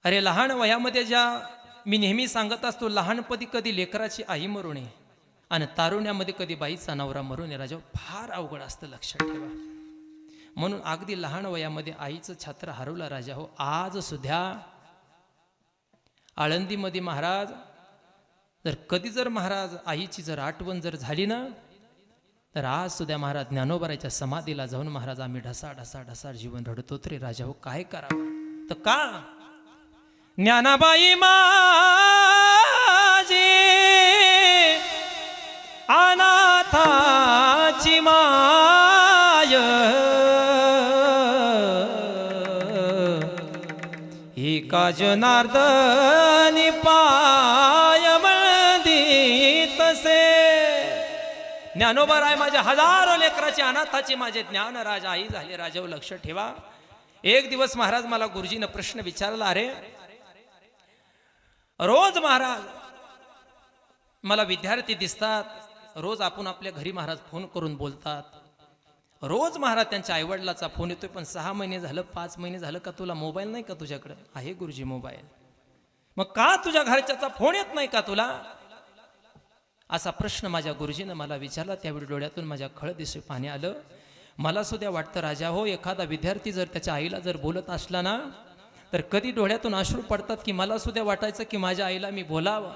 अरे लहान वयामध्ये ज्या मी नेहमी सांगत असतो, लहानपणी कधी लेकराची आई मरू नये आणि तारुण्यामध्ये कधी बाईचा नवरा मरू नये राजा. फार अवघड असतं, लक्षात ठेवा. म्हणून अगदी लहान वयामध्ये आईचं छत्र हरवलं राजा हो. आज सुद्धा आळंदीमध्ये महाराज जर महाराज आईची जर आठवण जर झाली ना, तर आज सुद्धा महाराज ज्ञानोबाराच्या समाधीला जाऊन महाराज आम्ही ढसा जीवन रडतो तरी राजा हो. काय करावं तर का. ज्ञानाबाई माझी अनाथाची माय, एका जनार्दनी पाय तसे. ज्ञानोबा राय माझ्या हजारो लेकराची अनाथाची माझे ज्ञानराज आई झाले राजा. लक्ष ठेवा. एक दिवस महाराज मला गुरुजीनं प्रश्न विचारला, अरे रोज महाराज मला विद्यार्थी दिसतात, रोज आपण आपल्या घरी महाराज फोन करून बोलतात, रोज महाराज त्यांच्या आईवडिलाचा फोन येतोय, पण 6 महिने झालं 5 महिने झालं का तुला मोबाईल नाही का तुझ्याकडे? आहे गुरुजी मोबाईल. मग का तुझ्या घरच्याचा फोन येत नाही का तुला? असा प्रश्न माझ्या गुरुजीनं मला विचारला. त्यावेळी डोळ्यातून माझ्या खळदिशी पाणी आलं. मला सुद्धा वाटतं राजा हो, एखादा विद्यार्थी जर त्याच्या आईला जर बोलत असला ना, तर कधी डोळ्यातून अश्रू पडतात की मला सुद्धा वाटायचं की माझ्या आईला मी बोलावं.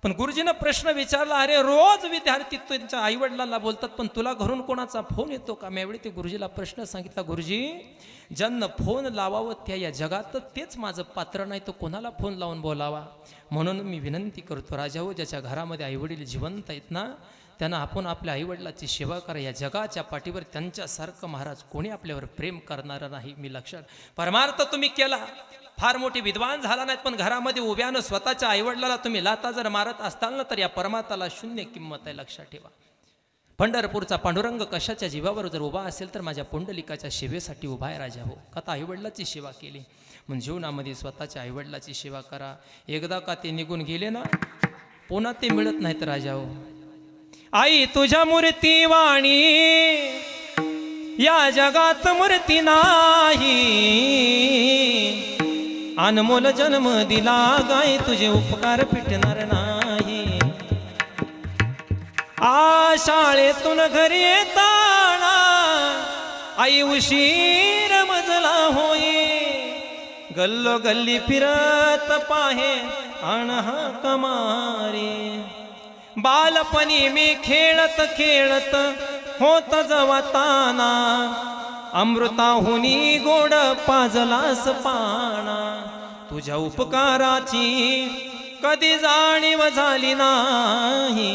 पण गुरुजीनं प्रश्न विचारला, अरे रोज विद्यार्थी त्यांच्या आईवडिलांना बोलतात, पण तुला घरून कोणाचा फोन येतो का? मी ते गुरुजीला प्रश्न सांगितला, गुरुजी ज्यांना फोन लावावं त्या या जगात तेच माझं पात्र नाही, तर कोणाला फोन लावून बोलावा? म्हणून मी विनंती करतो राजा हो, ज्याच्या घरामध्ये आईवडील जिवंत आहेत ना, त्यांना आपण आपल्या आईवडिलाची सेवा करा. या जगाच्या पाठीवर त्यांच्यासारखं महाराज कोणी आपल्यावर प्रेम करणारं नाही. मी लक्षात परमार्थ तुम्ही केला, फार मोठी विद्वान झाला नाहीत, पण घरामध्ये उभ्यानं स्वतःच्या आईवडिलाला तुम्ही लाता जर मारत असताल ना, तर या परमार्थाला शून्य किंमत आहे. लक्षात ठेवा. पंढरपूरचा पांडुरंग कशाच्या जीवावर जर उभा असेल तर माझ्या पुंडलिकाच्या सेवेसाठी उभा आहे राजा हो. का तर आईवडिलाची सेवा केली म्हणून जीवनामध्ये स्वतःच्या आईवडिलाची सेवा करा. एकदा का ते निघून गेले ना, पुन्हा ते मिळत नाहीत राजा हो. आई तुझ्या मूर्ती वाणी या जगात मूर्ती नाही, अनमोल जन्म दिला गाय तुझे उपकार फिटणार नाही. शाळेतून घरी येताना आई उशीर मजला होई, गल्लो गल्ली फिरत पाहे अणहा कमारे. बालपणी मी खेळत खेळत होत जवाताना, अमृताहुनी गोड पाजलास पाना. तुझ्या उपकाराची कधी जाणीव झाली नाही,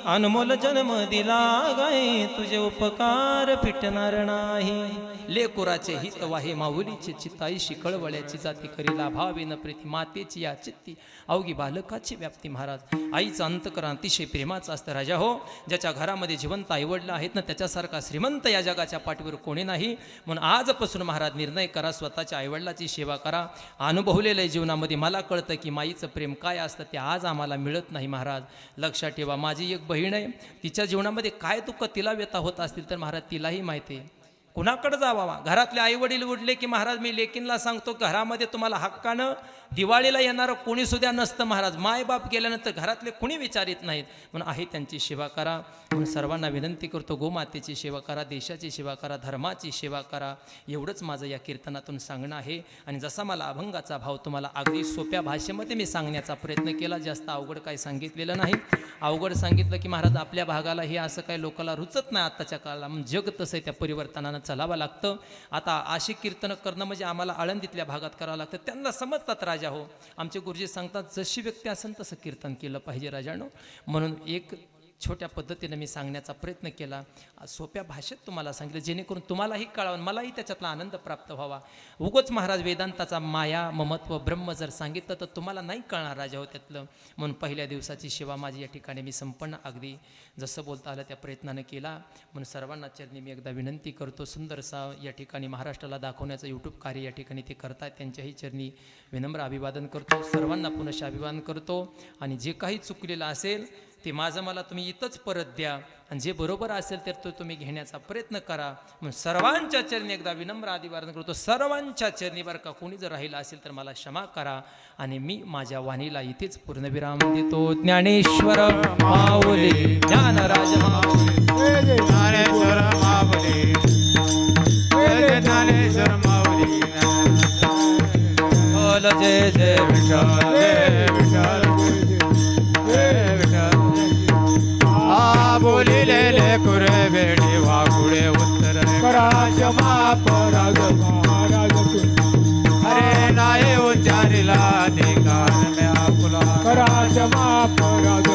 अनमोल जन्म दिला गाय तुझे उपकार फिटणार नाही. लेकुराचे हित वाहे माऊलीचे चित्ताईशी कळवळ्याची जाती करीला भावेन प्रीती. मातेची या चित्ती अवघी बालकाची व्याप्ती. महाराज आईचं अंतकरण अतिशय प्रेमाचं असतं राजा हो. ज्याच्या घरामध्ये जिवंत आईवडलं आहेत ना, त्याच्यासारखा श्रीमंत या जगाच्या पाठीवर कोणी नाही. म्हणून आजपासून महाराज निर्णय करा, स्वतःच्या आईवडिलाची सेवा करा. अनुभवलेलं आहे जीवनामध्ये. मला कळतं की माईचं प्रेम काय असतं ते आज आम्हाला मिळत नाही. महाराज लक्षात ठेवा. माझी एक बहीण आहे, तिच्या जीवनामध्ये काय दुःख तिला व्यथा होत असतील तर महाराज तिलाही माहिती आहे. कुणाकडे जावा? घरातले आई वडील उठले की महाराज मी लेकींना सांगतो, घरामध्ये तुम्हाला हक्कानं दिवाळीला येणारं कोणी सुद्धा नसतं महाराज. मायबाप गेल्यानंतर घरातले कुणी विचारित नाहीत. म्हणून आहे त्यांची सेवा करा. म्हणून सर्वांना विनंती करतो, गोमातेची सेवा करा, देशाची सेवा करा, धर्माची सेवा करा. एवढंच माझं या कीर्तनातून सांगणं आहे. आणि जसा मला अभंगाचा भाव तुम्हाला अगदी सोप्या भाषेमध्ये मी सांगण्याचा प्रयत्न केला, जास्त अवघड काही सांगितलेलं नाही. अवघड सांगितलं की महाराज आपल्या भागाला हे असं काही लोकांना रुचत नाही आत्ताच्या काळाला. मग जग तसं आहे, त्या परिवर्तनानं चलावं लागतं. आता अशी कीर्तनं करणं म्हणजे आम्हाला आळंदीतल्या भागात करावं लागतं. त्यांना समजतात राजा हो. आमचे गुरुजी सांगतात जशी व्यक्ती असेल तसं कीर्तन केलं पाहिजे राजानो. म्हणून एक छोट्या पद्धतीने मी सांगण्याचा प्रयत्न केला, सोप्या भाषेत तुम्हाला सांगितलं, जेणेकरून तुम्हालाही कळावं, मलाही त्याच्यातला आनंद प्राप्त व्हावा. उगाच महाराज वेदांताचा माया ममत्व ब्रह्म जर सांगितलं तर तुम्हाला नाही कळणार राजा हो त्यातलं. म्हणून पहिल्या दिवसाची सेवा माझी या ठिकाणी मी संपन्न अगदी जसं बोलता आलं त्या प्रयत्नानं केला. म्हणून सर्वांना चरणी मी एकदा विनंती करतो, सुंदरसा या ठिकाणी महाराष्ट्राला दाखवण्याचं यूट्यूब कार्य या ठिकाणी ते करतात, त्यांच्याही चरणी विनम्र अभिवादन करतो. सर्वांना पुनश्च अभिवादन करतो. आणि जे काही चुकलेलं असेल ते माझं मला तुम्ही इथंच परत द्या, आणि जे बरोबर असेल तर तो तुम्ही घेण्याचा प्रयत्न करा. म्हणून सर्वांच्या चरणी एकदा विनम्र अभिवादन करतो. सर्वांच्या चरणी बरं का, कोणी जर राहिलं असेल तर मला क्षमा करा. आणि मी माझ्या वाणीला इथेच पूर्णविराम देतो. ज्ञानेश्वर माऊली, ज्ञानराज माऊली, ज्ञानेश्वर माऊली, ज्ञानेश्वर माऊली. बोल जय जय विठ्ठल, जय विठ्ठल, जय विठ्ठल. बोलिलेले कुरे बेडी वाकुळे उत्तर करा क्षमा पराग महाराज. अरे नाही उच्चारिला निकाल मी आपुला करा क्षमा पराग.